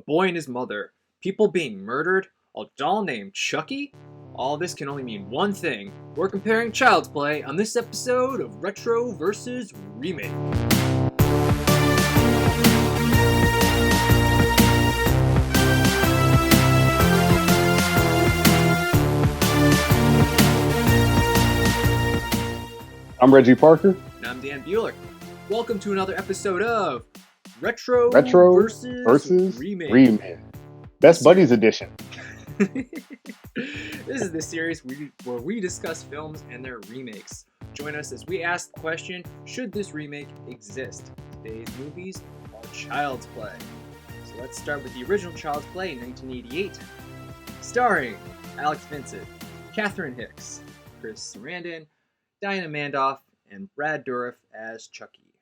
boy and his mother, people being murdered, a doll named Chucky? All this can only mean one thing. We're comparing Child's Play on this episode of Retro vs. Remake. I'm Reggie Parker. And I'm Dan Bueller. Welcome to another episode of Retro versus Remake. Best Buddies edition. This is the series where we discuss films and their remakes. Join us as we ask the question, should this remake exist? Today's movies are Child's Play. So let's start with the original Child's Play in 1988. Starring Alex Vincent, Catherine Hicks, Chris Sarandon, Diana Mandoff, and Brad Dourif as Chucky.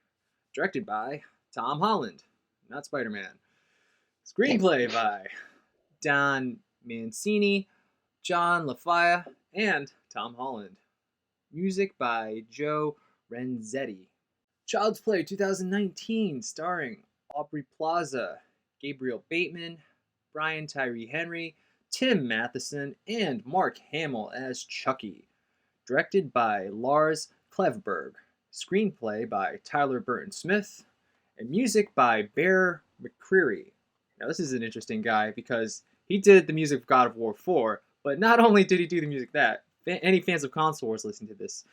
Directed by Tom Holland, not Spider-Man. Screenplay by Don Mancini, John LaFaya, and Tom Holland. Music by Joe Renzetti. Child's Play 2019, starring Aubrey Plaza, Gabriel Bateman, Brian Tyree Henry, Tim Matheson, and Mark Hamill as Chucky. Directed by Lars Klevberg. Screenplay by Tyler Burton Smith. And music by Bear McCreary. Now this is an interesting guy because he did the music of God of War 4, but not only did he do the music any fans of console wars listening to this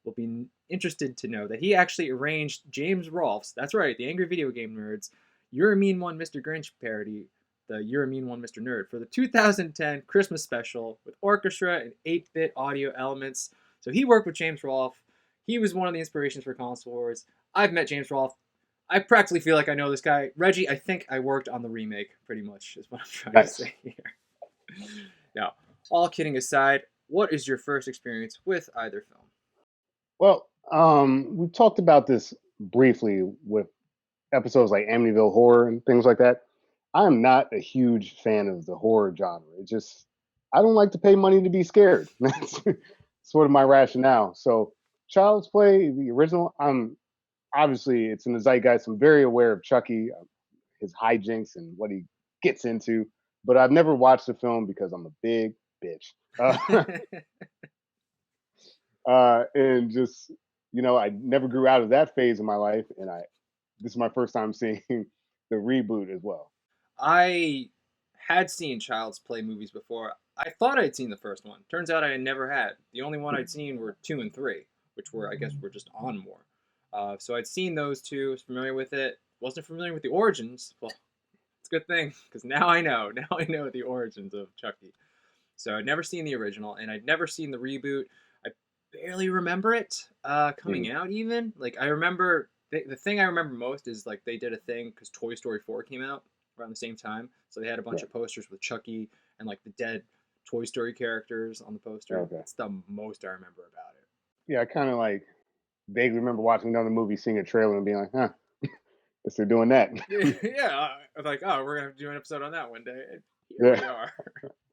will be interested to know that he actually arranged James Rolfe's, that's right, the Angry Video Game Nerds, You're a Mean One, Mr. Grinch parody, the You're a Mean One, Mr. Nerd, for the 2010 Christmas special with orchestra and 8-bit audio elements. So he worked with James Rolfe. He was one of the inspirations for console wars. I've met James Rolfe. I practically feel like I know this guy. Reggie, I think I worked on the remake, pretty much, is what I'm trying to say here. Now, all kidding aside, what is your first experience with either film? Well, we talked about this briefly with episodes like Amityville Horror and things like that. I am not a huge fan of the horror genre. I don't like to pay money to be scared. That's sort of my rationale. So Child's Play, the original, obviously it's in the zeitgeist. I'm very aware of Chucky, his hijinks and what he gets into, but I've never watched the film because I'm a big bitch. And just, I never grew out of that phase of my life, and this is my first time seeing the reboot as well. I had seen Child's Play movies before. I thought I'd seen the first one. Turns out I never had. The only one I'd seen were 2 and 3, which were just on more. So I'd seen those two, was familiar with it. Wasn't familiar with the origins. Well, it's a good thing, because now I know. Now I know the origins of Chucky. So I'd never seen the original, and I'd never seen the reboot. I barely remember it coming out even. Like, I remember, the thing I remember most is, like, they did a thing, because Toy Story 4 came out around the same time. So they had a bunch of posters with Chucky and, like, the dead Toy Story characters on the poster. Okay. That's the most I remember about it. Yeah, I kind of, like, vaguely remember watching another movie, seeing a trailer, and being like, guess they're doing that. Yeah, I was like, we're going to have to do an episode on that one day. And here we are.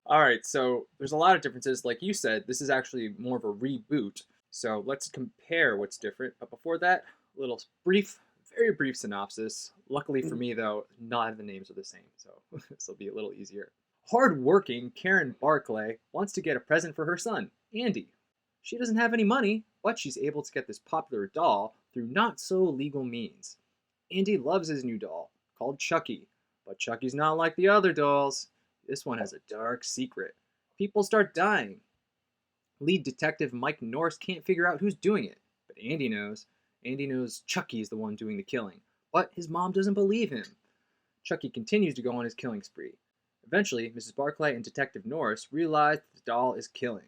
All right, so there's a lot of differences. Like you said, this is actually more of a reboot. So let's compare what's different. But before that, a little very brief synopsis. Luckily for me, though, none of the names are the same. So this will be a little easier. Hard-working Karen Barclay wants to get a present for her son, Andy. She doesn't have any money, but she's able to get this popular doll through not-so-legal means. Andy loves his new doll, called Chucky. But Chucky's not like the other dolls. This one has a dark secret. People start dying. Lead detective Mike Norris can't figure out who's doing it, but Andy knows. Andy knows Chucky's the one doing the killing, but his mom doesn't believe him. Chucky continues to go on his killing spree. Eventually, Mrs. Barclay and Detective Norris realize that the doll is killing.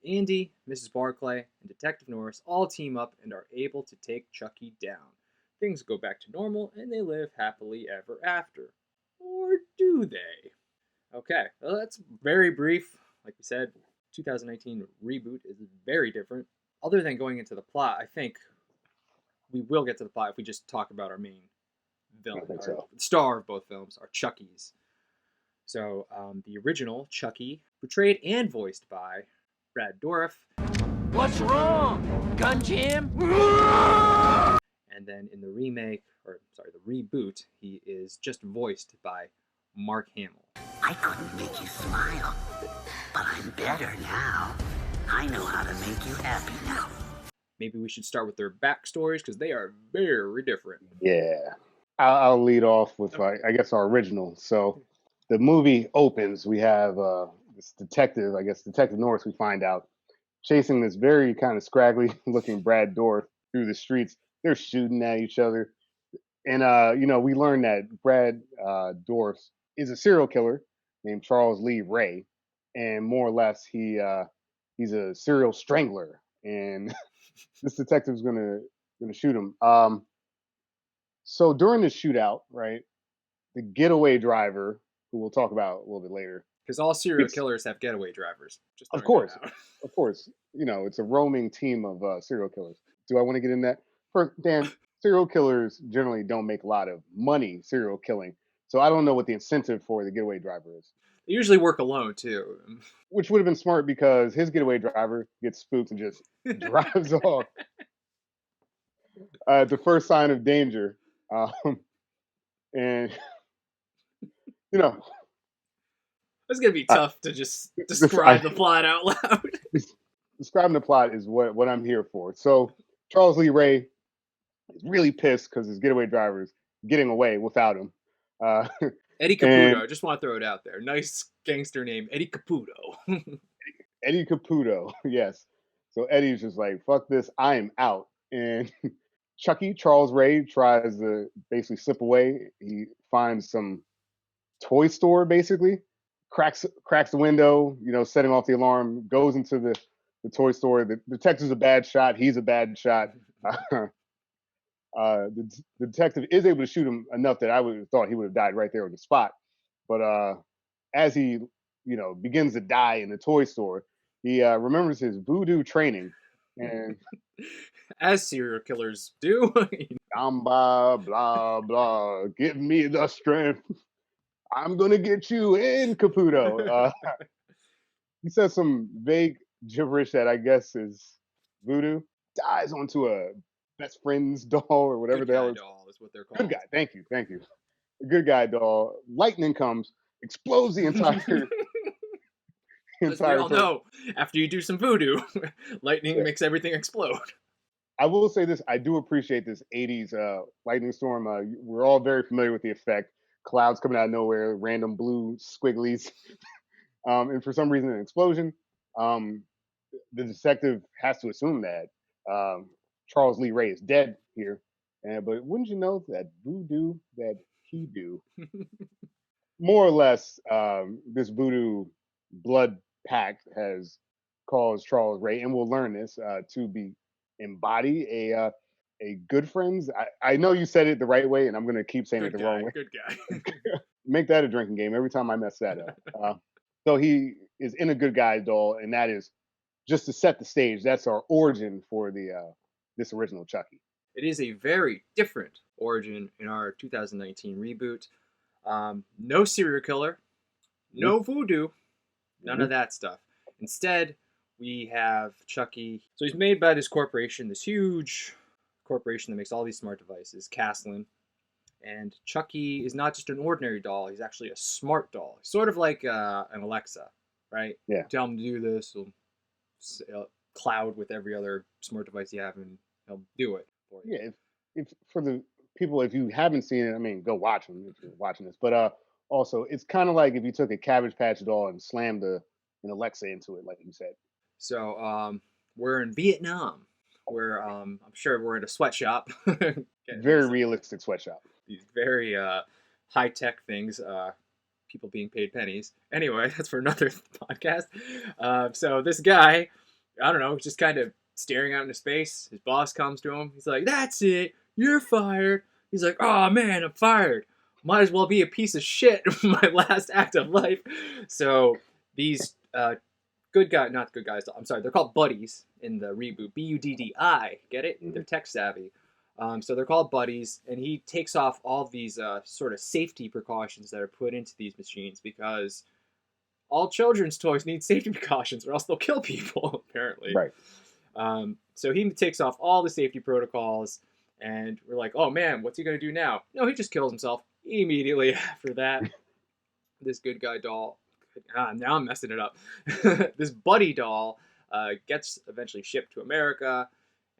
Andy, Mrs. Barclay, and Detective Norris all team up and are able to take Chucky down. Things go back to normal, and they live happily ever after. Or do they? Okay, well, that's very brief. Like we said, 2019 reboot is very different. Other than going into the plot, I think we will get to the plot if we just talk about our main villain. The star of both films are Chucky's. So the original Chucky, portrayed and voiced by Brad Dourif. What's wrong? Gun jam? And then in the remake, the reboot, he is just voiced by Mark Hamill. I couldn't make you smile, but I'm better now. I know how to make you happy now. Maybe we should start with their backstories because they are very different. Yeah. I'll lead off with, I guess, our original. So the movie opens. We have this detective, I guess, Detective Norris, we find out, chasing this very kind of scraggly looking Brad Dourif through the streets. They're shooting at each other. And, we learn that Brad Dourif is a serial killer named Charles Lee Ray. And more or less, he's a serial strangler. And this detective's gonna shoot him. So during the shootout, right, the getaway driver, who we'll talk about a little bit later, Because all serial it's killers have getaway drivers. Just of throwing course, that out. of course, it's a roaming team of serial killers. Do I want to get in that? First, Dan, serial killers generally don't make a lot of money serial killing, so I don't know what the incentive for the getaway driver is. They usually work alone too. Which would have been smart because his getaway driver gets spooked and just drives off at the first sign of danger. And you know, It's gonna be I, tough to just this, describe the plot out loud. describing the plot is what I'm here for. So Charles Lee Ray is really pissed because his getaway driver is getting away without him. Uh, Eddie and Caputo. I just want to throw it out there. Nice gangster name, Eddie Caputo. Eddie Caputo, yes. So Eddie's just like, fuck this, I am out. And Chucky, Charles Ray, tries to basically slip away. He finds some toy store, basically, cracks the window, setting off the alarm, goes into the toy store. The detective's a bad shot. He's a bad shot. The detective is able to shoot him enough that I would have thought he would have died right there on the spot. But as he, begins to die in the toy store, he remembers his voodoo training, and As serial killers do. Gamba, blah blah, give me the strength. I'm gonna get you in, Caputo. He says some vague gibberish that I guess is voodoo. Dies onto a best friend's doll or whatever Good the hell guy it's. doll is what they're called. Good guy. Thank you. Thank you. Good guy doll. Lightning comes, explodes the entire As we all toy. know, after you do some voodoo, lightning Yeah. makes everything explode. I will say this: I do appreciate this '80s lightning storm. We're all very familiar with the effect: clouds coming out of nowhere, random blue squigglies, and for some reason, an explosion. Um, the detective has to assume that Charles Lee Ray is dead here. But wouldn't you know that voodoo that he do? More or less, this voodoo blood pact has caused Charles Ray, and we'll learn this to be embody a good friends. I know you said it the right way, and I'm going to keep saying it Good the guy. wrong way. Good guy. Make that a drinking game every time I mess that up. So he is in a good guy doll, and that is just to set the stage. That's our origin for the this original Chucky. It is a very different origin in our 2019 reboot. No serial killer, no voodoo, none of that stuff. Instead, we have Chucky. So he's made by this corporation, this huge corporation that makes all these smart devices, Caslin. And Chucky is not just an ordinary doll, he's actually a smart doll. Sort of like an Alexa, right? Yeah. Tell him to do this, he'll cloud with every other smart device you have, and he'll do it for you. Yeah, if for the people, if you haven't seen it, I mean, go watch them if you're watching this. But also, it's kind of like if you took a Cabbage Patch doll and slammed an Alexa into it, like you said. So we're in Vietnam. Where I'm sure we're in a sweatshop. Very realistic sweatshop. These very high tech things. People being paid pennies. Anyway, that's for another podcast. So this guy, I don't know, he's just kind of staring out into space. His boss comes to him. He's like, "That's it. You're fired." He's like, "Oh man, I'm fired. Might as well be a piece of shit in my last act of life." So these not good guys. I'm sorry, they're called buddies in the reboot. Buddi. Get it? Mm-hmm. They're tech savvy. So they're called buddies, and he takes off all these sort of safety precautions that are put into these machines because all children's toys need safety precautions or else they'll kill people, apparently. Right. So he takes off all the safety protocols, and we're like, oh man, what's he going to do now? No, he just kills himself immediately after that. this good guy doll. Now I'm messing it up. This buddy doll gets eventually shipped to America,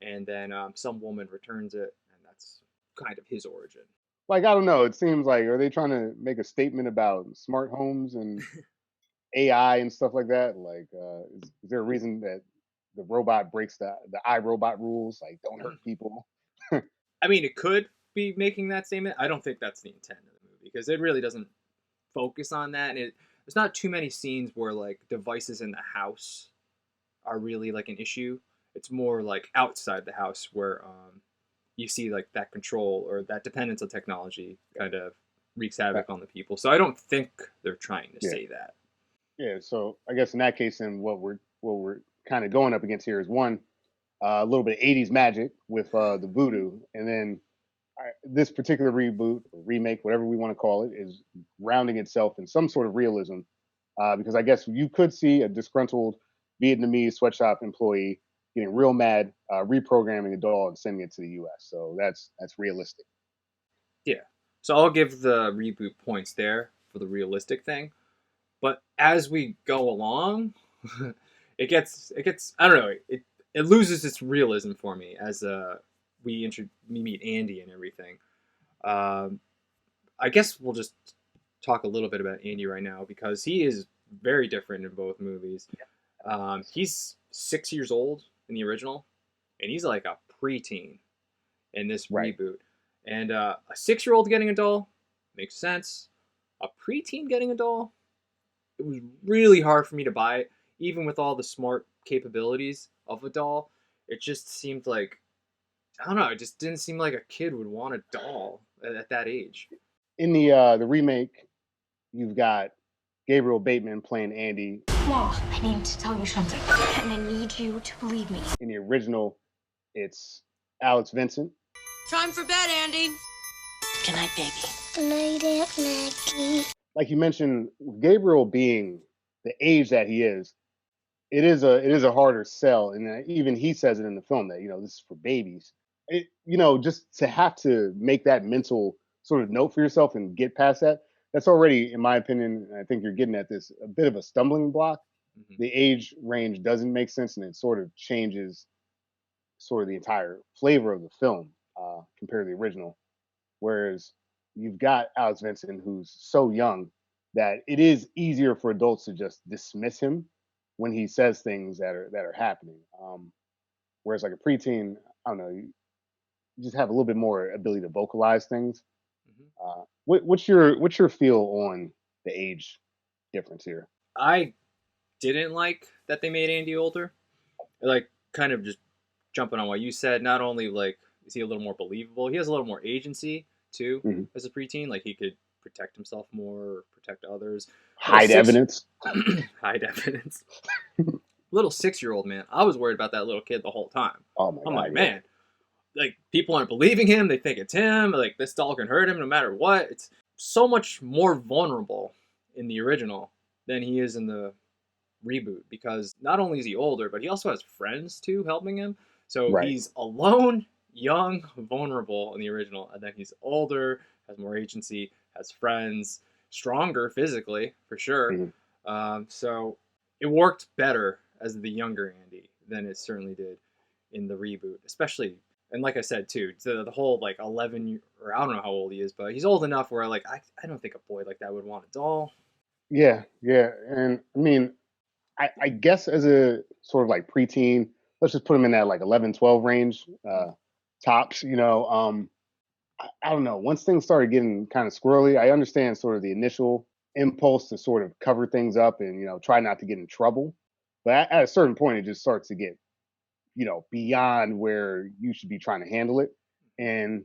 and then some woman returns it, and that's kind of his origin. Like, I don't know. It seems like, are they trying to make a statement about smart homes and AI and stuff like that? Like, is there a reason that the robot breaks the iRobot rules? Like, don't hurt people. I mean, it could be making that statement. I don't think that's the intent of the movie because it really doesn't focus on that, and there's not too many scenes where like devices in the house are really like an issue. It's more like outside the house where you see like that control or that dependence on technology kind of wreaks havoc on the people. So I don't think they're trying to Yeah. say that. Yeah. So I guess in that case, then what we're kind of going up against here is one, a little bit of '80s magic with the voodoo, and then this particular reboot or remake, whatever we want to call it, is grounding itself in some sort of realism. Because I guess you could see a disgruntled Vietnamese sweatshop employee getting real mad, reprogramming a doll and sending it to the U.S. So that's realistic. Yeah. So I'll give the reboot points there for the realistic thing. But as we go along, it gets I don't know, it loses its realism for me as we meet Andy and everything. Um, I guess we'll just talk a little bit about Andy right now because he is very different in both movies. He's 6 years old in the original, and he's like a preteen in this Right. reboot. And a 6-year-old getting a doll makes sense. A preteen getting a doll, it was really hard for me to buy it, even with all the smart capabilities of a doll. It just seemed like I don't know. It just didn't seem like a kid would want a doll at that age. In the remake, you've got Gabriel Bateman playing Andy. Mom, I need to tell you something, and I need you to believe me. In the original, it's Alex Vincent. Time for bed, Andy. Good night, baby. Good night, Aunt Maggie. Like you mentioned, Gabriel being the age that he is, it is a harder sell, and even he says it in the film that this is for babies. Just to have to make that mental sort of note for yourself and get past that, that's already, in my opinion, and I think you're getting at this, a bit of a stumbling block. Mm-hmm. The age range doesn't make sense, and it sort of changes sort of the entire flavor of the film compared to the original. Whereas you've got Alex Vincent, who's so young that it is easier for adults to just dismiss him when he says things that are happening. Whereas like a preteen, I don't know, you just have a little bit more ability to vocalize things. Mm-hmm. What's your feel on the age difference here? I didn't like that they made Andy older. Like, kind of just jumping on what you said. Not only like is he a little more believable, he has a little more agency too Mhm. as a preteen. Like he could protect himself more, or protect others. Hide evidence. Hide evidence. Little 6-year-old man. I was worried about that little kid the whole time. Oh my I'm god! like, man, like people aren't believing him. They think it's him. Like this doll can hurt him no matter what. It's so much more vulnerable in the original than he is in the reboot because not only is he older, but he also has friends too helping him. So Right. he's alone, young, vulnerable in the original, and then he's older, has more agency, has friends, stronger physically for sure. So it worked better as the younger Andy than it certainly did in the reboot, especially. And like I said too, the whole like 11 or I don't know how old he is, but he's old enough where like I don't think a boy like that would want a doll. Yeah, yeah, and I mean, I guess as a sort of like preteen, let's just put him in that like 11, 12 range, tops. I don't know. Once things started getting kind of squirrely, I understand sort of the initial impulse to sort of cover things up and try not to get in trouble. But at a certain point, it just starts to get beyond where you should be trying to handle it. And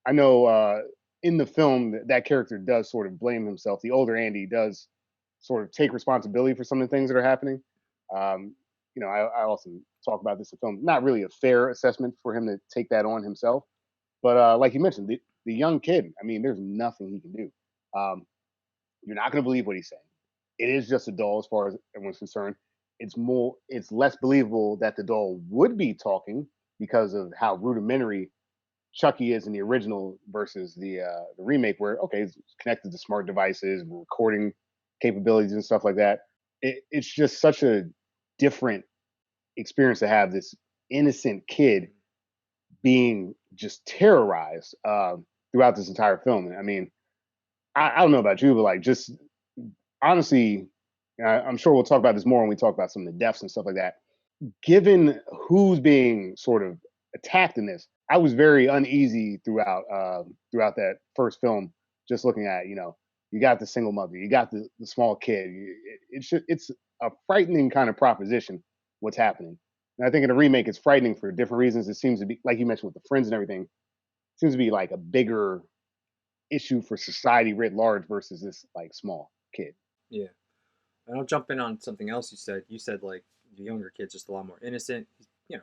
I know in the film that character does sort of blame himself. The older Andy does sort of take responsibility for some of the things that are happening. I also talk about this in film. Not really a fair assessment for him to take that on himself. But like you mentioned, the young kid, I mean, there's nothing he can do. Um, you're not going to believe what he's saying. It is just a doll as far as everyone's concerned. It's less believable that the doll would be talking because of how rudimentary Chucky is in the original versus the remake, where okay, it's connected to smart devices, recording capabilities and stuff like that. It's just such a different experience to have this innocent kid being just terrorized throughout this entire film. I mean, I don't know about you, but like just honestly, I'm sure we'll talk about this more when we talk about some of the deaths and stuff like that. Given who's being sort of attacked in this, I was very uneasy throughout that first film. Just looking at, you got the single mother, you got the small kid. It's a frightening kind of proposition what's happening. And I think in the remake, it's frightening for different reasons. It seems to be, like you mentioned with the friends and everything, seems to be like a bigger issue for society writ large versus this like small kid. Yeah. And I'll jump in on something else you said. You said like the younger kid's just a lot more innocent.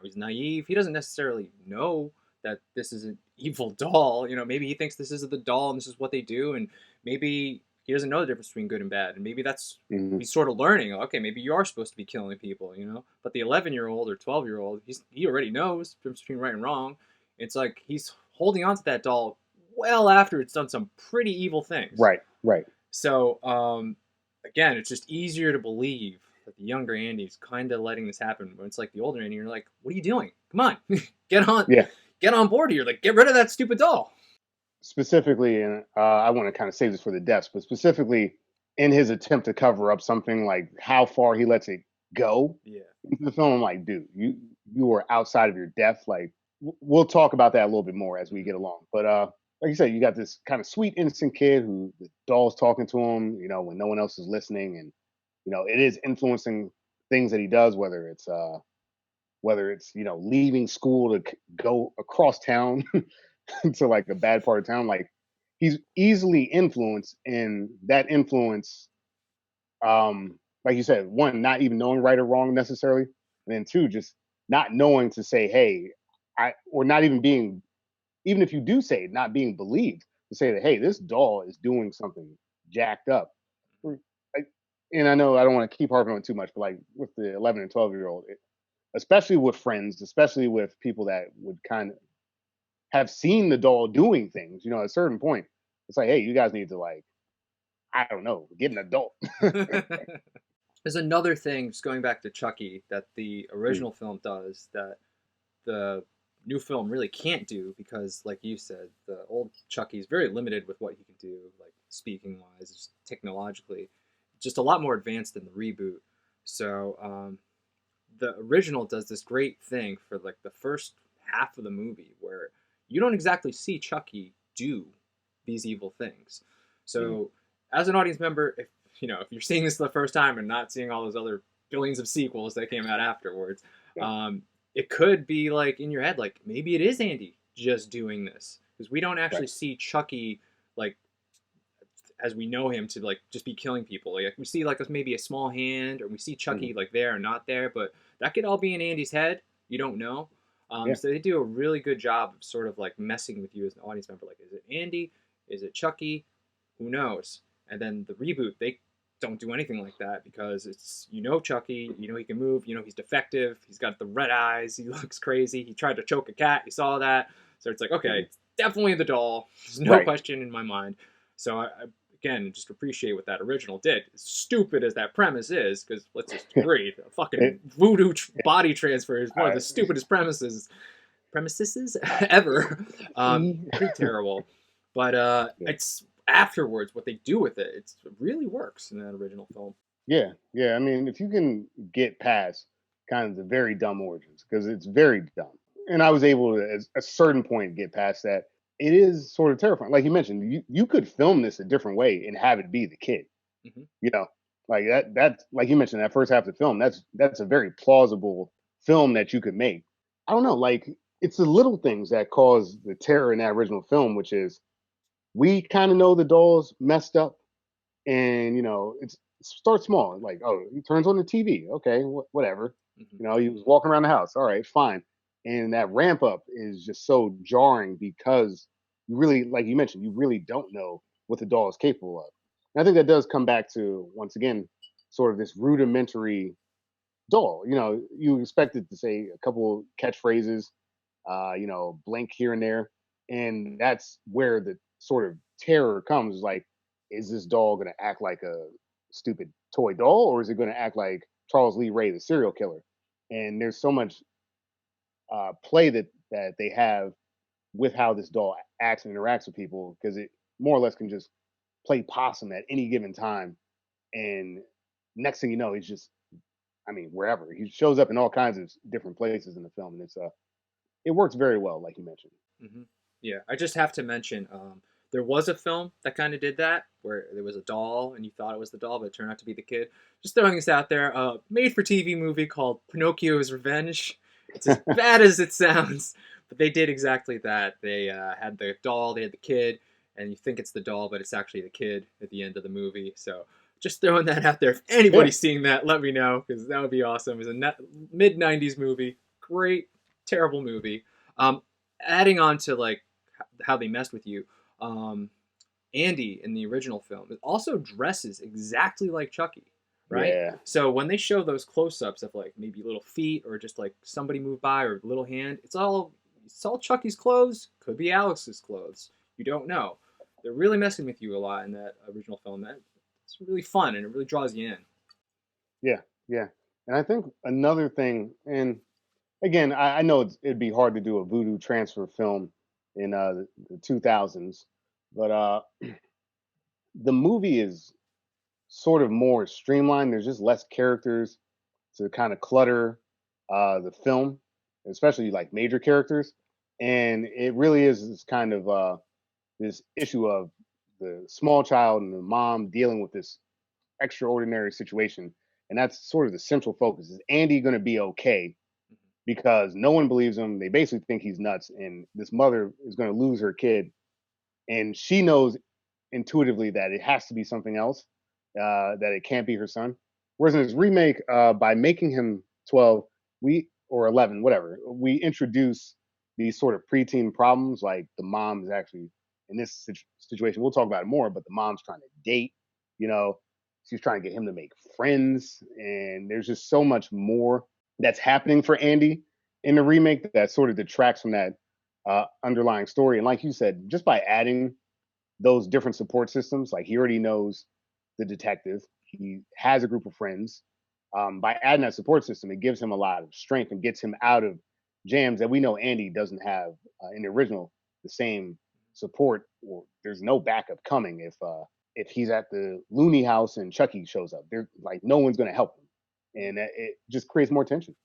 He's naive. He doesn't necessarily know that this is an evil doll. Maybe he thinks this is the doll and this is what they do, and maybe he doesn't know the difference between good and bad. And maybe that's he's sort of learning. Okay, maybe you are supposed to be killing people. But the 11-year-old or 12-year-old, he already knows the difference between right and wrong. It's like he's holding on to that doll well after it's done some pretty evil things. Right. So, again, it's just easier to believe that the younger Andy's kind of letting this happen. When it's like the older Andy, you're like, what are you doing? Come on, get on board here. Like, get rid of that stupid doll. Specifically, and I want to kind of save this for the deaths, but specifically in his attempt to cover up something, like how far he lets it go into the film, I'm like, dude, you are outside of your depth. Like, we'll talk about that a little bit more as we get along. But like you said, you got this kind of sweet, innocent kid who the doll's talking to him, when no one else is listening, and it is influencing things that he does, whether it's leaving school to go across town to like a bad part of town. Like, he's easily influenced, and that influence, like you said, one, not even knowing right or wrong necessarily, and then two, just not knowing to say, hey, or not even being, even if you do say it, not being believed, to say that, hey, this doll is doing something jacked up. And I know I don't want to keep harping on it too much, but like with the 11 and 12-year-old, especially with friends, especially with people that would kind of have seen the doll doing things, at a certain point, it's like, hey, you guys need to, like, I don't know, get an adult. There's another thing, just going back to Chucky, that the original film does that the new film really can't do, because, like you said, the old Chucky is very limited with what he can do, like speaking wise, just technologically, just a lot more advanced than the reboot. So the original does this great thing for like the first half of the movie where you don't exactly see Chucky do these evil things. So as an audience member, if you're seeing this for the first time and not seeing all those other billions of sequels that came out afterwards, it could be like in your head, like maybe it is Andy just doing this, because we don't actually see Chucky like as we know him to like just be killing people. Like we see like maybe a small hand, or we see Chucky like there or not there, but that could all be in Andy's head. You don't know. So they do a really good job of sort of like messing with you as an audience member. Like, is it Andy? Is it Chucky? Who knows? And then the reboot, they don't do anything like that, because it's, Chucky, he can move, he's defective, he's got the red eyes, he looks crazy, he tried to choke a cat, you saw that. So it's like, okay, it's definitely the doll. There's no question in my mind. So I again, just appreciate what that original did. As stupid as that premise is, because let's just agree, a fucking voodoo body transfer is one of the stupidest premises ever. Pretty terrible. But it's afterwards what they do with it. It really works in that original film. Yeah. I mean, if you can get past kind of the very dumb origins, because it's very dumb, and I was able to, at a certain point, get past that. It is sort of terrifying. Like you mentioned, you could film this a different way and have it be the kid. Like that like you mentioned, that first half of the film, that's a very plausible film that you could make. I don't know, like, it's the little things that cause the terror in that original film, which is, we kind of know the doll's messed up, and it starts small. Like, oh, he turns on the TV. Okay, whatever. He was walking around the house. All right, fine. And that ramp up is just so jarring, because you really, like you mentioned, you really don't know what the doll is capable of. And I think that does come back to, once again, sort of this rudimentary doll. You expect it to say a couple catchphrases, blink here and there, and that's where the sort of terror comes. Like, is this doll going to act like a stupid toy doll, or is it going to act like Charles Lee Ray, the serial killer? And there's so much play that they have with how this doll acts and interacts with people, because it more or less can just play possum at any given time. And next thing you know, he's just, I mean, wherever he shows up in all kinds of different places in the film, and it works very well, like you mentioned. Hmm. Yeah, I just have to mention there was a film that kind of did that, where there was a doll and you thought it was the doll, but it turned out to be the kid. Just throwing this out there, made-for-TV movie called Pinocchio's Revenge. It's as bad as it sounds, but they did exactly that. They had the doll, they had the kid, and you think it's the doll, but it's actually the kid at the end of the movie. So just throwing that out there. If Yeah, anybody's seeing that, let me know, because that would be awesome. It was a mid-90s movie. Great, terrible movie. Um, Adding on to like how they messed with you, um, Andy in the original film also dresses exactly like Chucky, right? yeah, So when they show those close-ups of like maybe little feet or just like somebody move by or little hand, it's all Chucky's clothes. Could be Alex's clothes. You don't know. They're really messing with you a lot in that original film. It's really fun and it really draws you in. yeah, yeah. And I think another thing, and again, I know it'd be hard to do a voodoo transfer film in the 2000s, but the movie is sort of more streamlined. There's just less characters to kind of clutter the film, especially like major characters. And it really is this kind of this issue of the small child and the mom dealing with this extraordinary situation. And that's sort of the central focus. Is Andy going to be okay? Because no one believes him. They basically think he's nuts. And this mother is going to lose her kid. And she knows intuitively that it has to be something else, that it can't be her son. Whereas in his remake, by making him 12, we or 11, whatever, we introduce these sort of preteen problems. Like the mom is actually in this situation. We'll talk about it more, but the mom's trying to date. You know, she's trying to get him to make friends, and there's just so much more that's happening for Andy in the remake that sort of detracts from that underlying story. And like you said, just by adding those different support systems. Like he already knows the detective. He has a group of friends. By adding that support system, it gives him a lot of strength and gets him out of jams that we know Andy doesn't have in the original. The same support, or there's no backup coming if he's at the Looney house and Chucky shows up. There's like no one's going to help him, and it just creates more tension.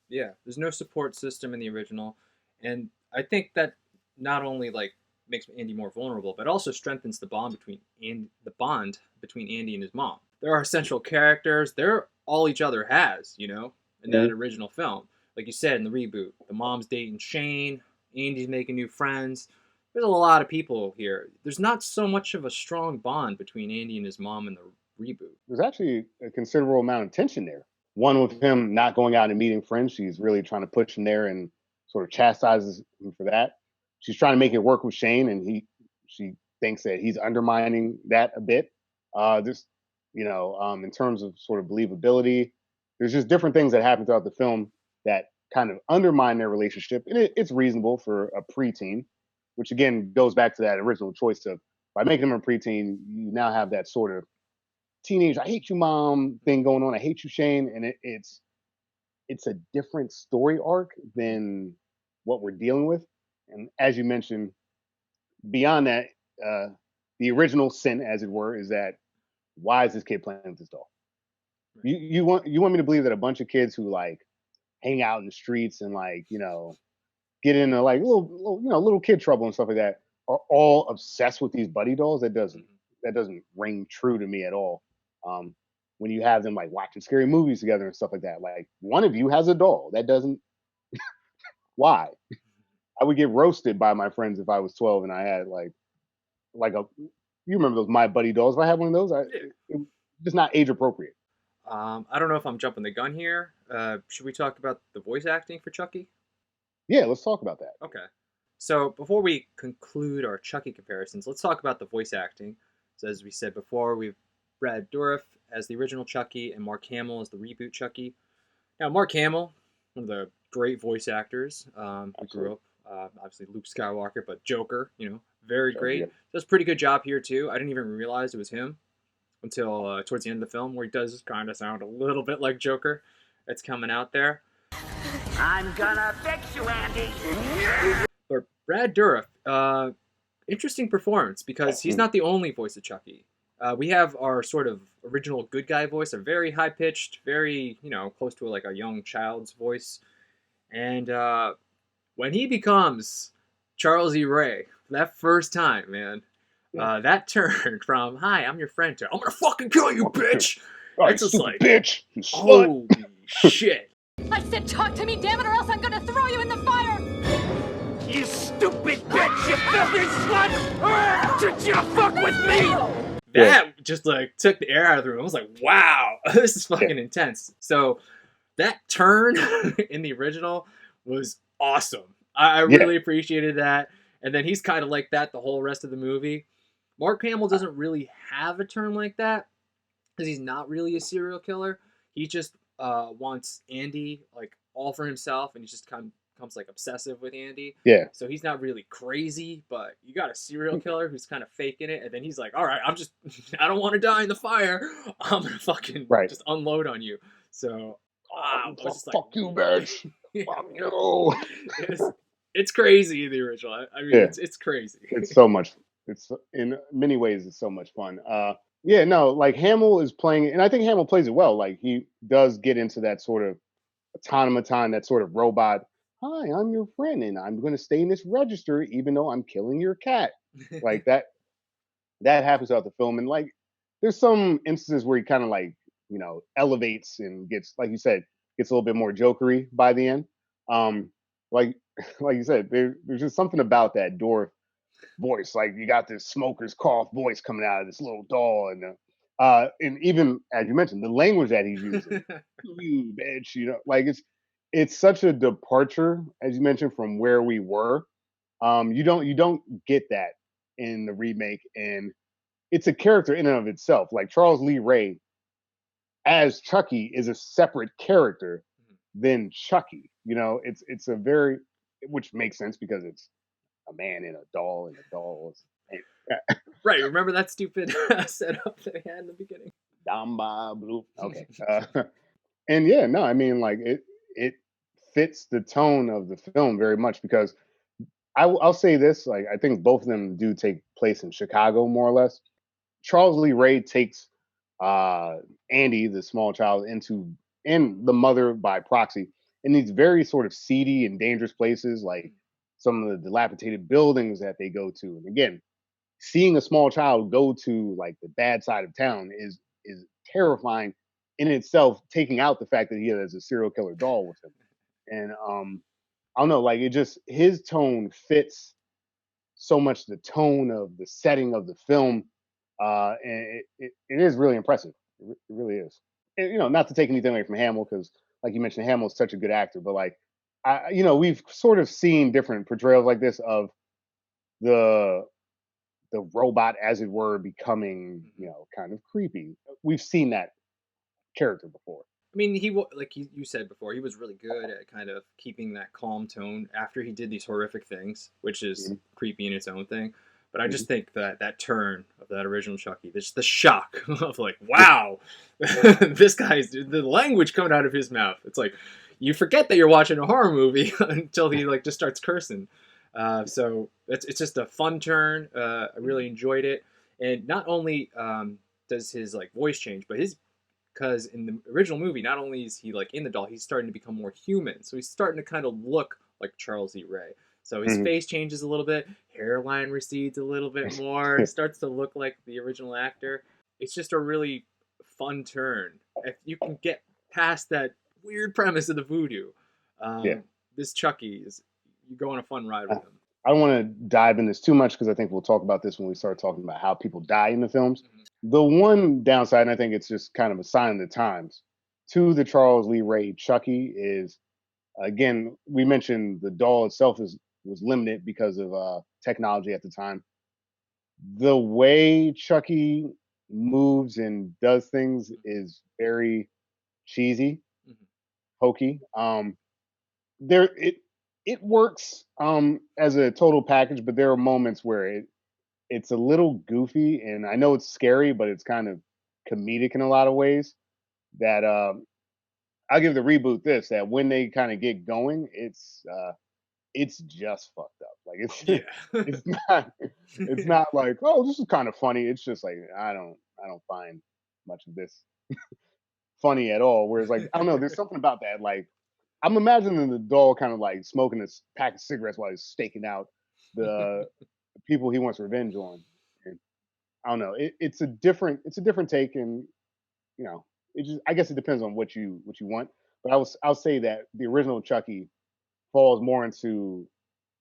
Yeah, there's no support system in the original, and I think that not only like makes Andy more vulnerable, but also strengthens the bond between Andy and his mom. There are central characters. They're all each other has, in that Mhm. original film. Like you said in the reboot, the mom's dating Shane. Andy's making new friends. There's a lot of people here. There's not so much of a strong bond between Andy and his mom in the reboot. There's actually a considerable amount of tension there. One with him not going out and meeting friends. She's really trying to push him there and sort of chastises him for that. She's trying to make it work with Shane, and she thinks that he's undermining that a bit. Just in terms of sort of believability, there's just different things that happen throughout the film that kind of undermine their relationship, and it's reasonable for a preteen, which again goes back to that original choice of by making him a preteen, you now have that sort of teenage "I hate you, mom" thing going on. I hate you, Shane, and it's a different story arc than what we're dealing with. And as you mentioned, beyond that, uh, the original sin, as it were, is that why is this kid playing with this doll? Right. You want me to believe that a bunch of kids who like hang out in the streets and like get into like little kid trouble and stuff like that are all obsessed with these buddy dolls? That doesn't ring true to me at all. Um, when you have them like watching scary movies together and stuff like that, like one of you has a doll. That doesn't why? I would get roasted by my friends if I was 12 and I had like a you remember those My Buddy dolls? If I had one of those, it just not age appropriate. I don't know if I'm jumping the gun here. Should we talk about the voice acting for Chucky? Yeah, let's talk about that. Okay. So before we conclude our Chucky comparisons, let's talk about the voice acting. So as we said before, we've Brad Dourif as the original Chucky and Mark Hamill as the reboot Chucky. Now, Mark Hamill, one of the great voice actors who grew up, obviously Luke Skywalker, but Joker, very Sure, yeah. great. Does a pretty good job here too. I didn't even realize it was him. until towards the end of the film, where he does kind of sound a little bit like Joker. That's coming out there. I'm gonna fix you, Andy. But Brad Dourif, interesting performance because he's not the only voice of Chucky. We have our sort of original good guy voice, a very high pitched, very close to like a young child's voice, and when he becomes Charles E. Ray that first time, man, that turn from "Hi, I'm your friend" to "I'm gonna fucking kill you, bitch." It's just like, bitch, you slut. Holy shit! I said talk to me, damn it, or else I'm gonna throw you in the fire! You stupid bitch! You filthy slut! Did you fuck with me? That just like took the air out of the room. I was like, wow, this is fucking intense. So that turn in the original was awesome. I really appreciated that. And then he's kind of like that the whole rest of the movie. Mark Hamill doesn't really have a turn like that because he's not really a serial killer. He just wants Andy like all for himself, and he just becomes like obsessive with Andy. Yeah. So he's not really crazy, but you got a serial killer who's kind of faking it, and then he's like, all right, I don't want to die in the fire. I'm gonna fucking just unload on you. So fuck you, bitch. Fuck you. It's crazy in the original. I mean, it's crazy. It's so much. It's in many ways, it's so much fun. Like Hamill is playing, and I think Hamill plays it well. Like he does get into that sort of automaton, that sort of robot. Hi, I'm your friend, and I'm going to stay in this register, even though I'm killing your cat. Like that. That happens throughout the film, and like there's some instances where he kind of like elevates and gets, like you said, gets a little bit more jokery by the end. Like like you said, there's just something about that Dorf voice. Like you got this smoker's cough voice coming out of this little doll, and even as you mentioned, the language that he's using, you bitch, like it's such a departure, as you mentioned, from where we were. You don't get that in the remake, and it's a character in and of itself. Like Charles Lee Ray as Chucky is a separate character than Chucky. It's a very, which makes sense because it's a man and a doll, and a doll is right. Remember that stupid setup that he had in the beginning? Damba blue. Okay. And yeah, no, I mean, like it fits the tone of the film very much because I'll say this, like I think both of them do take place in Chicago more or less. Charles Lee Ray takes uh, Andy, the small child, and the mother by proxy in these very sort of seedy and dangerous places, like some of the dilapidated buildings that they go to. And again, seeing a small child go to like the bad side of town is terrifying in itself, taking out the fact that he has a serial killer doll with him. And I don't know, like it just his tone fits so much the tone of the setting of the film, and it is really impressive. It really is. And, not to take anything away from Hamill, because like you mentioned, Hamill's such a good actor, but like, we've sort of seen different portrayals like this of the the robot, as it were, becoming kind of creepy. We've seen that character before. I mean, like you said before, he was really good at kind of keeping that calm tone after he did these horrific things, which is creepy in its own thing. But I just think that turn of that original Chucky, the shock of like, wow, this guy's the language coming out of his mouth. It's like you forget that you're watching a horror movie until he like just starts cursing. So it's just a fun turn. I really enjoyed it, and not only does his like voice change, but because in the original movie, not only is he like in the doll, he's starting to become more human. So he's starting to kind of look like Charles E. Ray. So his face changes a little bit, hairline recedes a little bit more, starts to look like the original actor. It's just a really fun turn. If you can get past that weird premise of the voodoo, this Chucky you go on a fun ride with him. I don't want to dive in this too much because I think we'll talk about this when we start talking about how people die in the films. The one downside, and I think it's just kind of a sign of the times, to the Charles Lee Ray Chucky is, again, we mentioned the doll itself was limited because of technology at the time. The way Chucky moves and does things is very cheesy, hokey. It works as a total package, but there are moments where it's a little goofy, and I know it's scary, but it's kind of comedic in a lot of ways. That I'll give the reboot this, that when they kind of get going, it's just fucked up. Like Yeah. it's not it's not like, oh, this is kind of funny. It's just like I don't find much of this funny at all. Whereas like I don't know, there's something about that. Like I'm imagining the doll kind of like smoking a pack of cigarettes while he's staking out the people he wants revenge on. And I don't know. It's a different take, and you know, it just I guess it depends on what you want. But I'll say that the original Chucky falls more into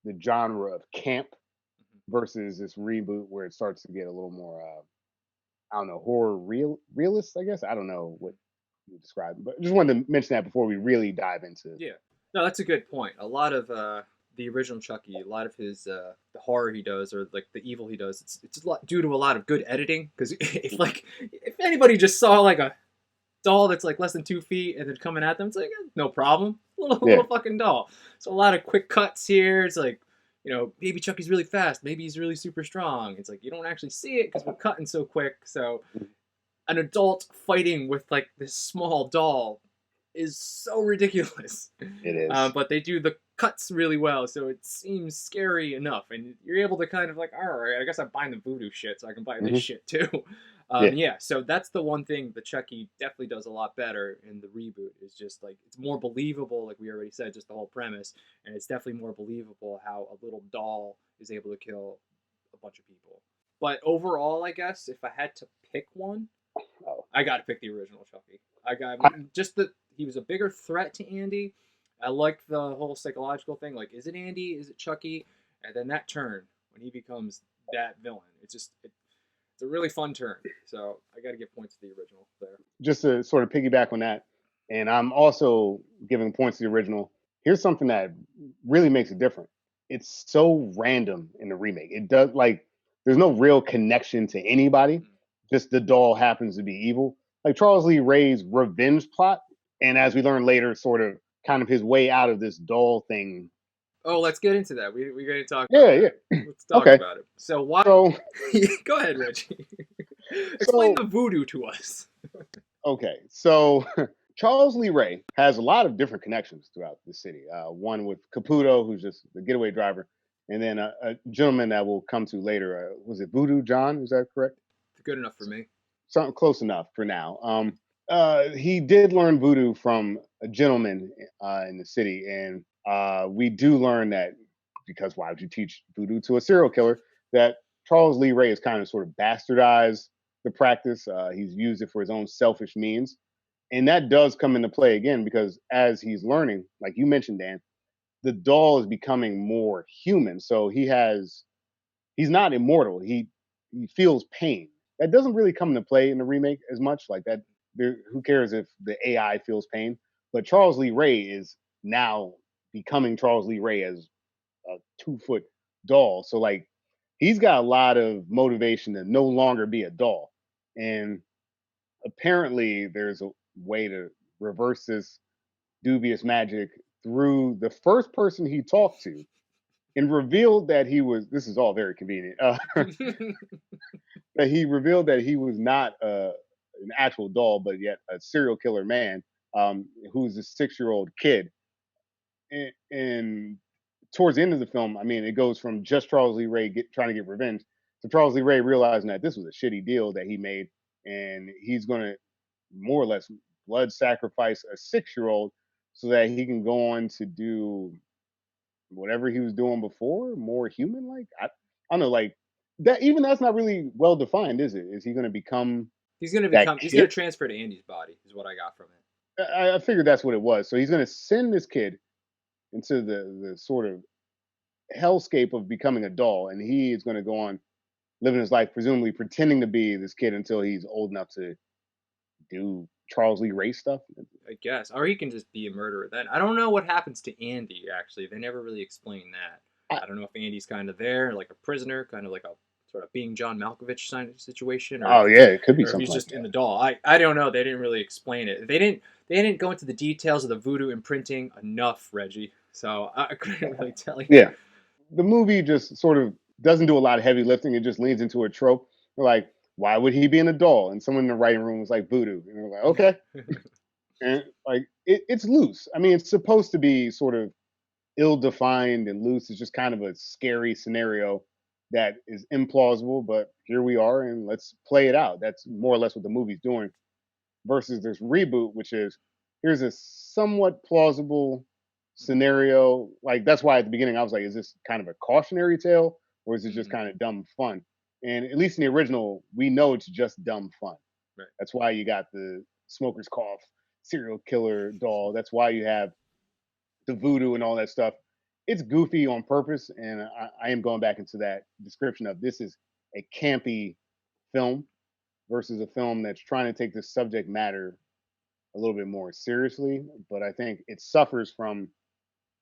the genre of camp versus this reboot where it starts to get a little more I don't know, horror realist, I guess. I don't know what you describe, but just wanted to mention that before we really dive into. Yeah. No, that's a good point. A lot of the original Chucky, a lot of his the horror he does or like the evil he does, it's a lot due to a lot of good editing. Because if anybody just saw like a doll that's like less than 2 feet and then coming at them, it's like no problem, little fucking doll. So a lot of quick cuts here. It's like, maybe Chucky's really fast, maybe he's really super strong. It's like you don't actually see it because we're cutting so quick. So an adult fighting with like this small doll is so ridiculous. It is. But they do the cuts really well, so it seems scary enough, and you're able to kind of like, all right, I guess I'm buying the voodoo shit, so I can buy this shit too. Yeah, so that's the one thing the Chucky definitely does a lot better in the reboot. Is just like it's more believable, like we already said, just the whole premise, and it's definitely more believable how a little doll is able to kill a bunch of people. But overall, I guess if I had to pick one, I got to pick the original Chucky. I got just that he was a bigger threat to Andy. I like the whole psychological thing. Like, is it Andy? Is it Chucky? And then that turn when he becomes that villain. It's a really fun turn. So I got to give points to the original there. Just to sort of piggyback on that, and I'm also giving points to the original. Here's something that really makes it different. It's so random in the remake. It does like there's no real connection to anybody. Just the doll happens to be evil. Like Charles Lee Ray's revenge plot, and as we learn later, sort of kind of his way out of this doll thing. Oh, let's get into that. We're going to talk about that. Let's talk about it. So why? So, go ahead, Reggie. Explain the voodoo to us. Okay, so Charles Lee Ray has a lot of different connections throughout the city. One with Caputo, who's just the getaway driver, and then a gentleman that we'll come to later. Was it Voodoo John? Is that correct? Good enough for me. Something close enough for now. He did learn voodoo from a gentleman in the city, and we do learn that because why would you teach voodoo to a serial killer? That Charles Lee Ray has kind of sort of bastardized the practice. He's used it for his own selfish means, and that does come into play again because as he's learning, like you mentioned, Dan, the doll is becoming more human. So he's not immortal. He feels pain. That doesn't really come into play in the remake as much. Like that, who cares if the AI feels pain? But Charles Lee Ray is now becoming Charles Lee Ray as a 2-foot doll. So like, he's got a lot of motivation to no longer be a doll. And apparently, there's a way to reverse this dubious magic through the first person he talked to and revealed that he was, this is all very convenient. That he revealed that he was not an actual doll, but yet a serial killer man who's a 6-year-old kid. And towards the end of the film, I mean, it goes from just Charles Lee Ray trying to get revenge to Charles Lee Ray realizing that this was a shitty deal that he made, and he's going to more or less blood sacrifice a 6-year-old so that he can go on to do whatever he was doing before, more human like. I don't know, like that. Even that's not really well defined, is it? Is he going to become? He's going to transfer to Andy's body, is what I got from it. I figured that's what it was. So he's going to send this kid into the sort of hellscape of becoming a doll, and he is going to go on living his life, presumably pretending to be this kid until he's old enough to do Charles Lee Ray stuff. I guess, or he can just be a murderer then. I don't know what happens to Andy. Actually, they never really explain that. I don't know if Andy's kind of there, like a prisoner, kind of like a sort of being John Malkovich kind of situation. Or it could be or something. If he's just like in the doll. I don't know. They didn't really explain it. They didn't go into the details of the voodoo imprinting enough, Reggie. So I couldn't really tell you. Yeah, the movie just sort of doesn't do a lot of heavy lifting. It just leans into a trope. Like why would he be in a doll? And someone in the writing room was like, voodoo. And they're like, okay. And like, it's loose. I mean, it's supposed to be sort of ill-defined and loose. It's just kind of a scary scenario that is implausible, but here we are and let's play it out. That's more or less what the movie's doing versus this reboot, which is here's a somewhat plausible scenario. Like that's why at the beginning I was like, is this kind of a cautionary tale or is it just Mhm. kind of dumb fun? And at least in the original, we know it's just dumb fun. Right. That's why you got the smoker's cough, serial killer doll. That's why you have the voodoo and all that stuff. It's goofy on purpose, and I am going back into that description of this is a campy film versus a film that's trying to take this subject matter a little bit more seriously. But I think it suffers from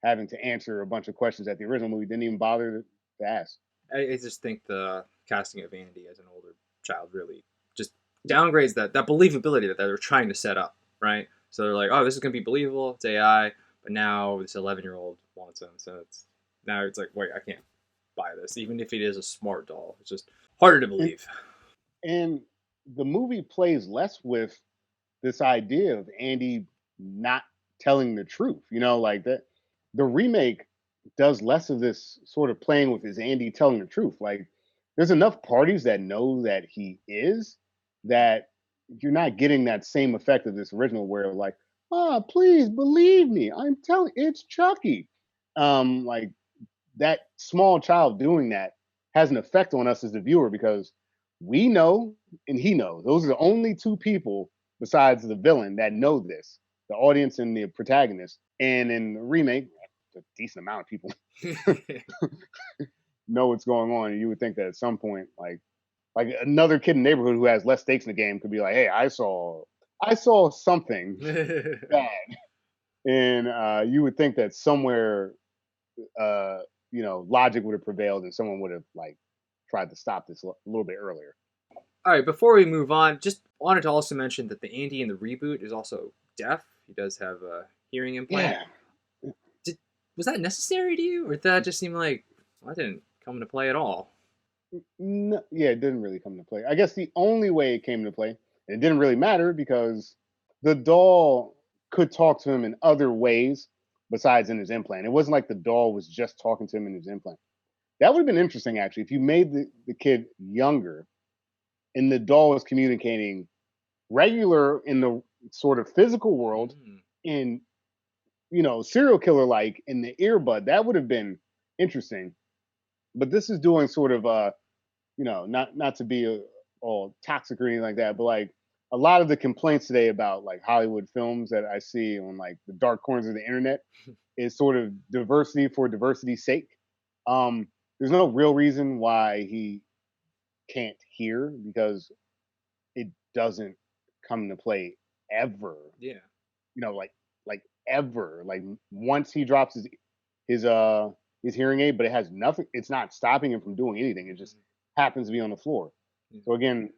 having to answer a bunch of questions that the original movie didn't even bother to ask. I just think the casting of Andy as an older child really just downgrades that believability that they're trying to set up, right? So they're like, oh, this is gonna be believable. It's AI, but now this 11-year-old wants him, so it's like, wait, I can't buy this, even if it is a smart doll. It's just harder to And, believe. and the movie plays less with this idea of Andy not telling the truth. You know, like that the remake does less of this sort of playing with his Andy telling the truth. Like there's enough parties that know that he is that you're not getting that same effect of this original where like, please believe me. I'm telling it's Chucky. Like that small child doing that has an effect on us as the viewer because we know and he knows. Those are the only two people besides the villain that know this, the audience and the protagonist. And in the remake, a decent amount of people know what's going on. And you would think that at some point, like another kid in the neighborhood who has less stakes in the game could be like, hey, I saw something bad. And you would think that somewhere uh, logic would have prevailed and someone would have like tried to stop this a little bit earlier. All right, before we move on, just wanted to also mention that the Andy in the reboot is also deaf. He does have a hearing implant. Yeah. Was that necessary to you, or did that just seem like that didn't come into play at all? No, yeah, it didn't really come into play. I guess the only way it came into play, and it didn't really matter because the doll could talk to him in other ways besides in his implant. It wasn't like the doll was just talking to him in his implant. That would have been interesting actually if you made the kid younger and the doll was communicating regular in the sort of physical world Mm. in serial killer like in the earbud. That would have been interesting. But this is doing sort of not to be all toxic or anything like that, but like a lot of the complaints today about like Hollywood films that I see on like the dark corners of the internet is sort of diversity for diversity's sake. There's no real reason why he can't hear because it doesn't come into play ever. Yeah. Like ever. Like once he drops his hearing aid, but it has nothing. It's not stopping him from doing anything. It just happens to be on the floor. Yeah. So again,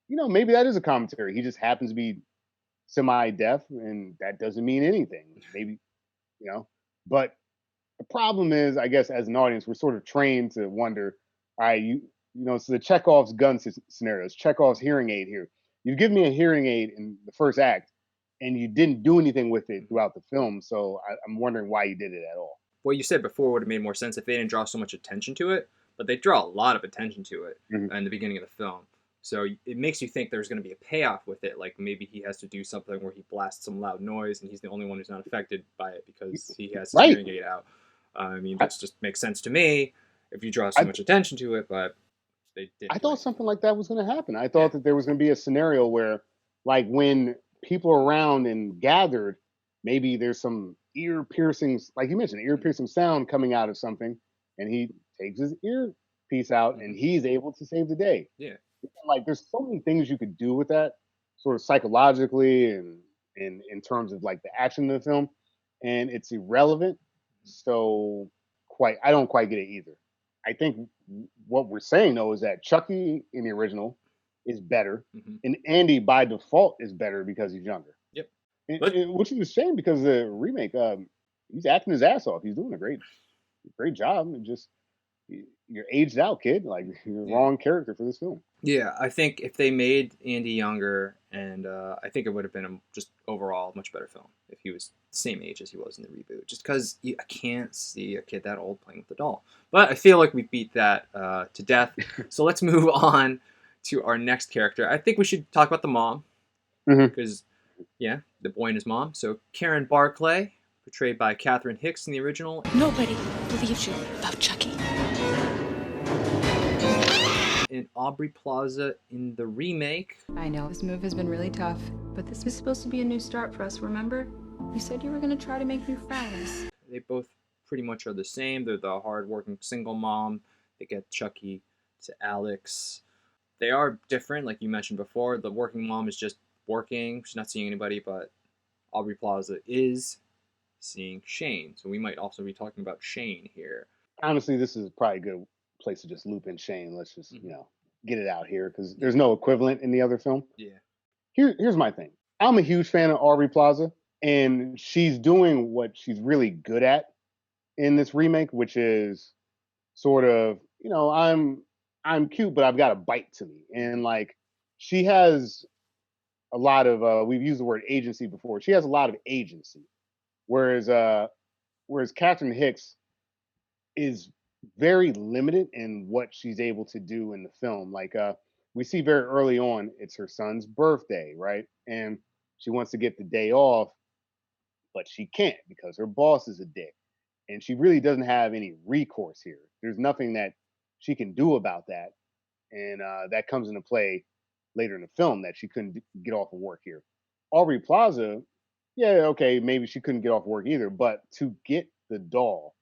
maybe that is a commentary. He just happens to be semi-deaf, and that doesn't mean anything. Maybe but the problem is, I guess, as an audience, we're sort of trained to wonder, all right, so the Chekhov's gun scenarios, Chekhov's hearing aid here. You give me a hearing aid in the first act, and you didn't do anything with it throughout the film. So I'm wondering why you did it at all. What you said before would have made more sense if they didn't draw so much attention to it, but they draw a lot of attention to it in the beginning of the film. So it makes you think there's going to be a payoff with it, like maybe he has to do something where he blasts some loud noise and he's the only one who's not affected by it because he has his Right. hearing aid out. I mean, that just makes sense to me if you draw so much attention to it, but they didn't. I thought something like that was going to happen. I thought that there was going to be a scenario where, like, when people are around and gathered, maybe there's some ear piercings, like you mentioned, ear piercing sound coming out of something, and he takes his earpiece out and he's able to save the day. Yeah. Like, there's so many things you could do with that, sort of psychologically and in terms of like the action of the film, and it's irrelevant. So I don't quite get it either. I think what we're saying though is that Chucky in the original is better, and Andy by default is better because he's younger. Yep. Which is a shame because the remake, he's acting his ass off. He's doing a great job. And just you're aged out, kid. Like you're the Yeah. wrong character for this film. Yeah, I think if they made Andy younger, and I think it would have been just overall much better film if he was the same age as he was in the reboot. Just because I can't see a kid that old playing with the doll. But I feel like we beat that to death. So let's move on to our next character. I think we should talk about the mom Mhm. because, yeah, the boy and his mom. So Karen Barclay, portrayed by Catherine Hicks in the original, Nobody believes you about Chucky. and Aubrey Plaza in the remake. I know this move has been really tough, but this was supposed to be a new start for us, remember? You said you were going to try to make new friends. They both pretty much are the same. They're the hardworking single mom. They get Chucky to Alex. They are different, like you mentioned before. The working mom is just working. She's not seeing anybody, but Aubrey Plaza is seeing Shane. So we might also be talking about Shane here. Honestly, this is probably a good place to just loop in Shane. Let's just Mhm. get it out here because there's no equivalent in the other film. Yeah. Here's my thing. I'm a huge fan of Aubrey Plaza, and she's doing what she's really good at in this remake, which is sort of, I'm cute, but I've got a bite to me. And like she has a lot of we've used the word agency before. She has a lot of agency. Whereas Catherine Hicks is very limited in what she's able to do in the film. Like we see very early on, it's her son's birthday, right? And she wants to get the day off, but she can't because her boss is a dick. And she really doesn't have any recourse here. There's nothing that she can do about that. And that comes into play later in the film that she couldn't get off of work here. Aubrey Plaza, yeah, okay, maybe she couldn't get off work either, but to get the doll,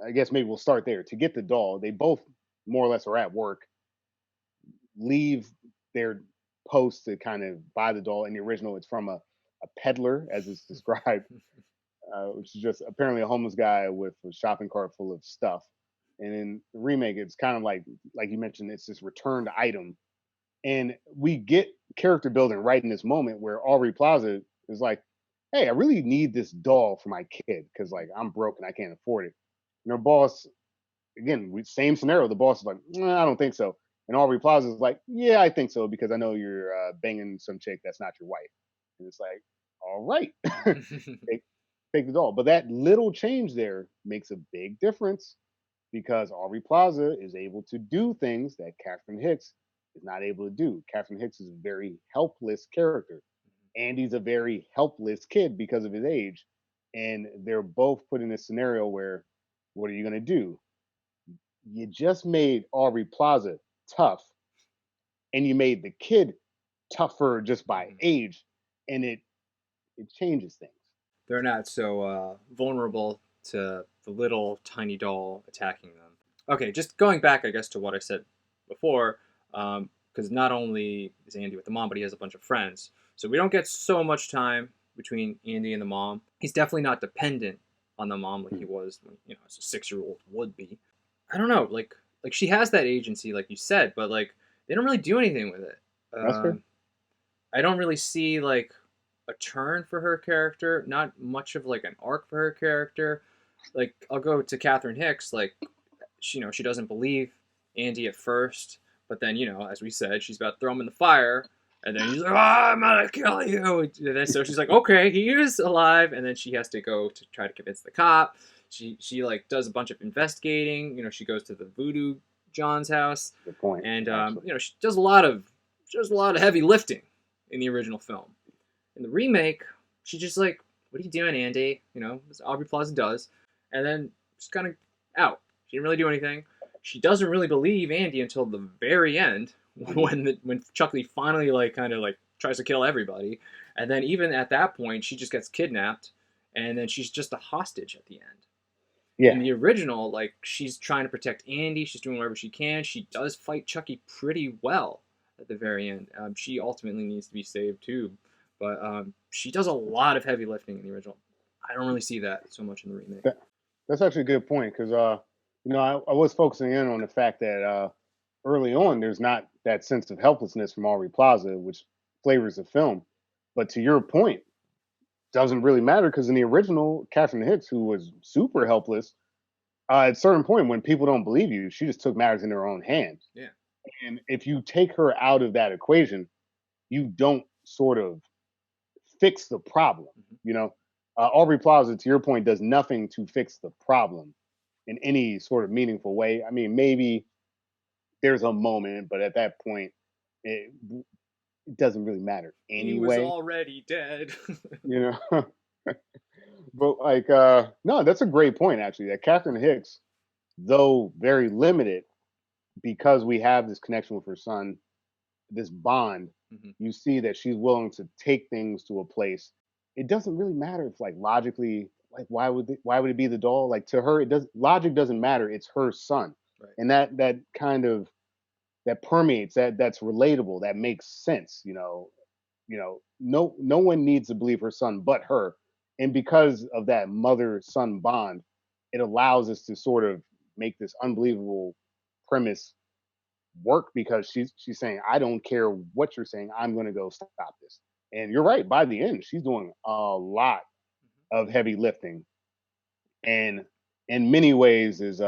I guess maybe we'll start there. To get the doll, they both more or less are at work, leave their post to kind of buy the doll. In the original, it's from a peddler, as it's described, which is just apparently a homeless guy with a shopping cart full of stuff. And in the remake, it's kind of like you mentioned, it's this returned item. And we get character building right in this moment where Aubrey Plaza is like, hey, I really need this doll for my kid because like I'm broke and I can't afford it. And her boss, again, same scenario. The boss is like, I don't think so. And Aubrey Plaza is like, yeah, I think so because I know you're banging some chick that's not your wife. And it's like, all right, take the doll. But that little change there makes a big difference because Aubrey Plaza is able to do things that Catherine Hicks is not able to do. Catherine Hicks is a very helpless character. Andy's a very helpless kid because of his age. And they're both put in a scenario where, what are you going to do? You just made Aubrey Plaza tough, and you made the kid tougher just by age, and it changes things. They're not so vulnerable to the little tiny doll attacking them. Okay, just going back, I guess, to what I said before, because not only is Andy with the mom, but he has a bunch of friends. So we don't get so much time between Andy and the mom. He's definitely not dependent on the mom like he was when, as a 6-year-old would be. I don't know, like she has that agency, like you said, but like they don't really do anything with it. That's fair. I don't really see like a turn for her character, not much of like an arc for her character. Like I'll go to Catherine Hicks, like she doesn't believe Andy at first, but then as we said, she's about to throw him in the fire, and then he's like, I'm gonna kill you. And then so she's like, okay, he is alive, and then she has to go to try to convince the cop. She like does a bunch of investigating. She goes to the Voodoo John's house. Good point. And she does a lot of heavy lifting in the original film. In the remake, she's just like, what are you doing, Andy? As Aubrey Plaza does. And then she's kind of out. She didn't really do anything. She doesn't really believe Andy until the very end when Chucky finally tries to kill everybody. And then even at that point, she just gets kidnapped. And then she's just a hostage at the end. Yeah. In the original, she's trying to protect Andy. She's doing whatever she can. She does fight Chucky pretty well at the very end. She ultimately needs to be saved too. But she does a lot of heavy lifting in the original. I don't really see that so much in the remake. That's actually a good point because, I was focusing in on the fact that early on, there's not that sense of helplessness from Aubrey Plaza, which flavors the film. But to your point, doesn't really matter because in the original, Catherine Hicks, who was super helpless, At a certain point, when people don't believe you, she just took matters in her own hands. Yeah. And if you take her out of that equation, you don't sort of fix the problem. Mhm. You know, Aubrey Plaza, to your point, does nothing to fix the problem in any sort of meaningful way. I mean, maybe there's a moment, but at that point, it doesn't really matter He was anyway. already dead. You know, but like, no, that's a great point actually. That Catherine Hicks, though very limited, because we have this connection with her son, this bond, Mhm. you see that she's willing to take things to a place. It doesn't really matter if like logically, like why would it be the doll? Like to her, it does logic doesn't matter. It's her son, Right. and that kind of that permeates that's relatable. That makes sense. No one needs to believe her son but her, and because of that mother son bond, it allows us to sort of make this unbelievable premise work because she's saying, I don't care what you're saying, I'm going to go stop this. And you're right, by the end she's doing a lot of heavy lifting, and in many ways is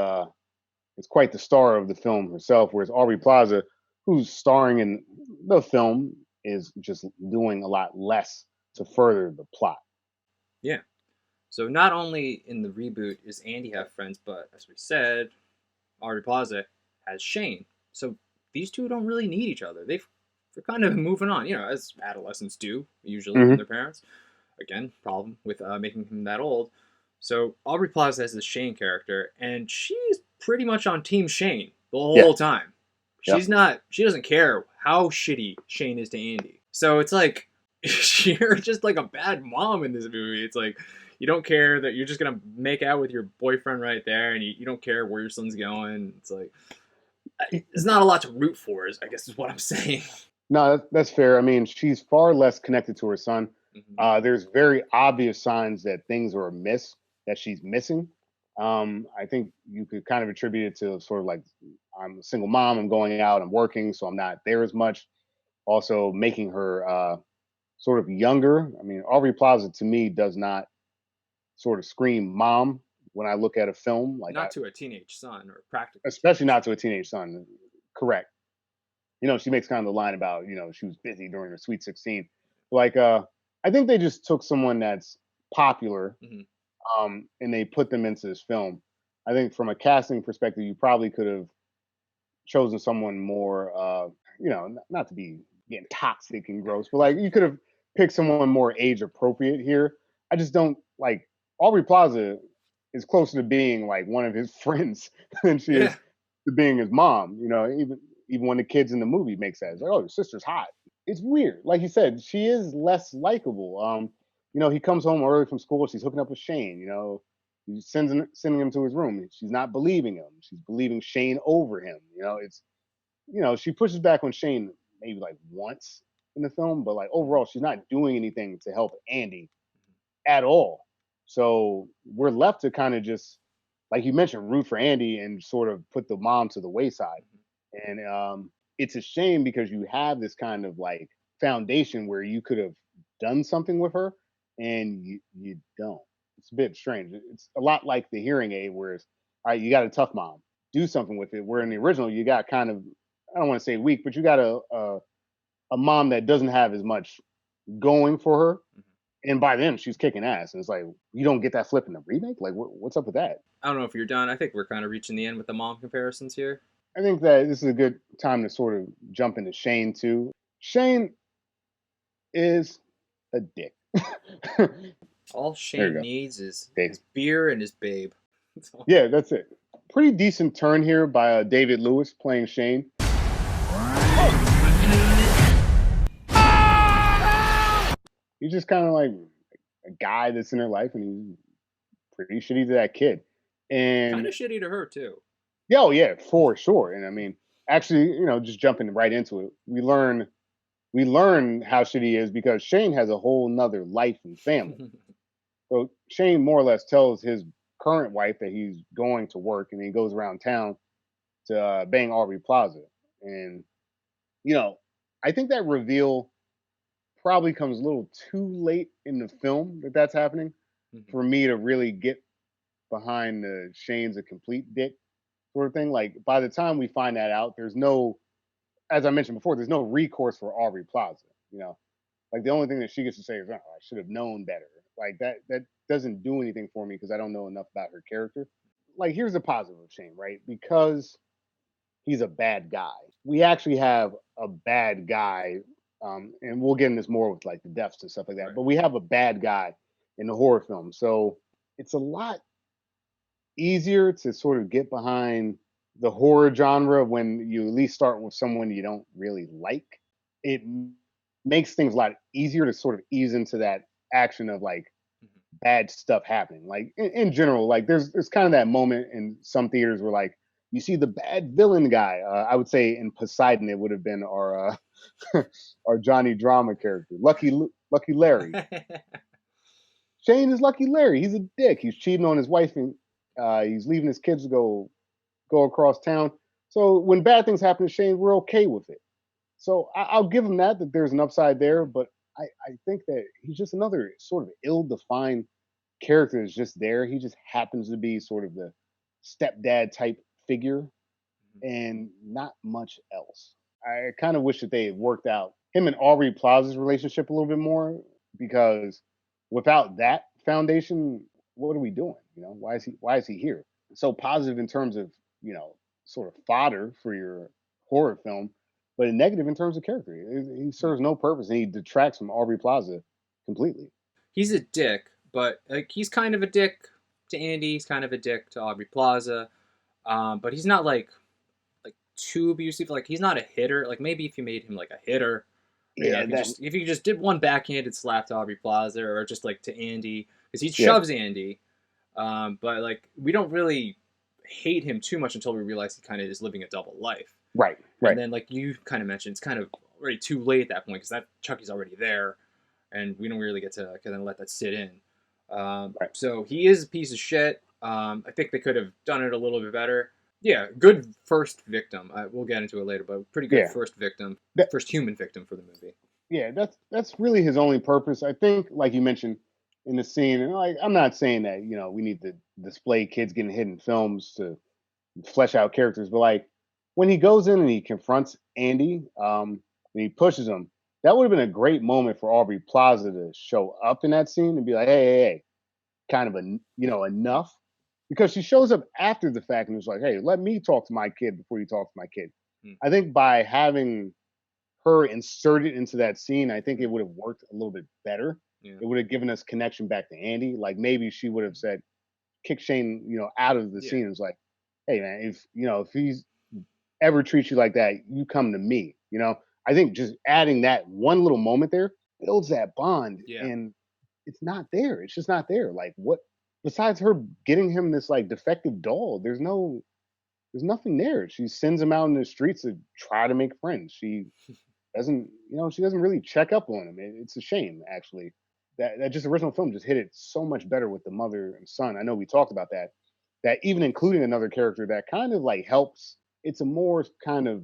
quite the star of the film herself, whereas Aubrey Plaza, who's starring in the film, is just doing a lot less to further the plot. Yeah. So not only in the reboot is Andy have friends, but as we said, Aubrey Plaza has Shane. So these two don't really need each other. They're kind of moving on, as adolescents do usually from Hmm. their parents. Again, problem with making him that old. So Aubrey Plaza has this Shane character, and she's pretty much on Team Shane the Yeah, whole time. yeah. She doesn't care how shitty Shane is to Andy. So it's like you're just like a bad mom in this movie. It's like you don't care that you're just gonna make out with your boyfriend right there, and you don't care where your son's going. It's like there's not a lot to root for. I guess is what I'm saying. No, that's fair. I mean, she's far less connected to her son. Mhm. There's very obvious signs that things are amiss, that she's missing. I think you could kind of attribute it to sort of like, I'm a single mom, I'm going out, I'm working, so I'm not there as much. Also, making her sort of younger. I mean, Aubrey Plaza to me does not sort of scream mom when I look at a film, Not to a teenage son or practically especially teenage not son. to a teenage son. Correct. She makes kind of the line about, she was busy during her sweet 16. Like, I think they just took someone that's popular, Mhm. and they put them into this film. I think from a casting perspective, you probably could have chosen someone more, not to be getting toxic and gross, but like you could have picked someone more age appropriate here. I just don't like Aubrey Plaza is closer to being like one of his friends than she Yeah. is to being his mom. Even when the kids in the movie make that, it's like, oh, your sister's hot. It's weird. Like you said, she is less likable. He comes home early from school. She's hooking up with Shane. He's sending him to his room. She's not believing him. She's believing Shane over him. She pushes back on Shane maybe like once in the film, but like overall, she's not doing anything to help Andy at all. So we're left to kind of just, like you mentioned, root for Andy and sort of put the mom to the wayside. And it's a shame because you have this kind of like foundation where you could have done something with her, and you don't. It's a bit strange. It's a lot like the hearing aid, where it's all right, you got a tough mom, do something with it. Where in the original, you got kind of, I don't want to say weak, but you got a mom that doesn't have as much going for her, and by then she's kicking ass. And it's like you don't get that flip in the remake. Like what's up with that? I don't know if you're done. I think we're kind of reaching the end with the mom comparisons here. I think that this is a good time to sort of jump into Shane too. Shane is a dick. All There you Shane go. needs is Dave. his beer and his babe. Yeah, that's it. Pretty decent turn here by David Lewis playing Shane. He's just kind of like a guy that's in her life, and he's pretty shitty to that kid. Kind And of shitty to her too. yeah, oh yeah, for sure. And I mean, actually, just jumping right into it, we learn how shitty he is because Shane has a whole nother life and family. So Shane more or less tells his current wife that he's going to work, and he goes around town to bang Aubrey Plaza. And you know, I think that reveal probably comes a little too late in the film that that's happening for me to really get behind the Shane's a complete dick sort of thing. Like by the time we find that out, there's no, as I mentioned before, there's no recourse for Aubrey Plaza. You know, like the only thing that she gets to say is, "Oh, I should have known better." Like that doesn't do anything for me because I don't know enough about her character. Like here's the positive of Shane, right? Because he's a bad guy. We actually have a bad guy, and we'll get into this more with like the deaths and stuff like that. Right. But we have a bad guy in the horror film, so it's a lot easier to sort of get behind the horror genre when you at least start with someone you don't really like. It makes things a lot easier to sort of ease into that action of like Mhm. bad stuff happening. Like in general, like there's kind of that moment in some theaters where like you see the bad villain guy. I would say in Poseidon it would have been our our Johnny Drama character, Lucky Larry. Shane is Lucky Larry. He's a dick. He's cheating on his wife and he's leaving his kids to go across town. So when bad things happen to Shane, we're okay with it. So I'll give him that there's an upside there, but I think that he's just another sort of ill-defined character that's just there. He just happens to be sort of the stepdad type figure and not much else. I kind of wish that they had worked out him and Aubrey Plaza's relationship a little bit more because without that foundation, what are we doing? You know, why is he here? So positive in terms of, you know, sort of fodder for your horror film, but negative in terms of character. He serves no purpose and he detracts from Aubrey Plaza completely. He's a dick, but like he's kind of a dick to Andy. He's kind of a dick to Aubrey Plaza. But he's not like too abusive. Like he's not a hitter. Like maybe if you made him like a hitter, or, you know, Yeah, that if you just did one backhanded slap to Aubrey Plaza or just like to Andy because he yeah, shoves Andy. But like we don't really hate him too much until we realize he kind of is living a double life. right, And right. then like you kind of mentioned, it's kind of already too late at that point because that Chucky's already there, and we don't really get to kind of let that sit in. Right. So he is a piece of shit. I think they could have done it a little bit better. Yeah, good first victim. We'll get into it later, but pretty good Yeah. first victim, That, first human victim for the movie. yeah, that's really his only purpose. I think, like you mentioned in the scene, and like I'm not saying that you know we need to display kids getting hit in films to flesh out characters, but like when he goes in and he confronts Andy, and he pushes him, that would have been a great moment for Aubrey Plaza to show up in that scene and be like, hey, kind of a enough, because she shows up after the fact and was like, hey, let me talk to my kid before you talk to my kid. Hmm. I think by having her inserted into that scene, I think it would have worked a little bit better. Yeah. It would have given us connection back to Andy. Like maybe she would have said, kick Shane, out of the Yeah. scene. And was like, hey man, if he's ever treats you like that, you come to me. I think just adding that one little moment there builds that bond, Yeah. and it's not there. It's just not there. Like what? Besides her getting him this like defective doll, there's nothing there. She sends him out in the streets to try to make friends. She doesn't really check up on him. It's a shame, actually. That just original film just hit it so much better with the mother and son. I know we talked about that. That even including another character that kind of like helps. It's a more kind of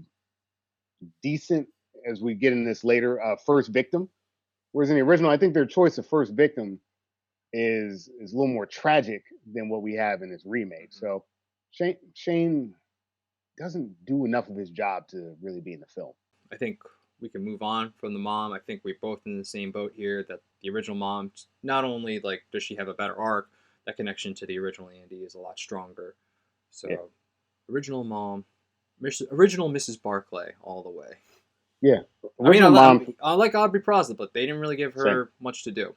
decent, as we get in this later, first victim. Whereas in the original, I think their choice of first victim is a little more tragic than what we have in this remake. Mm-hmm. So Shane doesn't do enough of his job to really be in the film. I think we can move on from the mom. I think we're both in the same boat here that the original mom, not only like does she have a better arc, that connection to the original Andy is a lot stronger. So Yeah. original mom, original Mrs. Barclay all the way. Yeah. Original mom. I like Aubrey Plaza, but they didn't really give her much to do.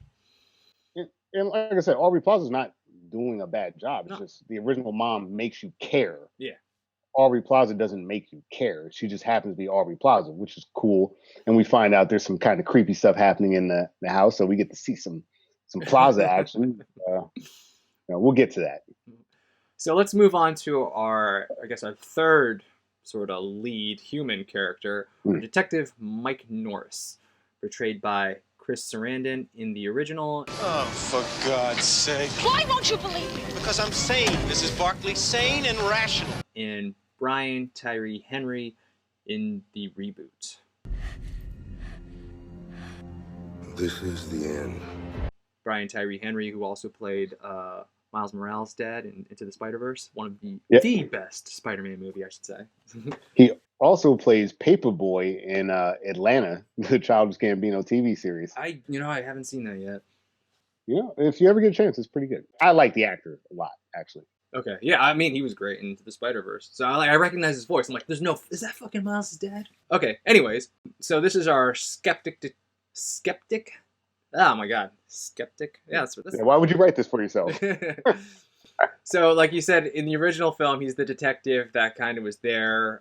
And like I said, Aubrey Plaza's not doing a bad job. It's No. just the original mom makes you care. Yeah. Aubrey Plaza doesn't make you care. She just happens to be Aubrey Plaza, which is cool. And we find out there's some kind of creepy stuff happening in the house, so we get to see some Plaza action. We'll get to that. So let's move on to our third sort of lead human character, Detective Mike Norris, portrayed by Chris Sarandon in the original. Oh, for God's sake. Why won't you believe me? Because I'm sane. Mrs. Barkley, sane and rational. And Brian Tyree Henry in the reboot. This is the end. Brian Tyree Henry, who also played Miles Morales' dad in Into the Spider-Verse. One of Yeah. the best Spider-Man movie, I should say. He also plays Paperboy in Atlanta, the Childish Gambino TV series. I haven't seen that yet. If you ever get a chance, it's pretty good. I like the actor a lot, actually. Okay, yeah, I mean, he was great in Into the Spider-Verse. So I recognize his voice. I'm like, is that fucking Miles' dad? Okay, anyways, so this is our skeptic? Oh my god, skeptic? Yeah, that's Yeah, why would you write this for yourself? So, like you said, in the original film, he's the detective that kind of was there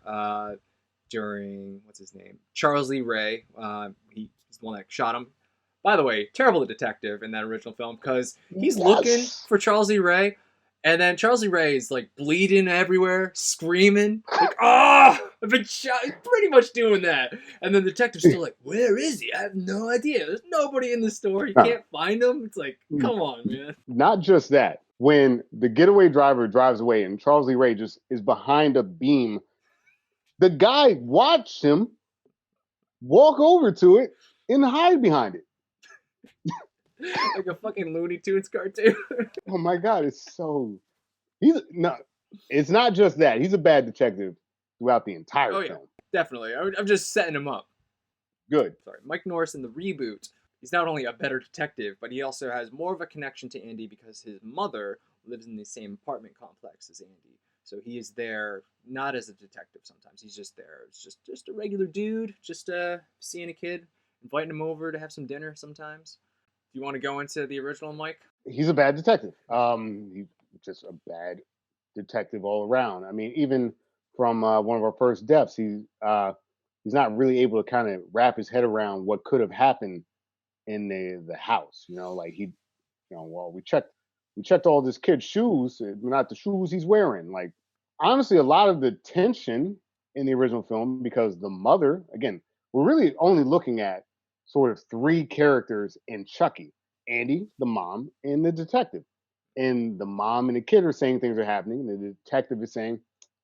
during, what's his name? Charles Lee Ray. He's the one that shot him. By the way, terrible detective in that original film because he's looking for Charles Lee Ray, and then Charles Lee Ray is like bleeding everywhere, screaming, like, "Oh, I've been shot!" He's pretty much doing that. And then the detective's still like, "Where is he? I have no idea. There's nobody in the store. You can't find him." It's like, come on, man. Not just that. When the getaway driver drives away and Charles Lee Ray just is behind a beam, the guy watched him walk over to it and hide behind it. Like a fucking Looney Tunes cartoon. Oh my god, it's not just that. He's a bad detective throughout the entire film. Definitely. I'm just setting him up. Good. Sorry, Mike Norris in the reboot, he's not only a better detective, but he also has more of a connection to Andy because his mother lives in the same apartment complex as Andy. So he is there not as a detective sometimes. He's just there. It's just a regular dude, just seeing a kid, inviting him over to have some dinner sometimes. Do you want to go into the original, Mike? He's a bad detective. He's just a bad detective all around. I mean, even from one of our first deaths, he's not really able to kind of wrap his head around what could have happened in the house. Well, we checked all this kid's shoes, not the shoes he's wearing. Like, honestly, a lot of the tension in the original film, because the mother, again, we're really only looking at sort of three characters in Chucky: Andy, the mom, and the detective. And the mom and the kid are saying things are happening, and the detective is saying,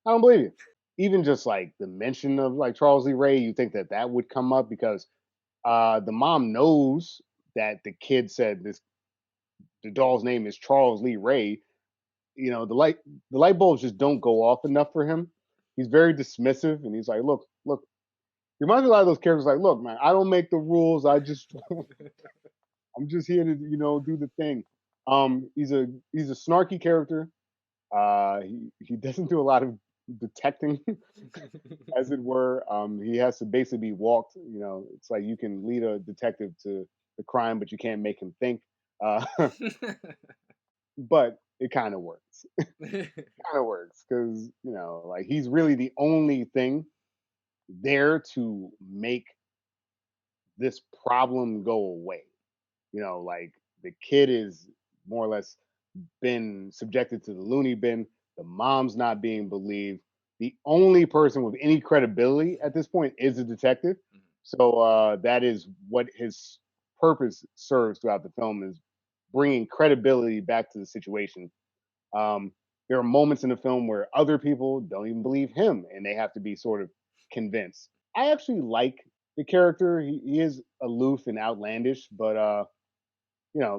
"I don't believe you." Even just like the mention of like Charles Lee Ray, you think that would come up because the mom knows that the kid said the doll's name is Charles Lee Ray. The light bulbs just don't go off enough for him. He's very dismissive, and he's like, look. He reminds me a lot of those characters. Like, look, man, I don't make the rules. I'm just here to do the thing. He's a snarky character. He doesn't do a lot of detecting, as it were. He has to basically be walked. It's like you can lead a detective to the crime, but you can't make him think. But it kind of works. Because like he's really the only thing there to make this problem go away. Like the kid is more or less been subjected to the loony bin. The mom's not being believed. The only person with any credibility at this point is a detective. So that is what his purpose serves throughout the film, is bringing credibility back to the situation. There are moments in the film where other people don't even believe him, and they have to be sort of convinced. I actually like the character. He is aloof and outlandish, but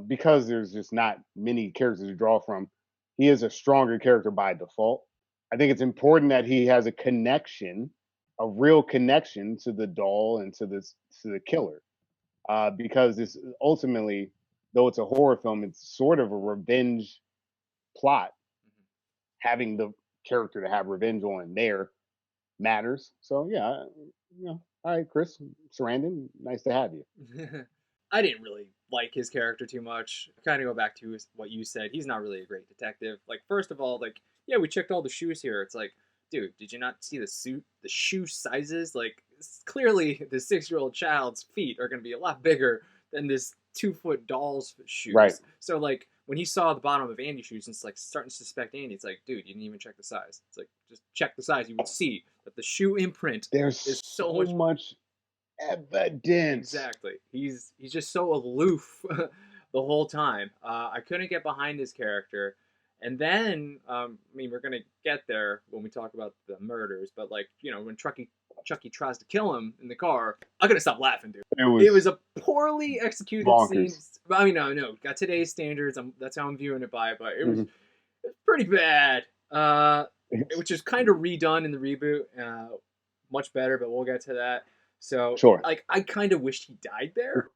because there's just not many characters to draw from, he is a stronger character by default. I think it's important that he has a real connection to the doll and to the killer, because this ultimately, though it's a horror film, it's sort of a revenge plot. Having the character to have revenge on there matters. So yeah, all right, Chris Sarandon, nice to have you. I didn't really like his character too much. Kind of go back to what you said. He's not really a great detective. Like, first of all, like, yeah, we checked all the shoes here. It's like, dude, did you not see the shoe sizes? Like, clearly the 6-year-old child's feet are going to be a lot bigger than this 2-foot doll's shoes. Right. So, like, when he saw the bottom of Andy's shoes and it's like starting to suspect Andy, it's like, dude, you didn't even check the size. It's like, just check the size. You would see that the shoe imprint is so much evidence. Exactly. He's just so aloof the whole time. I couldn't get behind his character. And then, we're going to get there when we talk about the murders, but like, when Chucky tries to kill him in the car, I'm going to stop laughing, dude. It It was was a poorly executed scene. bonkers. I mean, no, got today's standards. That's how I'm viewing it by. But it was Mhm. pretty bad. It's- Which is kind of redone in the reboot. Much better, but we'll get to that. So, Sure. like, I kind of wished he died there.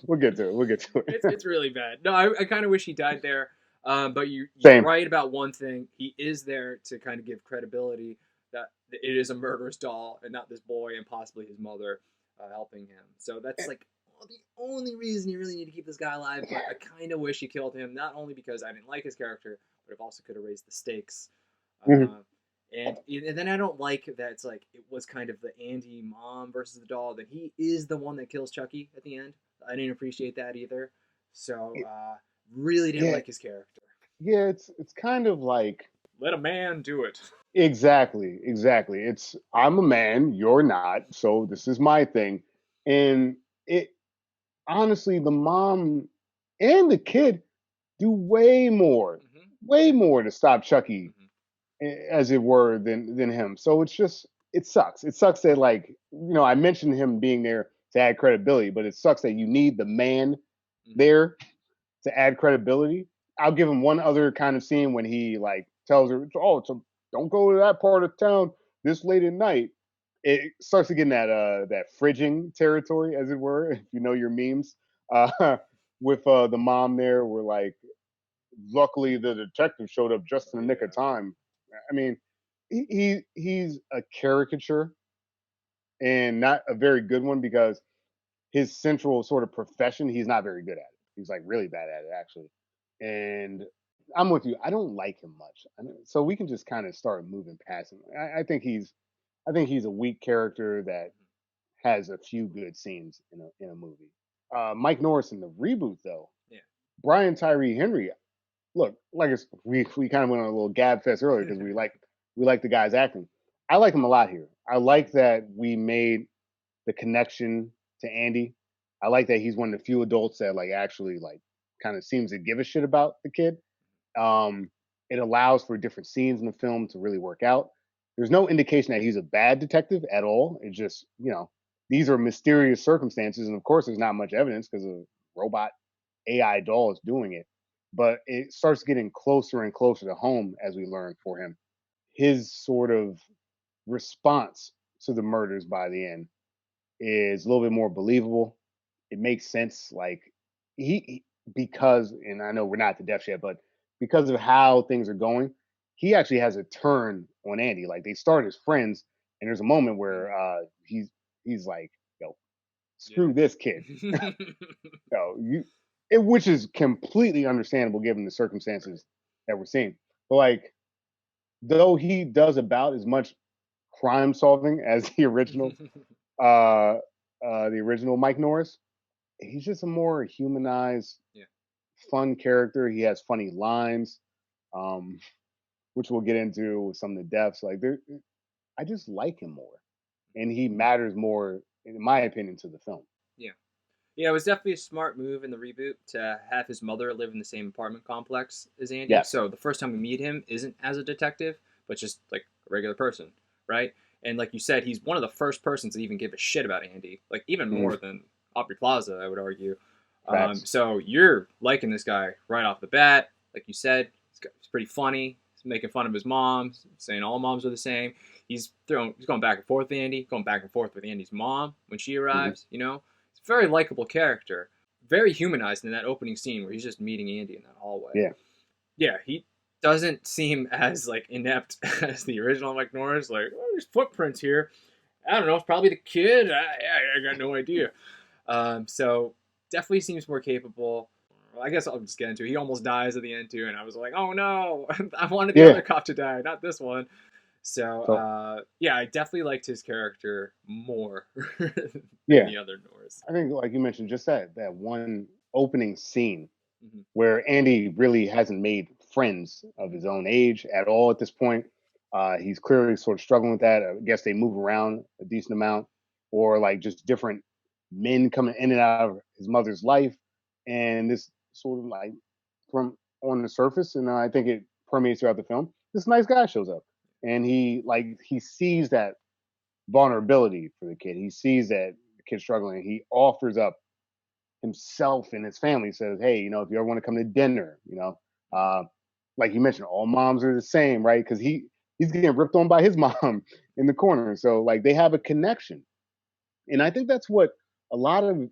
We'll get to it. We'll get to it. It's really bad. No, I kind of wish he died there. But you're Same. right about one thing. He is there to kind of give credibility that it is a murderous doll and not this boy and possibly his mother helping him. So that's like the only reason you really need to keep this guy alive. But I kind of wish you killed him, not only because I didn't like his character, but it also could have raised the stakes. Mhm. And then I don't like that it's like it was kind of the Andy mom versus the doll. That he is the one that kills Chucky at the end. I didn't appreciate that either. So really didn't Yeah, like his character. yeah. It's kind of like Let a man do it. exactly. It's I'm a man, you're not, so this is my thing, and it honestly, the mom and the kid do way more to stop Chucky, as it were, than him. So it's just it sucks. It sucks that like I mentioned him being there to add credibility, but it sucks that you need the man there to add credibility. I'll give him one other kind of scene when he like tells her, "Oh, don't go to that part of town this late at night." It starts to get in that fridging territory, as it were, if you know your memes. Uh, with the mom there, where like, luckily the detective showed up just in the nick of time. I mean, he's a caricature and not a very good one because his central sort of profession, he's not very good at it. He's like really bad at it actually. And I'm with you. I don't like him much. So we can just kind of start moving past him. I think he's a weak character that has a few good scenes in a movie. Mike Norris in the reboot though, Yeah. Brian Tyree Henry. Look, like we kind of went on a little gab fest earlier because we like the guy's acting. I like him a lot here. I like that we made the connection to Andy. I like that he's one of the few adults that like actually like kind of seems to give a shit about the kid. Um, it allows for different scenes in the film to really work out. There's no indication that he's a bad detective at all. It's just these are mysterious circumstances, and of course there's not much evidence because a robot AI doll is doing it. But it starts getting closer and closer to home as we learn for him. His sort of response to the murders by the end is a little bit more believable. It makes sense. Like because, and I know we're not to death yet, but because of how things are going, he actually has a turn on Andy. Like they start as friends, and there's a moment where he's like, "Yo, screw this kid." Yo, which is completely understandable given the circumstances that we're seeing. But like, though he does about as much crime solving as uh, the original Mike Norris, he's just a more humanized, Yeah. fun character. He has funny lines, um, which we'll get into with some of the deaths. Like, I just like him more, and he matters more, in my opinion, to the film. Yeah. Yeah, it was definitely a smart move in the reboot to have his mother live in the same apartment complex as Andy. Yes. So the first time we meet him isn't as a detective, but just like a regular person, right? And like you said, he's one of the first persons to even give a shit about Andy, like even more than Aubrey Plaza, I would argue. Facts. So you're liking this guy right off the bat. Like you said, he's pretty funny. He's making fun of his mom, saying all moms are the same. He's going back and forth with Andy, going back and forth with Andy's mom when she arrives, very likable character, very humanized in that opening scene where he's just meeting Andy in that hallway. Yeah. Yeah, he doesn't seem as like inept as the original Mike Norris. Like, oh, there's footprints here. I don't know. It's probably the kid. I got no idea. So definitely seems more capable. Well, I guess I'll just get into it. He almost dies at the end too, and I was like, oh no, I wanted the other cop to die, not this one. So, yeah, I definitely liked his character more than the other Norris. I think, like you mentioned, just that one opening scene where Andy really hasn't made friends of his own age at all at this point. He's clearly sort of struggling with that. I guess they move around a decent amount, or like just different men coming in and out of his mother's life, and this sort of like from on the surface, and I think it permeates throughout the film. This nice guy shows up, and he sees that vulnerability for the kid. He sees that the kid's struggling. And he offers up himself and his family. Says, "Hey, if you ever want to come to dinner, uh, like you mentioned, all moms are the same, right? Because he's getting ripped on by his mom in the corner. So like they have a connection, and I think that's what a lot of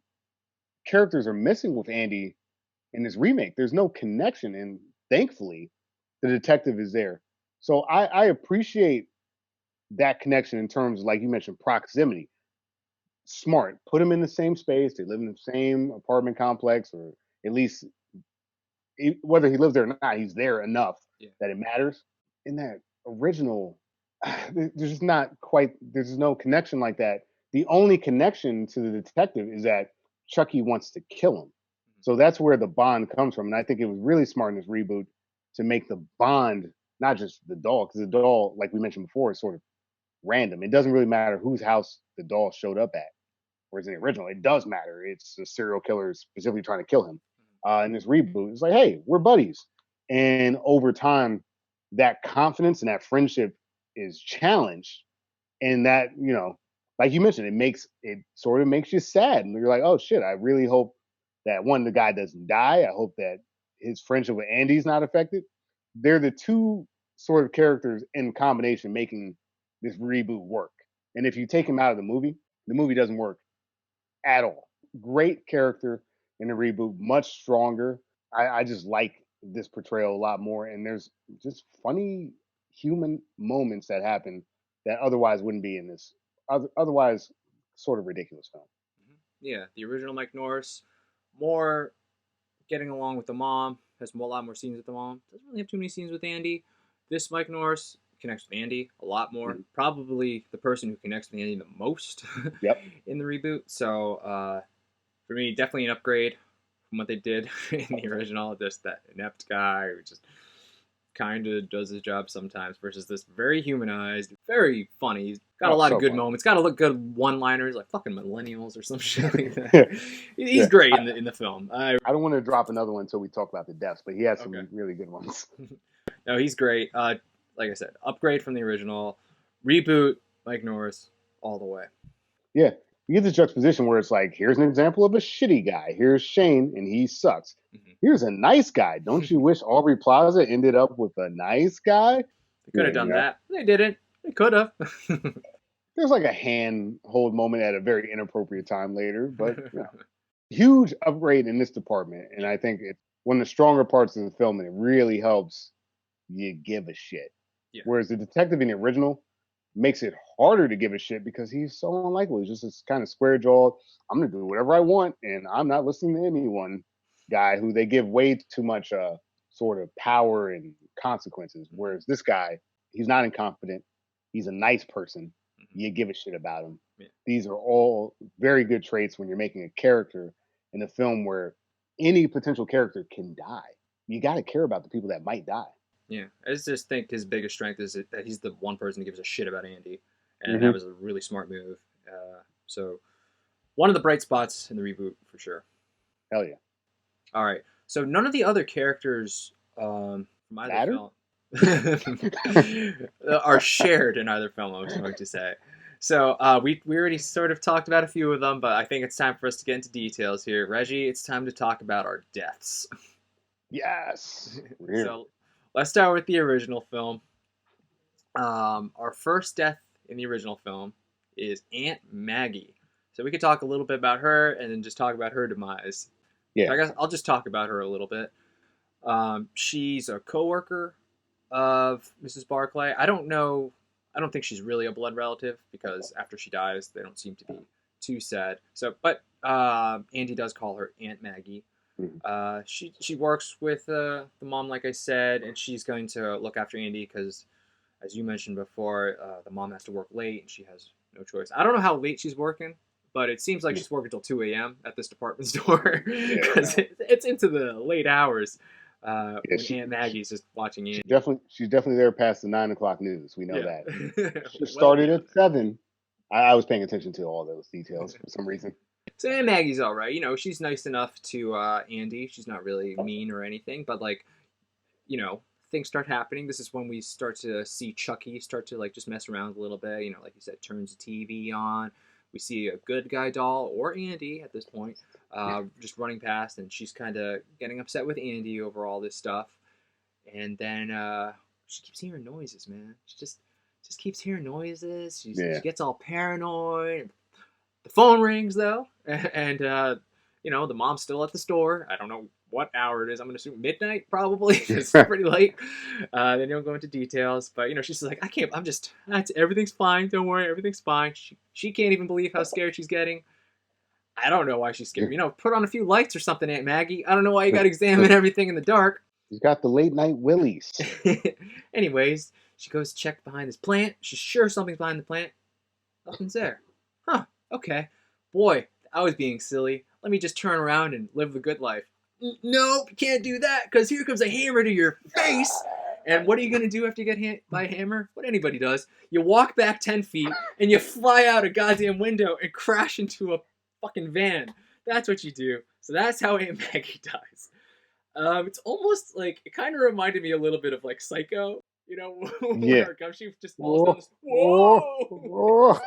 characters are missing with Andy in this remake. There's no connection, and thankfully, the detective is there. So I appreciate that connection in terms, like you mentioned, proximity. Smart. Put them in the same space. They live in the same apartment complex, or at least whether he lives there or not, he's there enough Yeah. that it matters. In that original, there's just not quite. There's no connection like that. The only connection to the detective is that Chucky wants to kill him. So that's where the bond comes from, and I think it was really smart in this reboot to make the bond not just the doll, because the doll, like we mentioned before, is sort of random. It doesn't really matter whose house the doll showed up at. Whereas in the original, it does matter. It's a serial killer specifically trying to kill him. In this reboot, it's like, hey, we're buddies. And over time, that confidence and that friendship is challenged. And that, like you mentioned, it sort of makes you sad. And you're like, oh shit, I really hope that one, the guy doesn't die. I hope that his friendship with Andy's not affected. They're the two sort of characters in combination making this reboot work. And if you take him out of the movie doesn't work at all. Great character in the reboot, much stronger. I just like this portrayal a lot more, and there's just funny human moments that happen that otherwise wouldn't be in this otherwise sort of ridiculous film. Yeah, the original Mike Norris, more getting along with the mom, has a lot more scenes with the mom. Doesn't really have too many scenes with Andy. This Mike Norris connects with Andy a lot more. Mhm. Probably the person who connects with Andy the most Yep. in the reboot. So for me, definitely an upgrade from what they did in the original. Just that inept guy who just kind of does his job sometimes versus this very humanized, very funny. He's got a lot So of good funny. moments. Got a good one-liners like fucking millennials or some shit like that. He's Yeah. great in the film. I don't want to drop another one until we talk about the deaths, but he has some Okay. really good ones. No, he's great. Like I said, upgrade from the original, reboot, Mike Norris, all the way. Yeah. You get this juxtaposition where it's like, here's an example of a shitty guy. Here's Shane, and he sucks. Mhm. Here's a nice guy. Don't you wish Aubrey Plaza ended up with a nice guy? They could have done that. They didn't. They could have. There's like a handhold moment at a very inappropriate time later, but huge upgrade in this department. And I think it's one of the stronger parts of the film, and it really helps you give a shit. Yeah. Whereas the detective in the original makes it harder to give a shit because he's so unlikable. He's just this kind of square jawed, I'm gonna do whatever I want and I'm not listening to anyone guy who they give way too much sort of power and consequences. Whereas this guy, he's not incompetent. He's a nice person. You give a shit about him. Yeah. These are all very good traits when you're making a character in a film where any potential character can die. You got to care about the people that might die. Yeah, I just think his biggest strength is that he's the one person who gives a shit about Andy, and that was a really smart move. So one of the bright spots in the reboot for sure. Hell yeah. All right, so none of the other characters from either film are shared in either film. I was going to say. So we already sort of talked about a few of them, but I think it's time for us to get into details here. Reggie, it's time to talk about our deaths. Yes. So let's start with the original film. Our first death in the original film is Aunt Maggie. So we could talk a little bit about her and then just talk about her demise. Yeah. So I guess I'll just talk about her a little bit. She's a coworker of Mrs. Barclay. I don't think she's really a blood relative because after she dies, they don't seem to be too sad. So, but Andy does call her Aunt Maggie. She works with the mom, like I said, and she's going to look after Andy because, as you mentioned before, the mom has to work late and she has no choice. I don't know how late she's working, but it seems like she's working till 2 a.m. at this department store because it's into the late hours when Aunt Maggie's just watching Andy. She's definitely there past the 9 o'clock news. We know that. She Well started beyond at 7. I was paying attention to all those details for some reason. So Aunt Maggie's all right. She's nice enough to Andy. She's not really mean or anything, but things start happening. This is when we start to see Chucky start to like just mess around a little bit. You know, like you said, turns the TV on. We see a good guy doll or Andy at this point, just running past, and she's kind of getting upset with Andy over all this stuff. And then she keeps hearing noises, man. She just keeps hearing noises. She gets all paranoid. The phone rings though, and you know, the mom's still at the store. I don't know what hour it is. I'm gonna assume midnight probably. It's pretty late. They don't go into details, but you know, she's like, I can't. Everything's fine. Don't worry, everything's fine. She can't even believe how scared she's getting. I don't know why she's scared. You know, put on a few lights or something, Aunt Maggie. I don't know why you got to examine everything in the dark. He's got the late night willies. Anyways, she goes to check behind this plant. She's sure something's behind the plant. Nothing's there. Huh. Okay. Boy, I was being silly. Let me just turn around and live the good life. Nope, you can't do that, because here comes a hammer to your face. And what are you going to do after you get hit by a hammer? What anybody does. You walk back 10 feet, and you fly out a goddamn window and crash into a fucking van. That's what you do. So that's how Aunt Maggie dies. It's almost like, it kind of reminded me a little bit of like Psycho. You know, when her comes, she just falls down this. Whoa!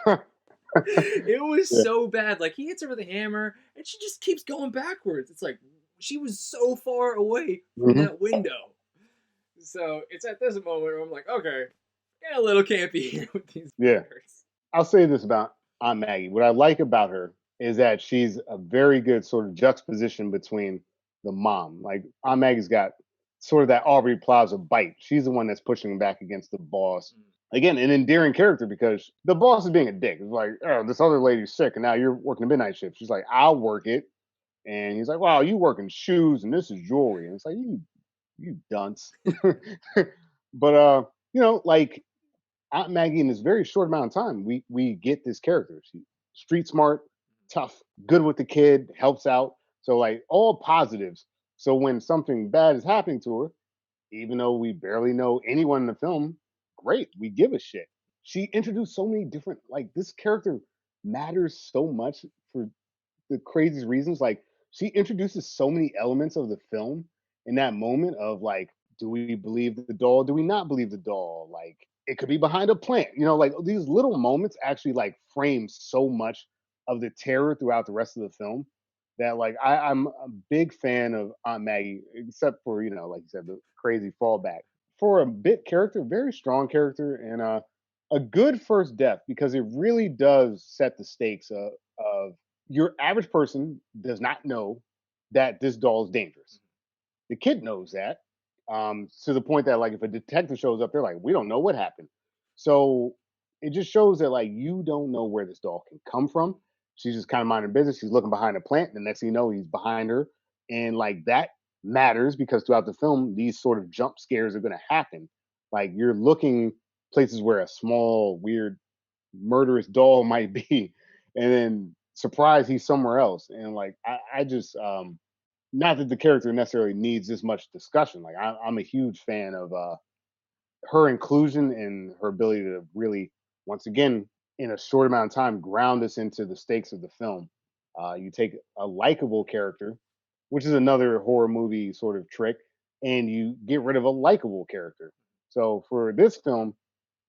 It was so bad. Like, he hits her with a hammer, and she just keeps going backwards. It's like, she was so far away from that window. So it's at this moment where I'm like, okay, get a little campy here with these birds. I'll say this about Aunt Maggie. What I like about her is that she's a very good sort of juxtaposition between the mom. Like, Aunt Maggie's got sort of that Aubrey Plaza bite. She's the one that's pushing back against the boss. Again, an endearing character because the boss is being a dick. It's like, oh, this other lady's sick and now you're working a midnight shift. She's like, I'll work it. And he's like, wow, you working shoes and this is jewelry. And it's like, you dunce. But you know, like Aunt Maggie in this very short amount of time, we get this character. She's street smart, tough, good with the kid, helps out. So like all positives. So when something bad is happening to her, even though we barely know anyone in the film, great, we give a shit. She introduced so many different, like, this character matters so much for the craziest reasons. Like, she introduces so many elements of the film in that moment of like, do we believe the doll? Do we not believe the doll? Like, it could be behind a plant, you know, like these little moments actually like frame so much of the terror throughout the rest of the film that like I'm a big fan of Aunt Maggie, except for, you know, like you said, the crazy fallback. For a bit character, very strong character, and a good first death because it really does set the stakes of your average person does not know that this doll is dangerous. The kid knows that, to the point that like if a detective shows up, they're like, we don't know what happened. So it just shows that like you don't know where this doll can come from. She's just kind of minding her business. She's looking behind a plant. The next thing you know, he's behind her, and like that matters because throughout the film, these sort of jump scares are going to happen. Like you're looking places where a small, weird, murderous doll might be, and then surprise, he's somewhere else. And like I just not that the character necessarily needs this much discussion. Like I'm a huge fan of her inclusion and her ability to really, once again, in a short amount of time, ground us into the stakes of the film. You take a likable character, which is another horror movie sort of trick, and you get rid of a likable character. So for this film,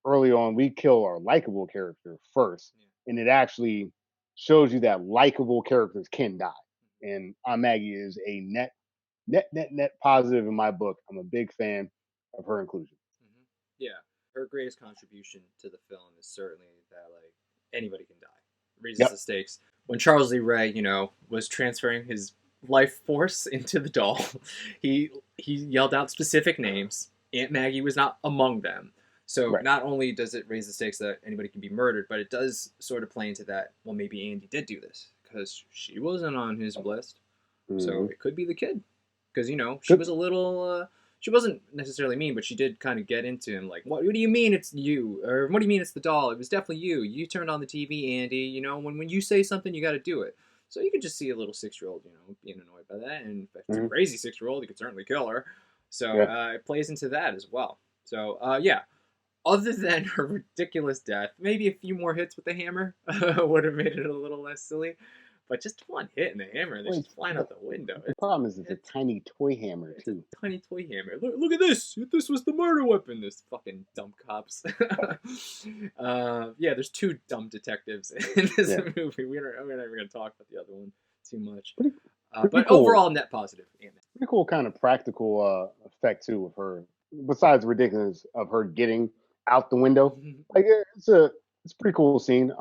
early on, we kill our likable character first, and it actually shows you that likable characters can die. And Aunt Maggie is a net positive in my book. I'm a big fan of her inclusion. Yeah, her greatest contribution to the film is certainly that like anybody can die. Raises the stakes. When Charles Lee Ray, you know, was transferring his life force into the doll, he yelled out specific names. Aunt Maggie was not among them. So not only does it raise the stakes that anybody can be murdered, but it does sort of play into that, well, maybe Andy did do this because she wasn't on his list. So it could be the kid. Because, you know, she was a little, she wasn't necessarily mean, but she did kind of get into him. Like, what do you mean it's you? Or what do you mean it's the doll? It was definitely you. You turned on the TV, Andy. You know, when you say something, you got to do it. So you could just see a little 6-year-old, you know, being annoyed by that. And if it's a crazy 6-year-old, you could certainly kill her. So it plays into that as well. So, yeah. Other than her ridiculous death, maybe a few more hits with the hammer would have made it a little less silly. But just one hit and the hammer, and they're Well, just flying out the window. the problem is it's a tiny toy hammer It's a too. tiny toy hammer. Look at this. This was the murder weapon. This fucking dumb cops. Yeah, there's two dumb detectives in this movie. We're not even going to talk about the other one too much. Pretty But cool. overall, net positive. Pretty cool kind of practical effect too of her. Besides the ridiculous of her getting out the window, like it's a pretty cool scene.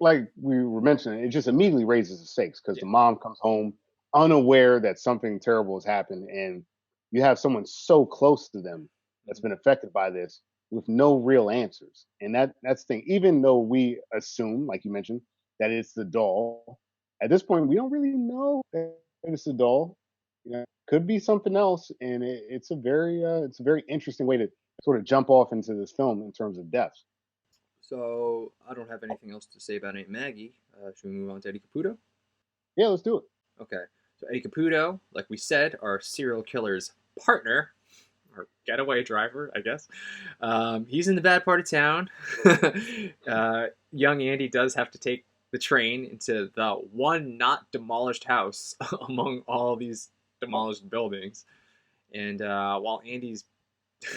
Like we were mentioning, it just immediately raises the stakes because the mom comes home unaware that something terrible has happened, and you have someone so close to them that's been affected by this with no real answers. And that's the thing. Even though we assume, like you mentioned, that it's the doll, at this point we don't really know that it's the doll. You know, could be something else, and it's a very interesting way to sort of jump off into this film in terms of deaths. So I don't have anything else to say about Aunt Maggie. Should we move on to Eddie Caputo? Yeah, let's do it. Okay. So Eddie Caputo, like we said, our serial killer's partner, or getaway driver, I guess. He's in the bad part of town. Young Andy does have to take the train into the one not demolished house among all these demolished buildings. And while Andy's,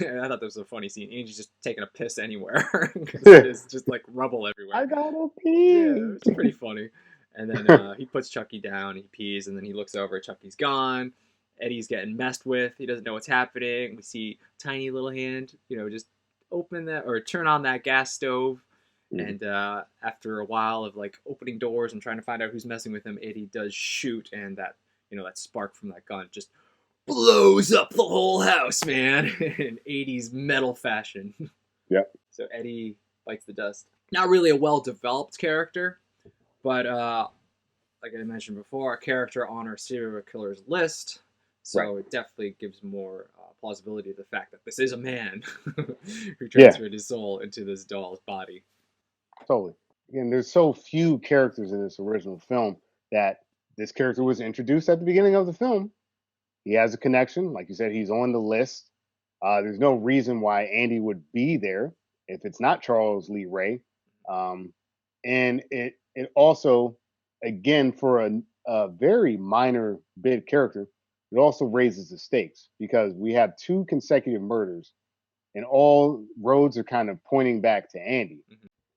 I thought this was a funny scene. Andy's just taking a piss anywhere because there's just like rubble everywhere. I gotta pee. Yeah, it's pretty funny. And then he puts Chucky down, he pees, and then he looks over, Chucky's gone. Eddie's getting messed with. He doesn't know what's happening. We see tiny little hand, just open that or turn on that gas stove. And after a while of like opening doors and trying to find out who's messing with him, Eddie does shoot, and that that spark from that gun just blows up the whole house, man, in 80s metal fashion. Yep. So Eddie bites the dust. Not really a well-developed character, but like I mentioned before, a character on our serial killers list. So it definitely gives more plausibility to the fact that this is a man who transferred his soul into this doll's body. Totally. Again, there's so few characters in this original film that this character was introduced at the beginning of the film. He has a connection. Like you said, he's on the list. There's no reason why Andy would be there if it's not Charles Lee Ray. And it also, again, for a very minor bit character, it also raises the stakes because we have two consecutive murders and all roads are kind of pointing back to Andy.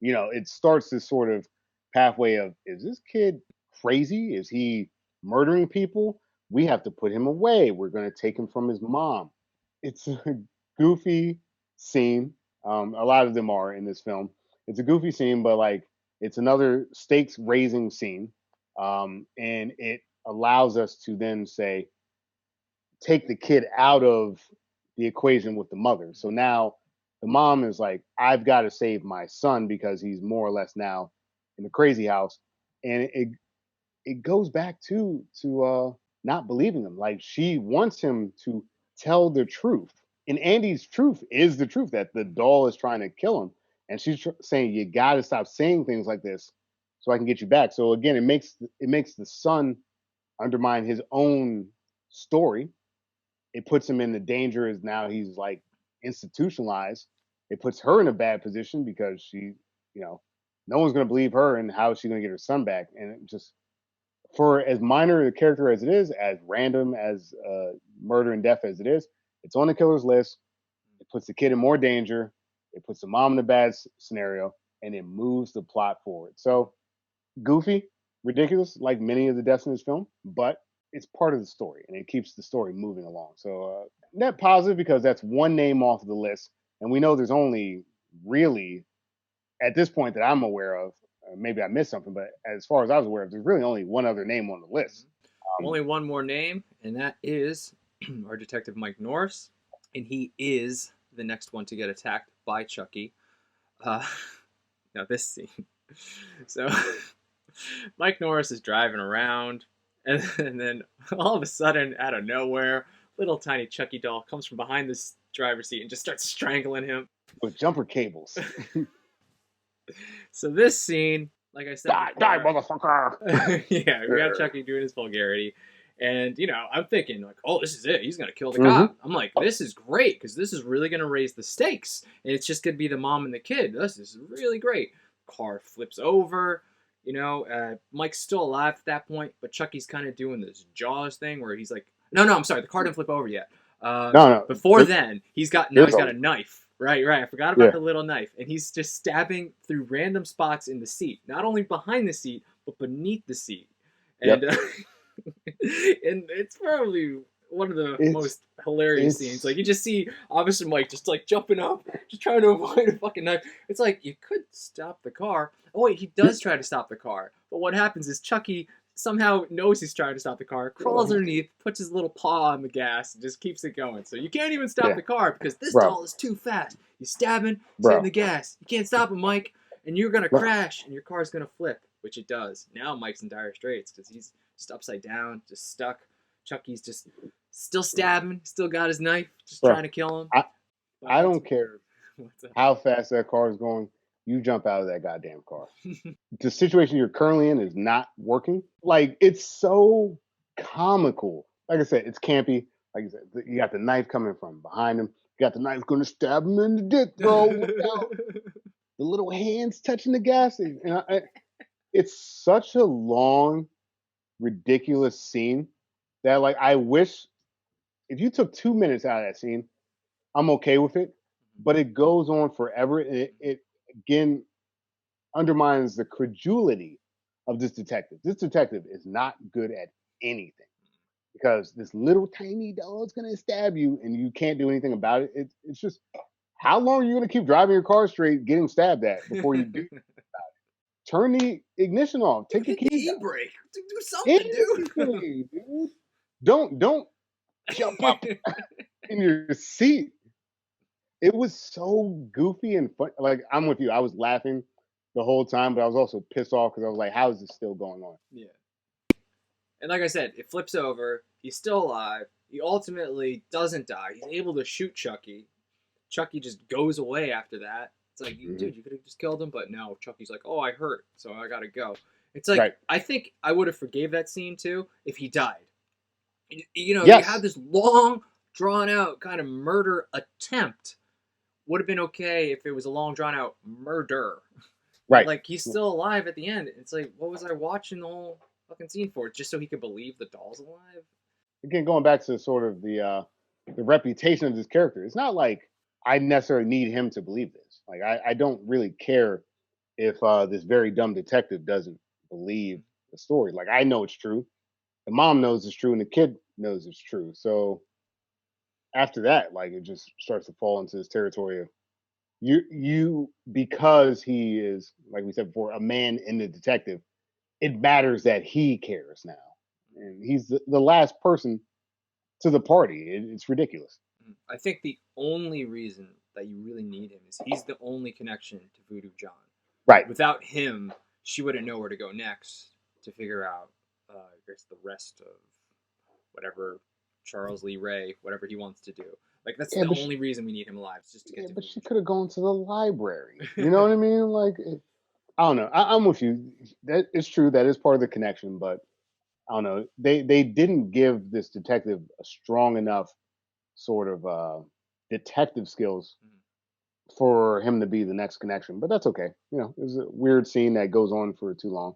It starts this sort of pathway of, is this kid crazy? Is he murdering people? We have to put him away. We're going to take him from his mom. It's a goofy scene. A lot of them are in this film. It's a goofy scene, but like it's another stakes raising scene. And it allows us to then say, take the kid out of the equation with the mother. So now the mom is like, I've got to save my son because he's more or less now in the crazy house. And it goes back to not believing him. Like she wants him to tell the truth. And Andy's truth is the truth that the doll is trying to kill him. And she's saying, you got to stop saying things like this so I can get you back. So again, it makes the son undermine his own story. It puts him in the danger as now he's like institutionalized. It puts her in a bad position because she, no one's going to believe her, and how is she going to get her son back? And it just, for as minor a character as it is, as random as murder and death as it is, it's on the killer's list. It puts the kid in more danger. It puts the mom in a bad scenario, and it moves the plot forward. So goofy, ridiculous, like many of the deaths in this film, but it's part of the story, and it keeps the story moving along. So net positive because that's one name off of the list, and we know there's only really, at this point that I'm aware of, maybe I missed something, but as far as I was aware of, there's really only one other name on the list. Only one more name, and that is our detective Mike Norris, and he is the next one to get attacked by Chucky. Now this scene. So Mike Norris is driving around, and then all of a sudden, out of nowhere, little tiny Chucky doll comes from behind this driver's seat and just starts strangling him with jumper cables. So this scene, like I said, die, motherfucker. Yeah, we got Chucky doing his vulgarity. And, I'm thinking, like, oh, this is it. He's going to kill the cop. I'm like, this is great, because this is really going to raise the stakes. And it's just going to be the mom and the kid. This is really great. Car flips over. Mike's still alive at that point, but Chucky's kind of doing this Jaws thing where he's like, no, I'm sorry, the car didn't flip over yet. No. Before then, he's got a knife. Right. I forgot about Yeah. the little knife, and he's just stabbing through random spots in the seat, not only behind the seat but beneath the seat, and Yep. and it's probably one of the most hilarious scenes. Like you just see Officer Mike just like jumping up, just trying to avoid a fucking knife. It's like you could stop the car. Oh wait, he does try to stop the car, but what happens is Chucky somehow knows he's trying to stop the car, crawls underneath, puts his little paw on the gas, and just keeps it going. So you can't even stop the car because this doll is too fast. He's stabbing, he's hitting the gas. You can't stop him, Mike, and you're gonna crash, and your car's gonna flip, which it does. Now Mike's in dire straits because he's just upside down, just stuck. Chucky's just still stabbing, still got his knife, just trying to kill him. I don't care how fast that car is going. You jump out of that goddamn car. The situation you're currently in is not working. Like, it's so comical. Like I said, it's campy. Like I said, you got the knife coming from behind him. You got the knife going to stab him in the dick, bro. The little hands touching the gas. It's such a long, ridiculous scene that, like, I wish if you took 2 minutes out of that scene, I'm okay with it. But it goes on forever. It again undermines the credulity of this detective. This detective is not good at anything because this little tiny dog's gonna stab you and you can't do anything about it. It's just how long are you gonna keep driving your car straight, getting stabbed at before you do about it? Turn the ignition off. Take the keys out. E-brake. Do something, dude. Don't jump up in your seat. It was so goofy and fun. Like, I'm with you. I was laughing the whole time, but I was also pissed off because I was like, how is this still going on? Yeah. And like I said, it flips over. He's still alive. He ultimately doesn't die. He's able to shoot Chucky. Chucky just goes away after that. It's like, dude, you could have just killed him. But no, Chucky's like, oh, I hurt, so I got to go. It's like, I think I would have forgave that scene, too, if he died. You have this long, drawn-out kind of murder attempt. Would have been okay if it was a long, drawn-out murder. Right. Like, he's still alive at the end. It's like, what was I watching the whole fucking scene for? Just so he could believe the doll's alive? Again, going back to sort of the reputation of this character, it's not like I necessarily need him to believe this. Like, I don't really care if this very dumb detective doesn't believe the story. Like, I know it's true. The mom knows it's true, and the kid knows it's true. So after that, like, it just starts to fall into this territory of you because he is, like we said before, a man in the detective. It matters that he cares now, and he's the last person to the party. It's ridiculous. I think the only reason that you really need him is he's the only connection to Voodoo John. Right. Without him, she wouldn't know where to go next to figure out, I guess, the rest of whatever Charles Lee Ray, whatever he wants to do. Like, that's the only reason we need him alive, is just to get to but Voodoo she could have gone to the library. You know what I mean? Like, I don't know. I'm with you. That is true. That is part of the connection, but I don't know. They didn't give this detective a strong enough sort of detective skills for him to be the next connection. But that's okay. It's a weird scene that goes on for too long.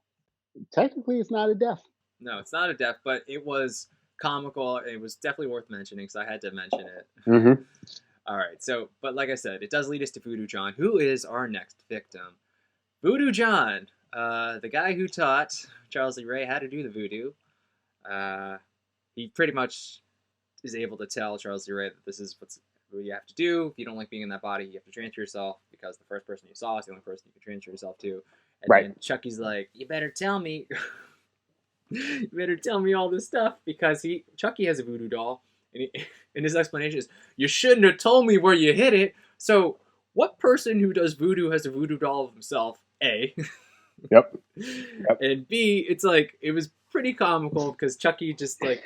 Technically, it's not a death. No, it's not a death, but it was comical. It was definitely worth mentioning, so I had to mention it. Mm-hmm. All right. So, but like I said, it does lead us to Voodoo John, who is our next victim. Voodoo John, the guy who taught Charles Lee Ray how to do the voodoo. He pretty much is able to tell Charles Lee Ray that this is what you have to do. If you don't like being in that body, you have to transfer yourself, because the first person you saw is the only person you can transfer yourself to. And then Chucky's like, you better tell me. You better tell me all this stuff, because Chucky has a voodoo doll, and his explanation is, you shouldn't have told me where you hid it. So what person who does voodoo has a voodoo doll of himself? A. Yep. And B, it's like, it was pretty comical because Chucky just like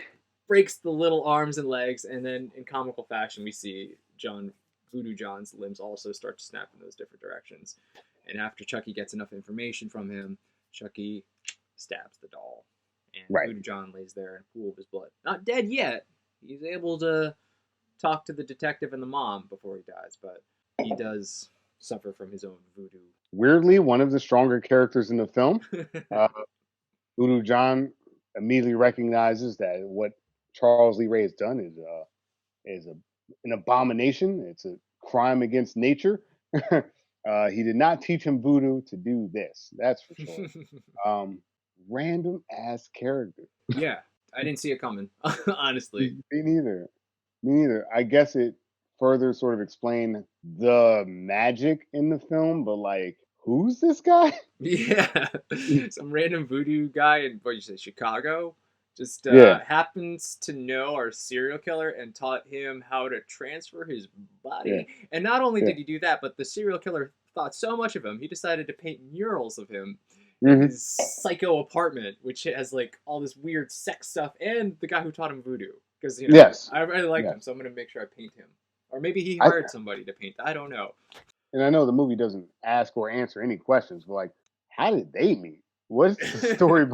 breaks the little arms and legs, and then in comical fashion we see Voodoo John's limbs also start to snap in those different directions. And after Chucky gets enough information from him, Chucky stabs the doll. And Voodoo John lays there in a pool of his blood. Not dead yet. He's able to talk to the detective and the mom before he dies, but he does suffer from his own voodoo weirdly one of the stronger characters in the film. Uh, Voodoo John immediately recognizes that what Charles Lee Ray has done is an abomination. It's a crime against nature. He did not teach him voodoo to do this. That's for sure. Um, Random ass character. Yeah, I didn't see it coming, honestly. Me neither. Me neither. I guess it further sort of explained the magic in the film, but like, who's this guy? Yeah, some random voodoo guy in what you say, Chicago, just Yeah, happens to know our serial killer and taught him how to transfer his yeah, body. And not only yeah. did he do that, but the serial killer thought so much of him, he decided to paint murals of him in Hmm. his psycho apartment, which has like all this weird sex stuff, and the guy who taught him voodoo. Because Yes, I really liked him, yes. so I'm gonna make sure I paint him. Or maybe he I hired somebody to paint. I don't know. and I know the movie doesn't ask or answer any questions, but like, how did they meet? What's the story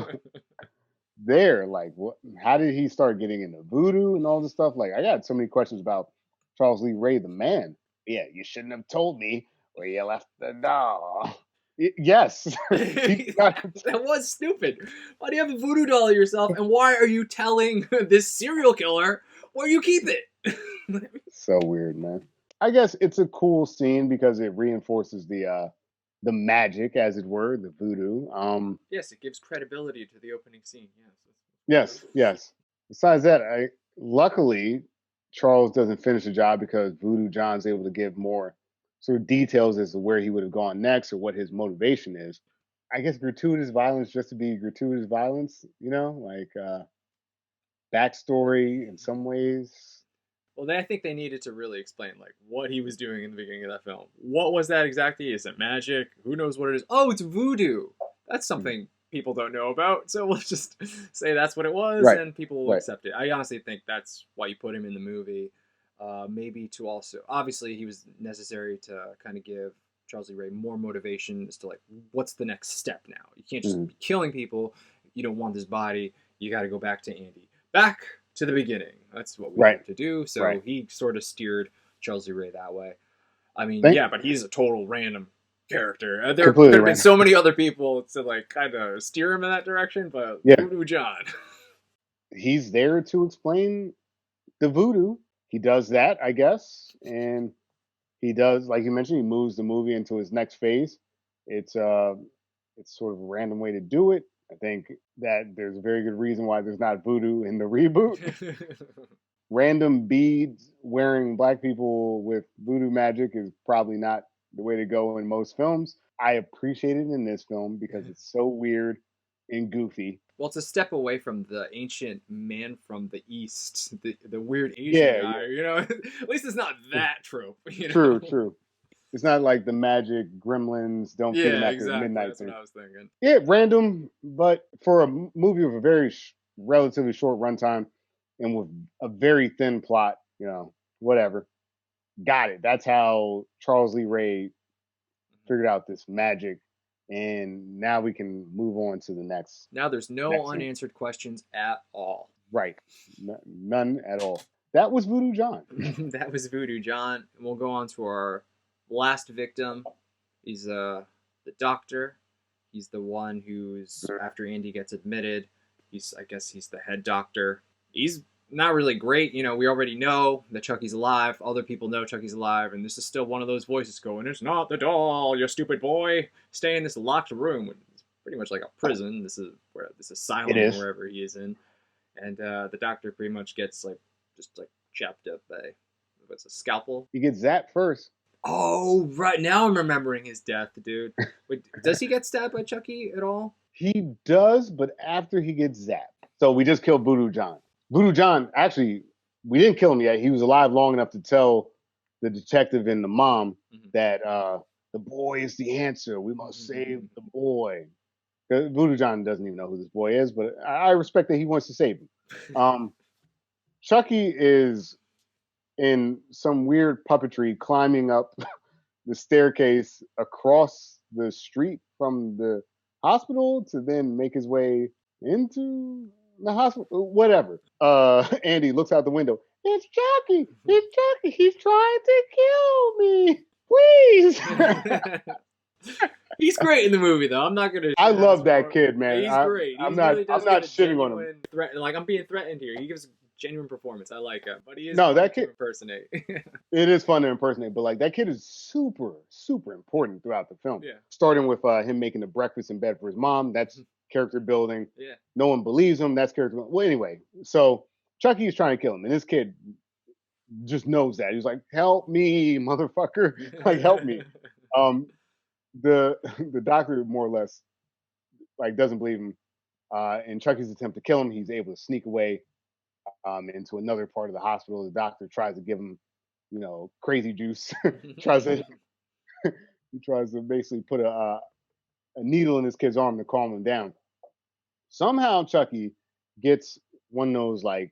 there? Like, what? How did he start getting into voodoo and all this stuff? Like, I got so many questions about Charles Lee Ray, the man. Yeah, you shouldn't have told me where you left the doll. Yes, he got. That was stupid. Why do you have a voodoo doll of yourself, and why are you telling this serial killer where you keep it? So weird, man. I guess it's a cool scene because it reinforces the magic, as it were, the voodoo. Yes, it gives credibility to the opening scene. Yes, yes. Besides that, I luckily Charles doesn't finish the job because Voodoo John's able to give more sort of details as to where he would have gone next or what his motivation is. I guess gratuitous violence just to be gratuitous violence, like backstory in some ways. Well, I think they needed to really explain like what he was doing in the beginning of that film. What was that exactly? Is it magic? Who knows what it is? Oh, it's voodoo. That's Mm. something people don't know about. So we'll just say that's what it was, Right, and people will right. accept it. I honestly think that's why you put him in the movie. Maybe to also, obviously, he was necessary to kind of give Charles Lee Ray more motivation as to like what's the next step now. You can't just Mhm. be killing people. You don't want this body. You got to go back to Andy. Back to the beginning. That's what we Right, have to do. So right. he sort of steered Charles Lee Ray that way. I mean, Thank yeah, but he's a total random character. There could completely have been random. so many other people to like kind of steer him in that direction, but Yeah, Voodoo John. he's there to explain the voodoo. He does that, I guess, and he does, like you mentioned, he moves the movie into his next phase. It's it's sort of a random way to do it. I think that there's a very good reason why there's not voodoo in the reboot. Random beads wearing black people with voodoo magic is probably not the way to go in most films. I appreciate it in this film because it's so weird and goofy. Well, it's a step away from the ancient man from the east, the weird Asian Yeah, guy. At least it's not that trope. true, true. It's not like the magic gremlins don't feed them Yeah, after exactly. midnight That's what thing. I was thinking. Yeah, random, but for a movie with a very relatively short runtime and with a very thin plot, whatever. Got it. That's how Charles Lee Ray figured out this magic, and now we can move on to the Now there's no next scene. unanswered questions at all. Right, none at all. That was Voodoo John. That was Voodoo John. And we'll go on to our last victim. He's the doctor. He's the one who's after Andy gets admitted. I guess he's the head doctor. He's not really great. We already know that Chucky's alive. Other people know Chucky's alive, and this is still one of those voices going, "It's not the doll, you stupid boy. Stay in this locked room." It's pretty much like a prison. This asylum It is. wherever he is in, and the doctor pretty much gets just chopped up by what's a scalpel. He gets zapped first. Oh, right. Now I'm remembering his death, dude. Wait, does he get stabbed by Chucky at all? He does, but after he gets zapped. So we just killed Voodoo John. Voodoo John, actually, we didn't kill him yet. He was alive long enough to tell the detective and the mom that the boy is the answer. We must save the boy. Voodoo John doesn't even know who this boy is, but I respect that he wants to save him. Chucky is in some weird puppetry climbing up the staircase across the street from the hospital to then make his way into the hospital. Whatever. Andy looks out the window. It's Chucky. It's Chucky. He's trying to kill me. Please. He's great in the movie, though. I'm not gonna. I shit on his love that performance. kid, man. He's great. He I'm really I'm does not give a shitting on him. genuine threat. Like I'm being threatened here. He gives a genuine performance. I like him, but he is No, fun that to kid. impersonate. It is fun to impersonate, but like that kid is super, super important throughout the film. Yeah. Starting with him making the breakfast in bed for his mom. That's character building. Yeah. No one believes him. That's character building. Well, anyway, so Chucky is trying to kill him, and this kid just knows that. He's like, "Help me, motherfucker! Like, help me!" Um, the the doctor more or less like doesn't believe him. In Chucky's attempt to kill him, he's able to sneak away into another part of the hospital. The doctor tries to give him, crazy juice. tries to he tries to basically put a needle in this kid's arm to calm him down. Somehow Chucky gets one of those like,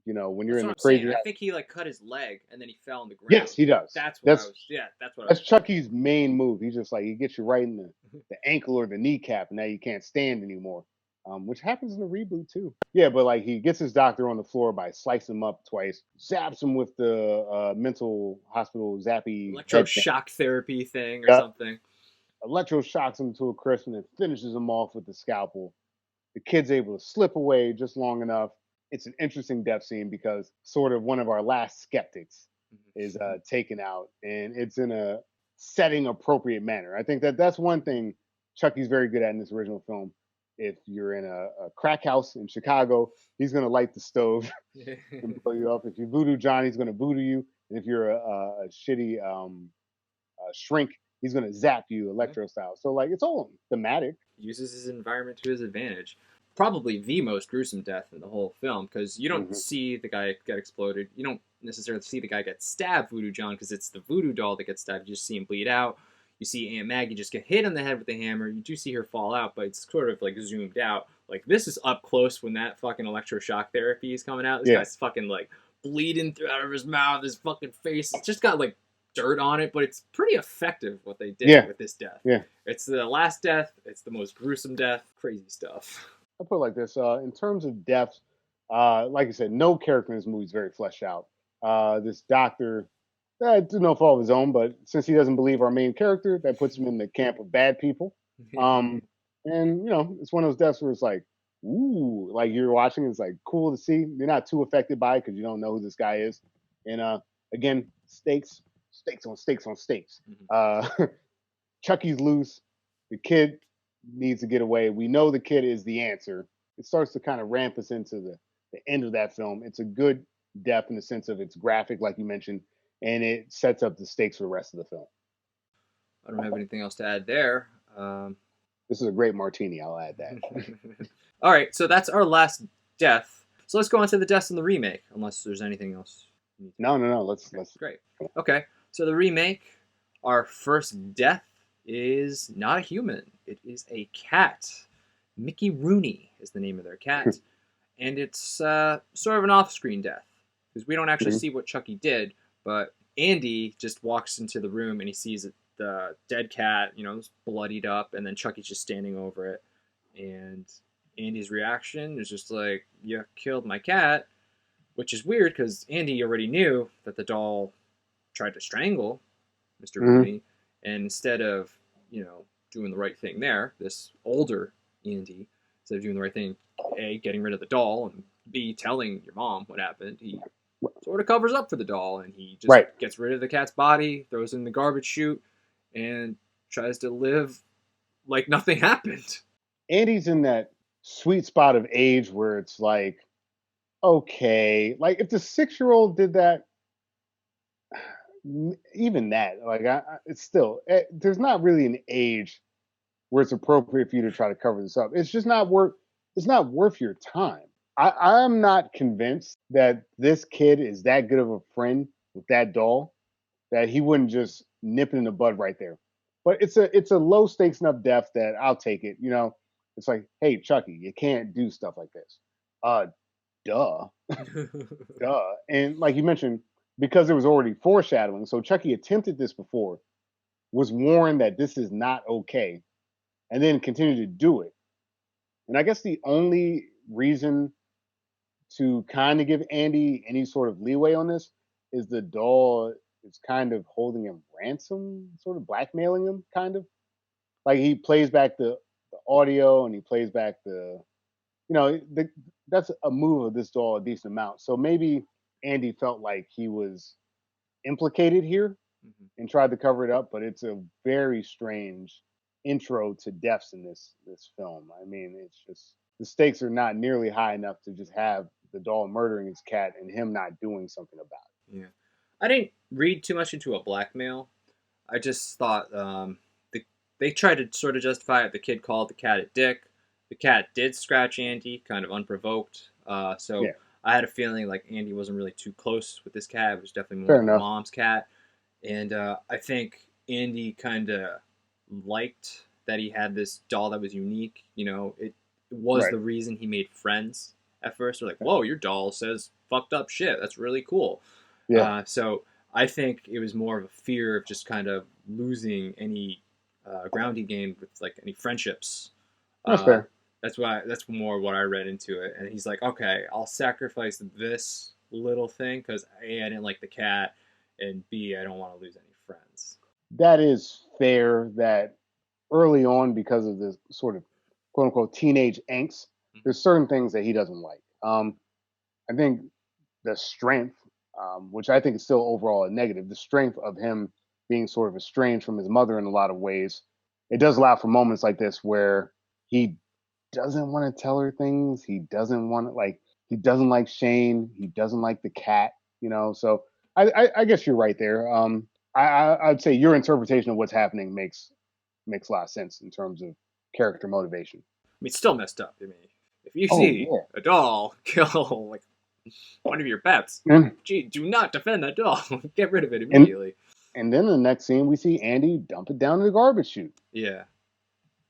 when you're That's in what a I'm saying. crazy. I think he like cut his leg and then he fell on the ground. Yes, he does. That's what I That's was. Yeah, that's what I that's was. Chucky's main move. He's just like he gets you right in the ankle or the kneecap, and now you can't stand anymore. Which happens in the reboot too. Yeah, but like he gets his doctor on the floor by slicing him up twice, zaps him with the mental hospital zappy head thing, Electroshock therapy thing or something. electroshocks him to a crisp, and then finishes him off with the scalpel. The kid's able to slip away just long enough. It's an interesting death scene because sort of one of our last skeptics is taken out, and it's in a setting appropriate manner. I think that's one thing Chucky's very good at in this original film. If you're in a crack house in Chicago, he's going to light the stove and blow you up. If you voodoo John, he's going to voodoo you. And if you're a shitty shrink, he's going to zap you electro style. So like it's all thematic. Uses his environment to his advantage. Probably the most gruesome death in the whole film because you don't see the guy get exploded. You don't necessarily see the guy get stabbed, Voodoo John, because it's the voodoo doll that gets stabbed. You just see him bleed out. You see Aunt Maggie just get hit on the head with the hammer. You do see her fall out, but it's sort of like zoomed out. Like this is up close when that fucking electroshock therapy is coming out. This guy's fucking like bleeding out of his mouth, his fucking face. It's just got like dirt on it, but it's pretty effective what they did with this death. Yeah. It's the last death. It's the most gruesome death. Crazy stuff. I'll put it like this. In terms of deaths, like I said, no character in this movie is very fleshed out. This doctor, to no fault of his own, but since he doesn't believe our main character, that puts him in the camp of bad people. And, it's one of those deaths where it's like, ooh, like you're watching, it's like cool to see. You're not too affected by it because you don't know who this guy is. And again, stakes on stakes on stakes. Chucky's loose. The kid needs to get away. We know the kid is the answer. It starts to kind of ramp us into the end of that film. It's a good death in the sense of it's graphic, like you mentioned, and it sets up the stakes for the rest of the film. I don't have anything else to add there. This is a great martini. I'll add that. All right, so that's our last death. So let's go on to the deaths in the remake, unless there's anything else. No. Let's. Great. Okay, so the remake, our first death is not a human. It is a cat. Mickey Rooney is the name of their cat. And it's sort of an off-screen death. Because we don't actually see what Chucky did, but Andy just walks into the room and he sees the dead cat, it's bloodied up, and then Chucky's just standing over it. And Andy's reaction is just like, you killed my cat, which is weird because Andy already knew that the doll tried to strangle Mr. Rooney. And instead of, doing the right thing there, this older Andy, instead of doing the right thing, A, getting rid of the doll, and B, telling your mom what happened, he sort of covers up for the doll, and he just gets rid of the cat's body, throws it in the garbage chute, and tries to live like nothing happened. Andy's in that sweet spot of age where it's like, okay, like if the 6-year-old did that, even that, like it's still, there's not really an age where it's appropriate for you to try to cover this up. It's just not worth. It's not worth your time. I'm not convinced that this kid is that good of a friend with that doll that he wouldn't just nip it in the bud right there. But it's a low stakes enough death that I'll take it. It's like, hey, Chucky, you can't do stuff like this. Duh. And like you mentioned, because there was already foreshadowing, so Chucky attempted this before, was warned that this is not okay, and then continued to do it. And I guess the only reason to kind of give Andy any sort of leeway on this is the doll is kind of holding him ransom, sort of blackmailing him, kind of. like he plays back the audio and he plays back that's a move of this doll a decent amount. So maybe Andy felt like he was implicated here Mhm. and tried to cover it up, but it's a very strange intro to deaths in this film. I mean, it's just the stakes are not nearly high enough to just have the doll murdering his cat and him not doing something about Yeah. I didn't read too much into a blackmail. I just thought they tried to sort of justify it. The kid called the cat a dick. The cat did scratch Andy, kind of unprovoked. it. So Yeah, I had a feeling like Andy wasn't really too close with this cat. It was definitely more fair of the enough. mom's cat. And I think Andy kind of liked that he had this doll that was unique. You know, it was Right. the reason he made friends at first. They're like, whoa, your doll says fucked up shit. That's really cool. Yeah, So I think it was more of a fear of just kind of losing any grounding game with like any friendships. that's Uh, fair. that's more what I read into it. And he's like, okay, I'll sacrifice this little thing because A, I didn't like the cat, and B, I don't want to lose any friends. That is fair. That early on, because of this sort of quote unquote teenage angst, Mhm. there's certain things that he doesn't like. I think the strength, which I think is still overall a negative, the strength of him being sort of estranged from his mother in a lot of ways, it does allow for moments like this where he doesn't want to tell her things. He doesn't want to he doesn't like Shane. He doesn't like the cat, So I guess you're right there. I'd say your interpretation of what's happening makes a lot of sense in terms of character motivation. I mean, it's still messed up. I mean, if you Oh see yeah, a doll kill like one of your pets, and gee, do not defend that doll. Get rid of it and immediately. and then the next scene we see Andy dump it down in the garbage chute. Yeah.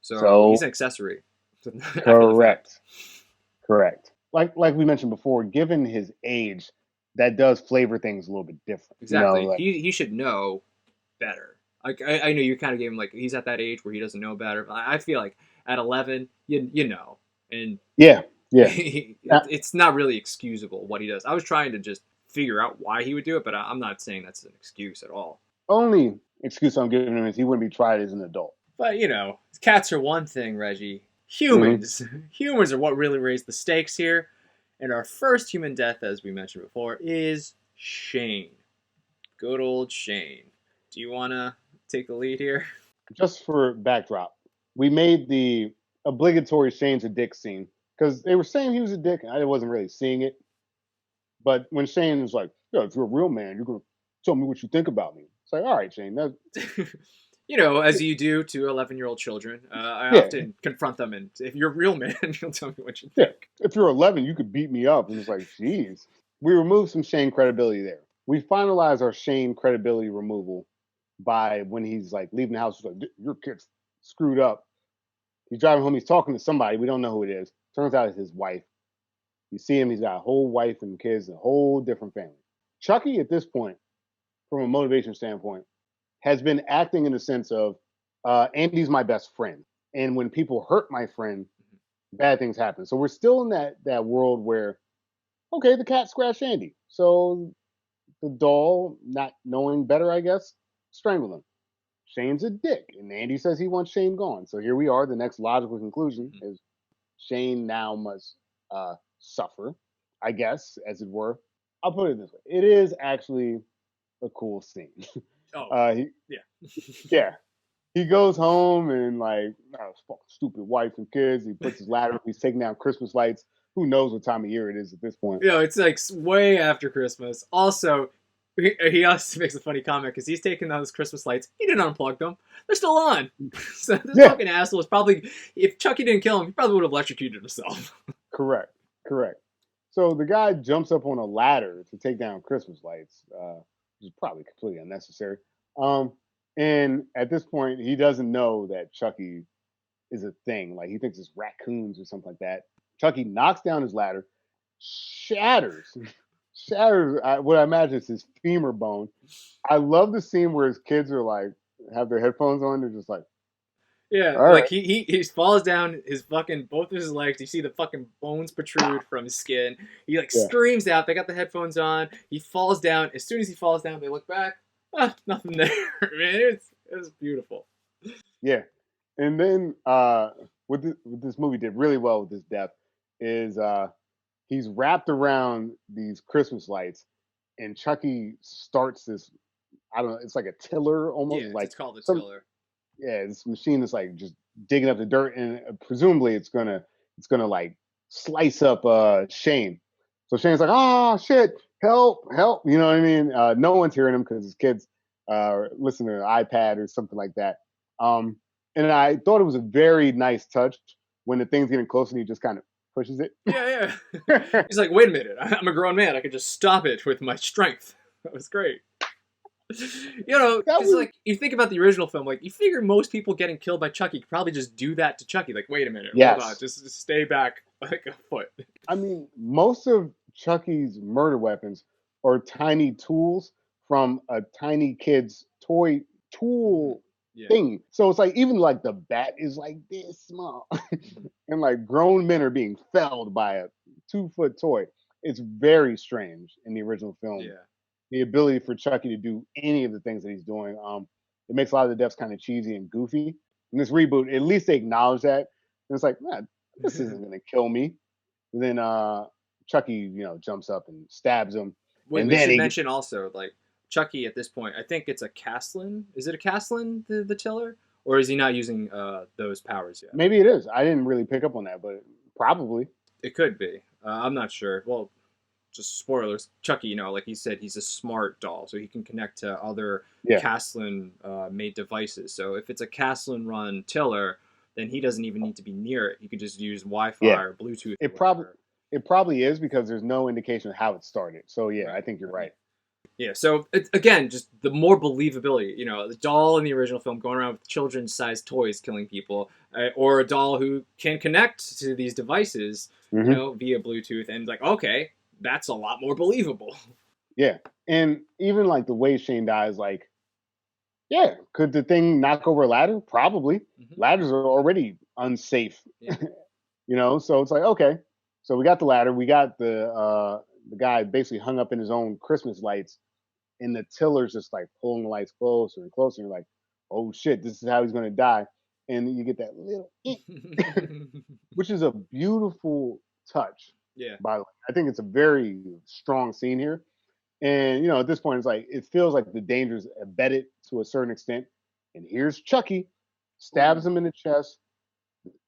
So he's So an accessory after the fact. correct, correct. Like we mentioned before, given his age, that does flavor things a little bit different. Exactly. Like He should know better. Like I know you kind of gave him like he's at that age where he doesn't know better. But I feel like at 11, you know, and yeah, yeah. it's not really excusable what he does. I was trying to just figure out why he would do it, but I'm not saying that's an excuse at all. Only excuse I'm giving him is he wouldn't be tried as an adult. But you know, cats are one thing, Reggie. Hmm. Humans are what really raise the stakes here. And our first human death, as we mentioned before, is Shane. Good old Shane. Do you want to take the lead here? Just for backdrop, we made the obligatory Shane's a dick scene because they were saying he was a dick, and I wasn't really seeing it. But when Shane was like, "Yo, if you're a real man, you're gonna tell me what you think about me," it's like, "All right, Shane, You know, as you do to 11-year-old children. I yeah, often confront them, and if you're a real man, you'll tell me what you yeah. think. If you're 11, you could beat me up." And it's like, "Geez." We removed some Shane credibility there. We finalized our Shane credibility removal by when he's like leaving the house. He's like, "Your kid's screwed up." He's driving home. He's talking to somebody. We don't know who it is. Turns out it's his wife. You see him. He's got a whole wife and kids, a whole different family. Chucky, at this point, from a motivation standpoint, has been acting in the sense of Andy's my best friend, and when people hurt my friend, bad things happen. So we're still in that world where okay, the cat scratched Andy, so the doll, not knowing better, I guess, strangled him. Shane's a dick, and Andy says he wants Shane gone. So here we are. The next logical conclusion is Shane now must suffer, I guess, as it were. I'll put it this way: it is actually a cool scene. Oh, He, yeah. yeah, he goes home and like stupid wife and kids. He puts his ladder up. He's taking down Christmas lights. Who knows what time of year it is at this point? You know, it's like way after Christmas. Also, he also makes a funny comment because he's taking down his Christmas lights. He didn't unplug them; they're still on. So this Yeah, fucking asshole is probably, if Chucky didn't kill him, he probably would have electrocuted himself. correct, correct. So the guy jumps up on a ladder to take down Christmas lights, which is probably completely unnecessary. Um, and at this point, he doesn't know that Chucky is a thing. Like he thinks it's raccoons or something like that. Chucky knocks down his ladder, shatters, shatters what I imagine is his femur bone. I love the scene where his kids are like have their headphones on. They're just like, Yeah, all like right, he falls down his fucking both of his legs. You see the fucking bones protrude from his skin. He like yeah, screams out. They got the headphones on. He falls down. As soon as he falls down, they look back. Ah, nothing there. Man, it was beautiful. yeah. And then what this movie did really well with this death is he's wrapped around these Christmas lights, and Chucky starts this. I don't know. It's like a tiller Yeah, almost. It's like it's called the some tiller. yeah. This machine is like just digging up the dirt, and presumably it's gonna like slice up Shane. So Shane's like, oh shit, help, help. You know what I mean? No one's hearing him because his kids listen to an iPad or something like that. Um, and I thought it was a very nice touch when the thing's getting close and he just kind of pushes it. Yeah, yeah. He's like, wait a minute, I'm a grown man. I could just stop it with my strength. That was great. You know, That because was like you think about the original film, like you figure most people getting killed by Chucky could probably just do that to Chucky. Like, wait a minute, hold on, yes. just stay back like a foot. I mean, most of Chucky's murder weapons are tiny tools from a tiny kid's toy tool Yeah. thing. So it's like even like the bat is like this small, and like grown men are being felled by a 2 foot toy. It's very strange in the original film. Yeah. The ability for Chucky to do any of the things that he's doing. It makes a lot of the deaths kind of cheesy and goofy. In this reboot, at least they acknowledge that. And it's like, man, this isn't gonna kill me. And then Chucky, jumps up and stabs him. Wait, And we then should he mention also like Chucky at this point. I think it's a Caslin. Is it a Caslin the tiller, or is he not using those powers yet? maybe it is. I didn't really pick up on that, but probably. It could be. I'm not sure. Well, just spoilers. Chucky, like he said, he's a smart doll, so he can connect to other Yeah. Caslin made devices. So if it's a Caslin run tiller, then he doesn't even need to be near it. He could just use Wi-Fi Yeah. or Bluetooth. It probably is because there's no indication of how it started. So yeah, Right. I think you're right. Yeah, so again, just the more believability. The doll in the original film going around with children's-sized toys killing people, or a doll who can connect to these devices, via Bluetooth, and like, okay, that's a lot more believable. Yeah. And even like the way Shane dies, like, yeah, could the thing knock over a ladder? Probably. Ladders are already unsafe. Yeah. So it's like, okay. So we got the ladder, we got the guy basically hung up in his own Christmas lights, and the tiller's just like pulling the lights closer and closer. And you're like, oh shit, this is how he's gonna die. And you get that little which is a beautiful touch, Yeah. by the way. I think it's a very strong scene here. And at this point, it's like it feels like the danger's embedded to a certain extent. And here's Chucky, stabs him in the chest.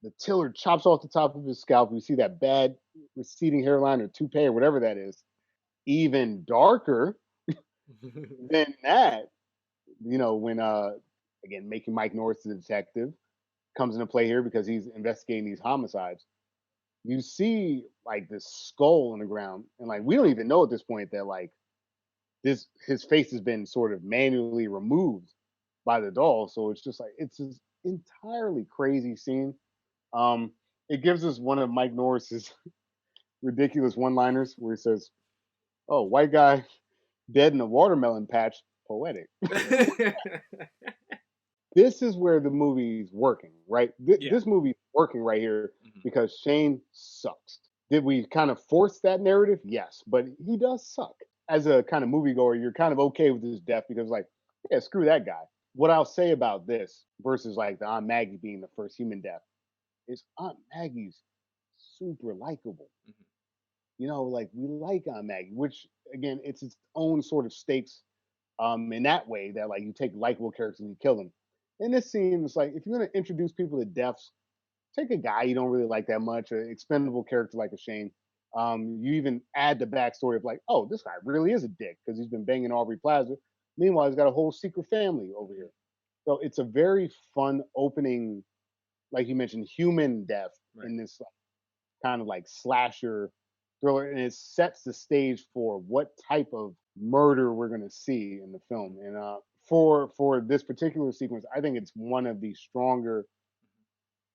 The tiller chops off the top of his scalp. You see that bad receding hairline or toupee or whatever that is. Even darker than that, when again making Mike Norris the detective comes into play here because he's investigating these homicides. You see like this skull on the ground, and like we don't even know at this point that like his face has been sort of manually removed by the doll. So it's just like it's this entirely crazy scene. It gives us one of Mike Norris's ridiculous one-liners where he says, "Oh, white guy dead in a watermelon patch, poetic." This is where the movie's working, right? This movie's working right here because Shane sucks. Did we kind of force that narrative? Yes, but he does suck. As a kind of moviegoer, you're kind of okay with his death because, like, yeah, screw that guy. What I'll say about this versus like the Aunt Maggie being the first human death is Aunt Maggie's super likable. Like we like Aunt Maggie, which again, it's its own sort of stakes in that way that like you take likable characters and you kill them. In this scene, it's like if you're gonna introduce people to deaths, take a guy you don't really like that much, an expendable character like a Shane. You even add the backstory of like, oh, this guy really is a dick because he's been banging Aubrey Plaza. Meanwhile, he's got a whole secret family over here. So it's a very fun opening, like you mentioned, human death in this kind of like slasher thriller, and it sets the stage for what type of murder we're going to see in the film. And for this particular sequence, I think it's one of the stronger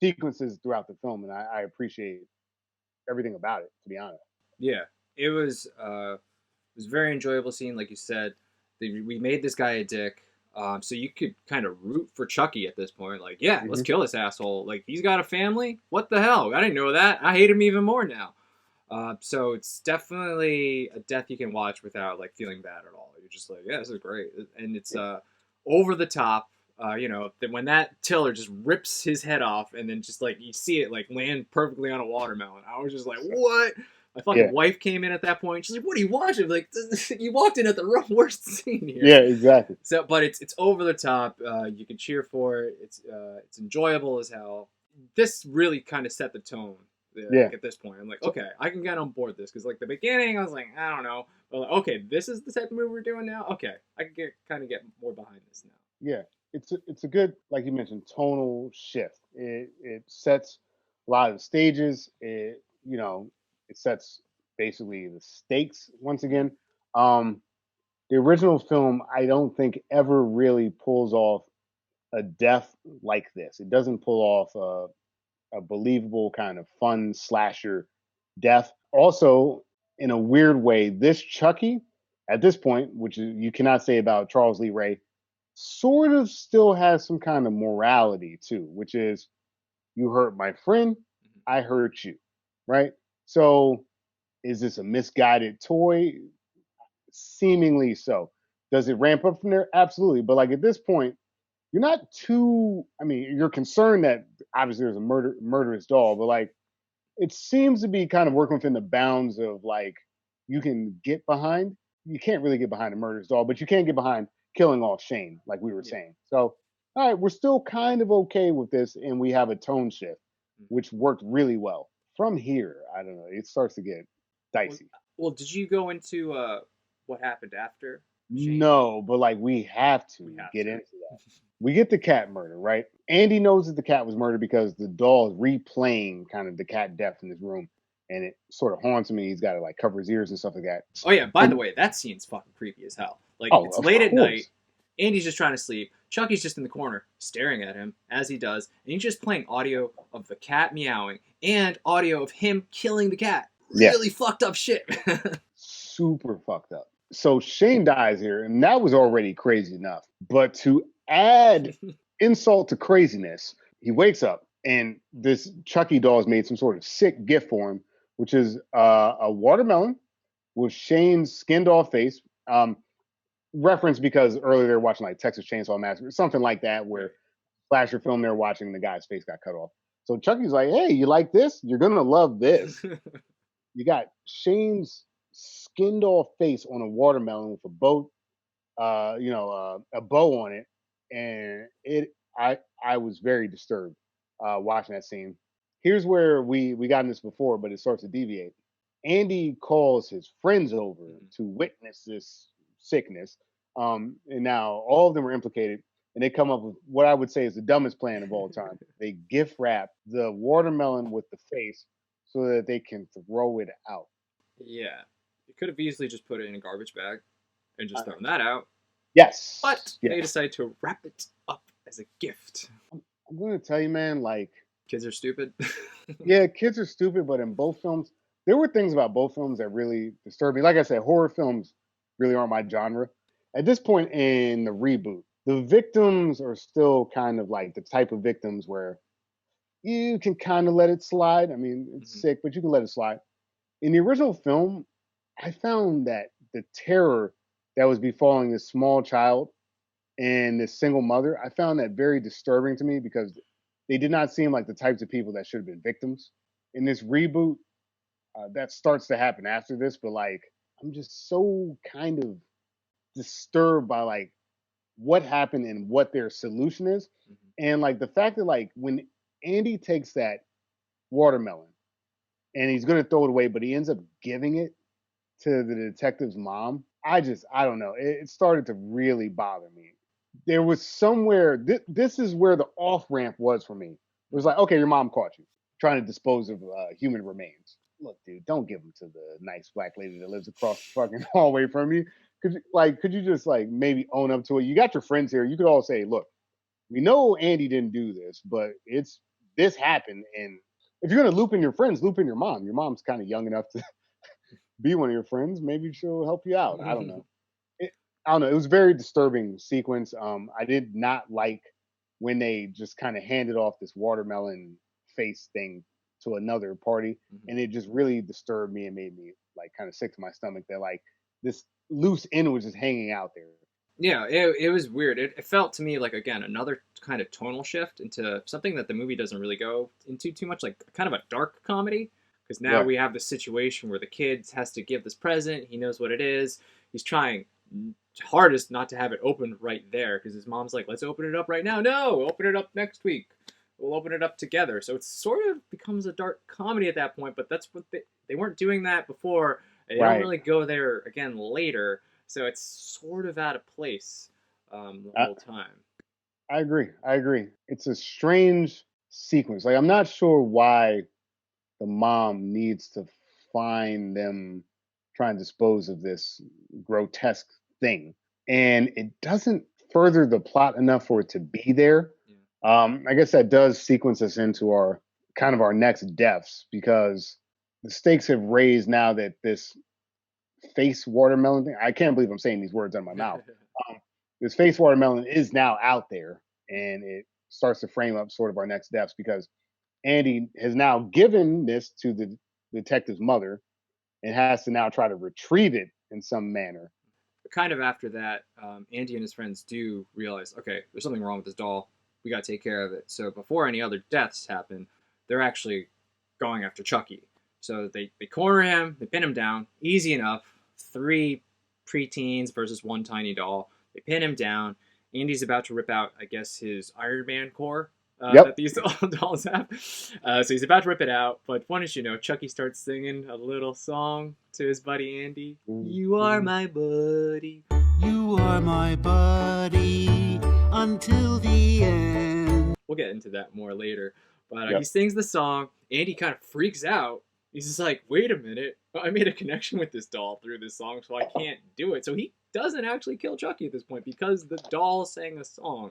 sequences throughout the film, and I appreciate everything about it, to be honest. Yeah, it was very enjoyable scene, like you said. We made this guy a dick, so you could kind of root for Chucky at this point. Like, yeah, let's kill this asshole. Like, he's got a family. What the hell? I didn't know that. I hate him even more now. So it's definitely a death you can watch without like feeling bad at all. You're just like, yeah, this is great, and it's over the top. when that tiller just rips his head off, and then just like you see it like land perfectly on a watermelon. I was just like, what? My fucking Yeah. wife came in at that point. She's like, "What are you watching?" I'm like, you walked in at the worst scene here. Yeah, exactly. So, but it's over the top. You can cheer for it. It's enjoyable as hell. This really kind of set the tone. Yeah. Like at this point, I'm like, okay, I can get on board this because like the beginning, I was like, I don't know, but like, okay, this is the type of movie we're doing now. Okay, I can get more behind this now. Yeah, it's a good, like you mentioned, tonal shift. It sets a lot of the stages. It sets basically the stakes once again. Um, the original film, I don't think ever really pulls off a death like this. It doesn't pull off a believable kind of fun slasher death. Also, in a weird way, this Chucky at this point, which you cannot say about Charles Lee Ray, sort of still has some kind of morality too, which is you hurt my friend, I hurt you, right? So is this a misguided toy? Seemingly so. Does it ramp up from there? Absolutely. But like at this point, you're not too. I mean, you're concerned that obviously there's a murderous doll, but like it seems to be kind of working within the bounds of like you can get behind. You can't really get behind a murderous doll, but you can get behind killing off Shane, like we were saying. So, all right, we're still kind of okay with this, and we have a tone shift, which worked really well. From here, I don't know, it starts to get dicey. Well, did you go into what happened after Shane? No, but like we have to get into that. We get the cat murder, right? Andy knows that the cat was murdered because the doll is replaying kind of the cat death in his room, and it sort of haunts him. And he's got to like cover his ears and stuff like that. Oh yeah, by the way, that scene's fucking creepy as hell. Like it's of late at course. night. Andy's just trying to sleep. Chucky's just in the corner staring at him as he does, and he's just playing audio of the cat meowing and audio of him killing the cat. Really fucked up shit. Super fucked up. So Shane dies here, and that was already crazy enough. But to add insult to craziness, he wakes up, and this Chucky doll has made some sort of sick gift for him, which is a watermelon with Shane's skinned off face. Reference because earlier they were watching like Texas Chainsaw Massacre, something like that, where slasher film they're watching, the guy's face got cut off. So Chucky's like, "Hey, you like this? You're gonna love this." You got Shane's skinned off face on a watermelon with a bow, a bow on it, and I was very disturbed watching that scene. Here's where we gotten this before, but it starts to deviate. Andy calls his friends over to witness this sickness, and now all of them are implicated, and they come up with what I would say is the dumbest plan of all time. They gift wrap the watermelon with the face so that they can throw it out. Yeah, you could have easily just put it in a garbage bag and just thrown that out. Yes, but they decided to wrap it up as a gift. I'm gonna tell you, man, like kids are stupid. Yeah, kids are stupid, but in both films, there were things about both films that really disturbed me. Like I said, horror films really aren't my genre. At this point in the reboot, the victims are still kind of like the type of victims where you can kind of let it slide. I mean, it's sick, but you can let it slide. In the original film, I found that the terror that was befalling this small child and this single mother, I found that very disturbing to me because they did not seem like the types of people that should have been victims. In this reboot, that starts to happen after this, but like I'm just so kind of disturbed by like what happened and what their solution is. And like the fact that like when Andy takes that watermelon and he's gonna throw it away, but he ends up giving it to the detective's mom. I don't know. It started to really bother me. There was somewhere, this is where the off ramp was for me. It was like, okay, your mom caught you trying to dispose of human remains. Look, dude, don't give them to the nice black lady that lives across the fucking hallway from you. Could you just like maybe own up to it? You got your friends here. You could all say, look, we know Andy didn't do this, but this happened. And if you're gonna loop in your friends, loop in your mom. Your mom's kind of young enough to be one of your friends. Maybe she'll help you out. I don't know. I don't know. It was a very disturbing sequence. I did not like when they just kind of handed off this watermelon face thing to another party, and it just really disturbed me and made me like kind of sick to my stomach that like this loose end was just hanging out there. Yeah, it was weird. It felt to me like, again, another kind of tonal shift into something that the movie doesn't really go into too much, like kind of a dark comedy. Because now Right. we have this situation where the kid has to give this present. He knows what it is. He's trying hardest not to have it open right there because his mom's like, let's open it up right now. No, open it up next week. We'll open it up together. So it sort of becomes a dark comedy at that point, but that's what they weren't doing that before. And they don't Right. really go there again later. So it's sort of out of place the I, whole time. I agree. I agree. It's a strange sequence. Like I'm not sure why the mom needs to find them trying to dispose of this grotesque thing. And it doesn't further the plot enough for it to be there. I guess that does sequence us into our kind of our next deaths because the stakes have raised now that this face watermelon thing, I can't believe I'm saying these words out of my mouth. This face watermelon is now out there and it starts to frame up sort of our next deaths because Andy has now given this to the detective's mother and has to now try to retrieve it in some manner. But kind of after that, Andy and his friends do realize, okay, there's something wrong with this doll. We got to take care of it. So before any other deaths happen, they're actually going after Chucky. So they corner him, they pin him down, easy enough. 3 preteens versus 1 tiny doll. They pin him down. Andy's about to rip out, I guess, his Iron Man core Yep. that these dolls have. So he's about to rip it out, but what did you know? Chucky starts singing a little song to his buddy Andy. You are my buddy. You are my buddy until the end. We'll get into that more later. But Yep. he sings the song. Andy kind of freaks out. He's just like, wait a minute. I made a connection with this doll through this song, so I can't do it. So he doesn't actually kill Chucky at this point because the doll sang a song.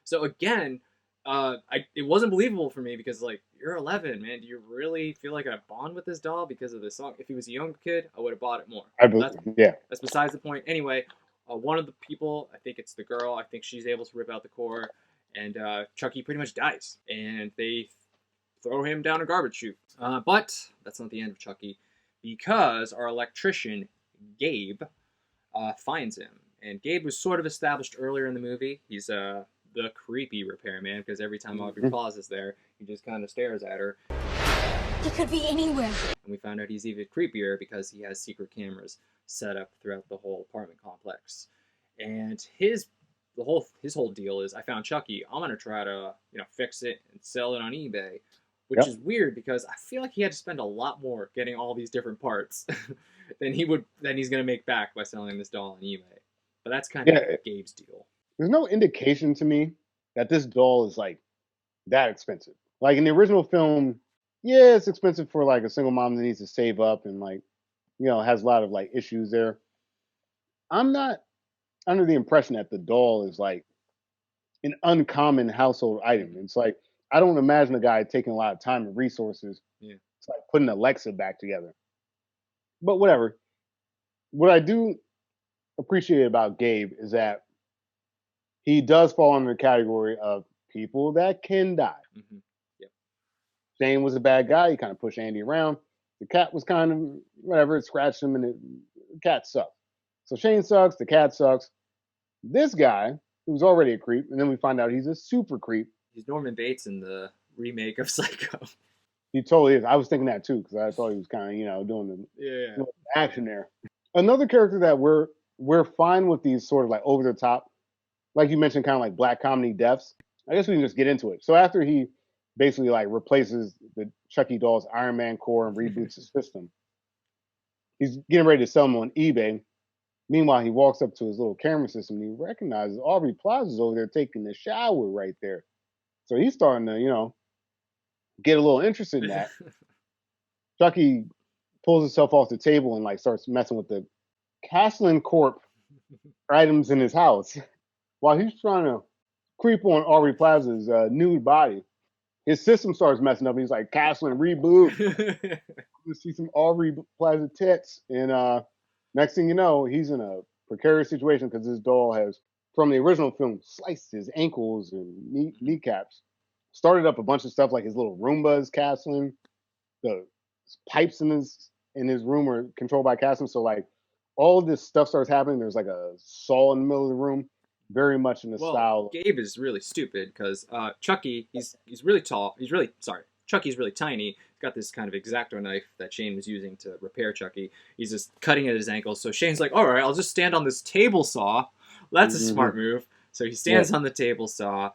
So again, it wasn't believable for me because, like, you're 11, man. Do you really feel like I bond with this doll because of this song? If he was a young kid, I would have bought it more. That's besides the point. Anyway, one of the people, I think it's the girl, I think she's able to rip out the core, and Chucky pretty much dies. And they throw him down a garbage chute. But that's not the end of Chucky because our electrician, Gabe, finds him. And Gabe was sort of established earlier in the movie. He's the creepy repairman because every time Aubrey Plaza is there, he just kind of stares at her. He could be anywhere. And we found out he's even creepier because he has secret cameras set up throughout the whole apartment complex. And his whole deal is, I found Chucky. I'm gonna try to fix it and sell it on eBay, which is weird because I feel like he had to spend a lot more getting all these different parts than he's gonna make back by selling this doll on eBay. But that's kind of Gabe's deal. There's no indication to me that this doll is like that expensive. Like in the original film, yeah, it's expensive for like a single mom that needs to save up and like, has a lot of like issues there. I'm not under the impression that the doll is like an uncommon household item. It's like I don't imagine a guy taking a lot of time and resources. It's like putting Alexa back together. But whatever. What I do appreciate about Gabe is that he does fall under the category of people that can die. Mm-hmm. Yep. Shane was a bad guy. He kind of pushed Andy around. The cat was kind of whatever. It scratched him, and the cat sucked. So Shane sucks. The cat sucks. This guy, who's already a creep, and then we find out he's a super creep. He's Norman Bates in the remake of Psycho. He totally is. I was thinking that too because I thought he was kind of doing the action there. Another character that we're fine with these sort of like over the top, like you mentioned, kind of like black comedy deaths. I guess we can just get into it. So after he basically like replaces the Chucky doll's Iron Man core and reboots his system, he's getting ready to sell them on eBay. Meanwhile, he walks up to his little camera system and he recognizes Aubrey Plaza's over there taking a shower right there. So he's starting to, get a little interested in that. Chucky pulls himself off the table and like starts messing with the Castlin Corp items in his house while he's trying to creep on Aubrey Plaza's nude body. His system starts messing up. He's like, Castlin, reboot. You see some Aubrey Plaza tits. And next thing you know, he's in a precarious situation because this doll has, from the original film, sliced his ankles and kneecaps. Started up a bunch of stuff like his little Roombas, Castlin. The pipes in his room are controlled by Castlin. So like all of this stuff starts happening. There's like a saw in the middle of the room. very much in the Well, style. Gabe is really stupid because Chucky, he's really tall. He's really sorry. Chucky's really tiny. He's got this kind of X-Acto knife that Shane was using to repair Chucky. He's just cutting at his ankles. So Shane's like, "All right, I'll just stand on this table saw." That's a smart move. So he stands on the table saw.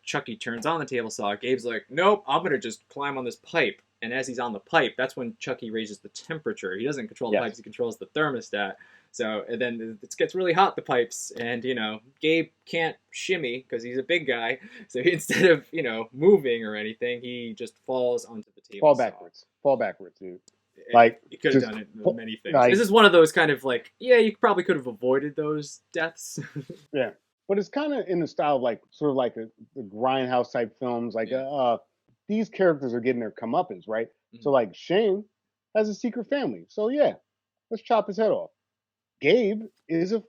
Chucky turns on the table saw. Gabe's like, "Nope, I'm gonna just climb on this pipe." And as he's on the pipe, that's when Chucky raises the temperature. He doesn't control the pipes; he controls the thermostat. So and then it gets really hot, the pipes, and Gabe can't shimmy because he's a big guy. So instead of moving or anything, he just falls onto the table. Fall backwards, dude. Like you could have done it with many things. This is one of those kind of like, yeah, you probably could have avoided those deaths. Yeah, but it's kind of in the style of like sort of like the grindhouse type films. Like these characters are getting their comeuppance, right? Mm-hmm. So like Shane has a secret family, so yeah, let's chop his head off. Gabe is a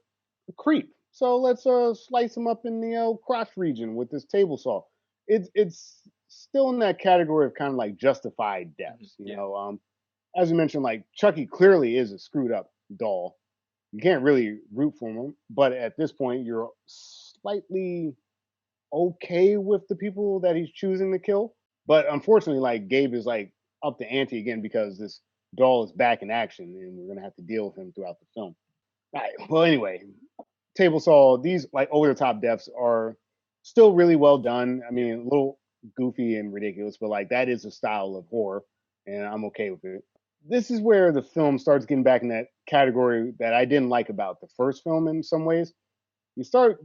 creep, so let's slice him up in the crotch region with this table saw. It's still in that category of kind of like justified deaths, you know. As you mentioned, like Chucky clearly is a screwed up doll. You can't really root for him, but at this point, you're slightly okay with the people that he's choosing to kill. But unfortunately, like Gabe is like up the ante again because this doll is back in action, and we're gonna have to deal with him throughout the film. All right. Well, anyway, table saw, these like over the top deaths are still really well done. I mean, a little goofy and ridiculous, but like that is a style of horror, and I'm okay with it. This is where the film starts getting back in that category that I didn't like about the first film in some ways. You start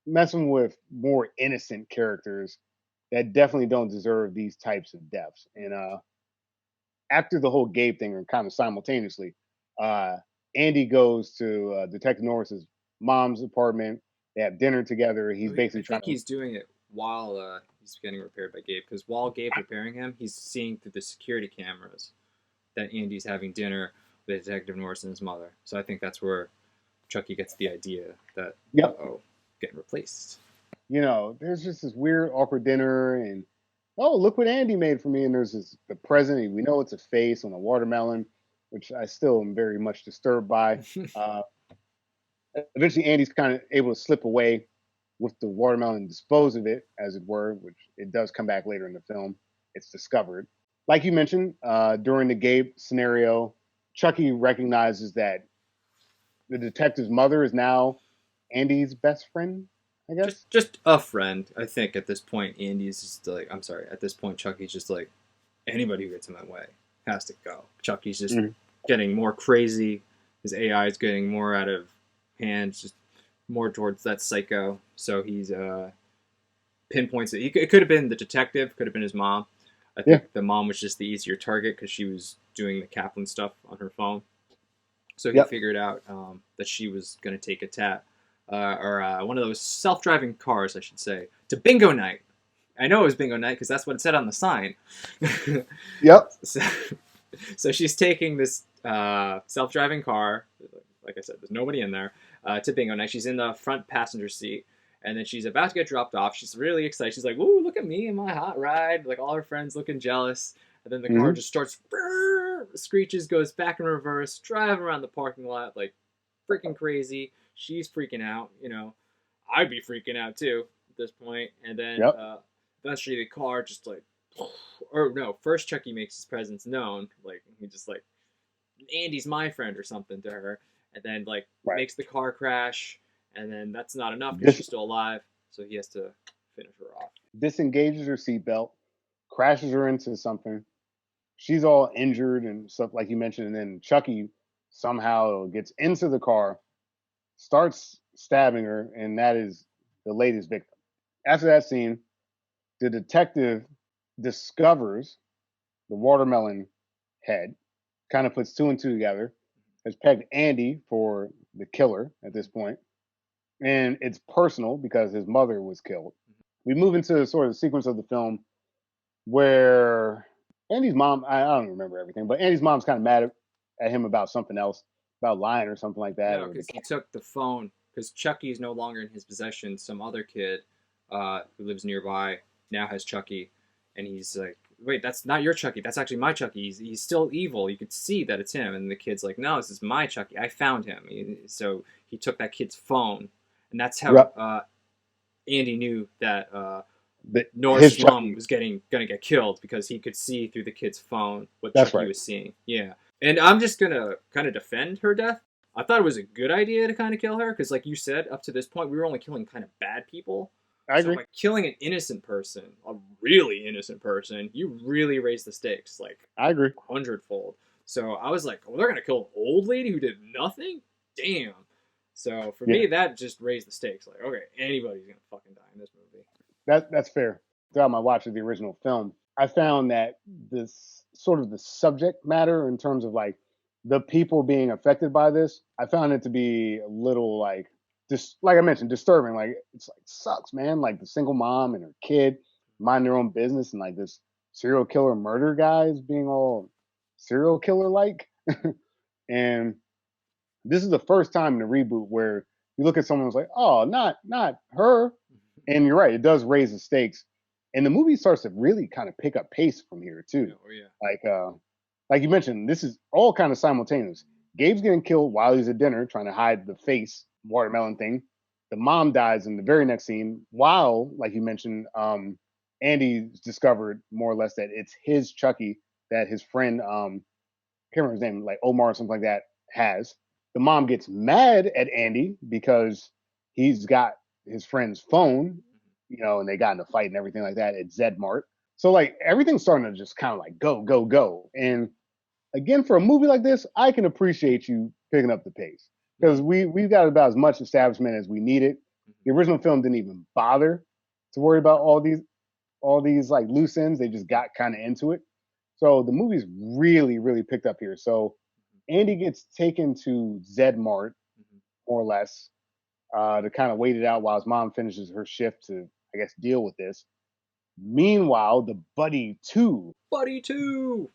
messing with more innocent characters that definitely don't deserve these types of deaths. And after the whole Gabe thing, or kind of simultaneously, Andy goes to Detective Norris's mom's apartment. They have dinner together. He's basically he's doing it while he's getting repaired by Gabe, because while Gabe's repairing him, he's seeing through the security cameras that Andy's having dinner with Detective Norris and his mother. So I think that's where Chucky gets the idea that getting replaced. You know, there's just this weird, awkward dinner, and look what Andy made for me. And there's the present. And we know it's a face on a watermelon, which I still am very much disturbed by. Eventually, Andy's kind of able to slip away with the watermelon and dispose of it, as it were, which it does come back later in the film. It's discovered. Like you mentioned, during the Gabe scenario, Chucky recognizes that the detective's mother is now Andy's best friend, I guess. Just a friend. I think at this point, Andy's just like, I'm sorry, at this point, Chucky's just like, anybody who gets in my way has to go. Chucky's just getting more crazy. His AI is getting more out of hand, just more towards that psycho. So he's pinpoints it. It could have been the detective, could have been his mom. I think the mom was just the easier target because she was doing the Kaplan stuff on her phone. So he figured out that she was going to take a tap, or one of those self-driving cars, I should say, to bingo night. I know it was bingo night because that's what it said on the sign. So she's taking this self-driving car, like I said, there's nobody in there, to bingo night. She's in the front passenger seat, and then she's about to get dropped off. She's really excited. She's like, "Woo, look at me and my hot ride." Like all her friends looking jealous. And then the car just starts, screeches, goes back in reverse, driving around the parking lot like freaking crazy. She's freaking out. You know, I'd be freaking out too at this point. And then eventually the car just like, or no, first Chucky makes his presence known. Like he just like, Andy's my friend or something to her. And then like makes the car crash. And then that's not enough because she's still alive. So he has to finish her off. Disengages her seatbelt, crashes her into something. She's all injured and stuff like you mentioned. And then Chucky somehow gets into the car, starts stabbing her, and that is the latest victim. After that scene, the detective discovers the watermelon head, kind of puts two and two together, has pegged Andy for the killer at this point. And it's personal because his mother was killed. We move into sort of the sequence of the film where Andy's mom, I don't remember everything, but Andy's mom's kind of mad at him about something else, about lying or something like that. No, because he took the phone, because Chucky's no longer in his possession. Some other kid who lives nearby now has Chucky, and he's like, wait, that's not your Chucky. That's actually my Chucky. He's still evil. You could see that it's him. And the kid's like, no, this is my Chucky. I found him. So he took that kid's phone, and that's how Yep. Andy knew that His Norris's mom Chucky. was gonna get killed because he could see through the kid's phone what That's Chucky right. was seeing. Yeah, and I'm just gonna kind of defend her death. I thought it was a good idea to kind of kill her because, like you said, up to this point we were only killing kind of bad people. I So agree. by killing an innocent person, a really innocent person, you really raise the stakes like I agree. 100-fold. So I was like, well, they're gonna kill an old lady who did nothing? Damn. So for Yeah. me, that just raised the stakes. Like, okay, anybody's gonna fucking die in this movie. That's fair. Throughout my watch of the original film, I found that this sort of the subject matter in terms of like the people being affected by this, I found it to be a little like just like I mentioned, disturbing. Like it's like sucks, man. Like the single mom and her kid mind their own business, and like this serial killer murder guy is being all serial killer like. And this is the first time in the reboot where you look at someone who's like, oh, not her. And you're right, it does raise the stakes. And the movie starts to really kind of pick up pace from here too. Oh yeah. Like you mentioned, this is all kind of simultaneous. Gabe's getting killed while he's at dinner, trying to hide the face watermelon thing. The mom dies in the very next scene, while, like you mentioned, Andy's discovered more or less that it's his Chucky that his friend, can't remember his name, like Omar or something like that, has. The mom gets mad at Andy because he's got his friend's phone, and they got in a fight and everything like that at Zedmart. So like everything's starting to just kind of like go, go, go. And again, for a movie like this, I can appreciate you picking up the pace because we've got about as much establishment as we needed. The original film didn't even bother to worry about all these like loose ends. They just got kind of into it. So the movie's really, really picked up here. So Andy gets taken to Zedmart, more or less, to kind of wait it out while his mom finishes her shift to, I guess, deal with this. Meanwhile, the Buddy 2. Buddy 2!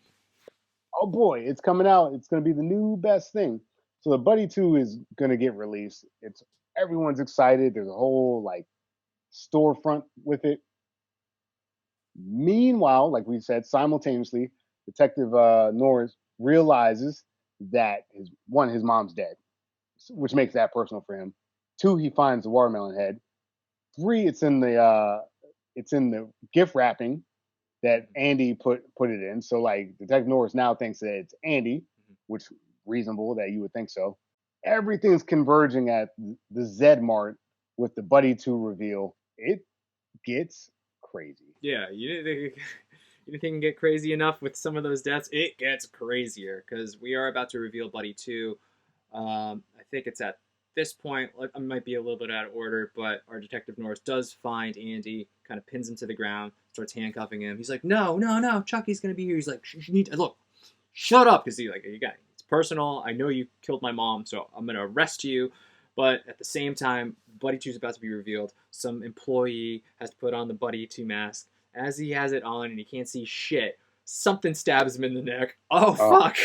Oh boy, it's coming out. It's going to be the new best thing. So the Buddy 2 is going to get released. Everyone's excited. There's a whole like storefront with it. Meanwhile, like we said, simultaneously, Detective Norris realizes that his mom's dead, which makes that personal for him. 2, he finds the watermelon head. 3, it's in the gift wrapping that Andy put it in. So like Detective Norris now thinks that it's Andy, which reasonable that you would think so. Everything's converging at the Zedmart with the Buddy 2 reveal. It gets crazy. Yeah, you didn't think it can get crazy enough with some of those deaths? It gets crazier because we are about to reveal Buddy 2. I think it's at this point, I might be a little bit out of order, but our Detective Norris does find Andy, kind of pins him to the ground, starts handcuffing him. He's like, no, Chucky's going to be here. He's like, you need to, look, shut up, because he's like, it's personal. I know you killed my mom, so I'm going to arrest you. But at the same time, Buddy 2 is about to be revealed. Some employee has to put on the Buddy 2 mask. As he has it on and he can't see shit, something stabs him in the neck. Oh, fuck.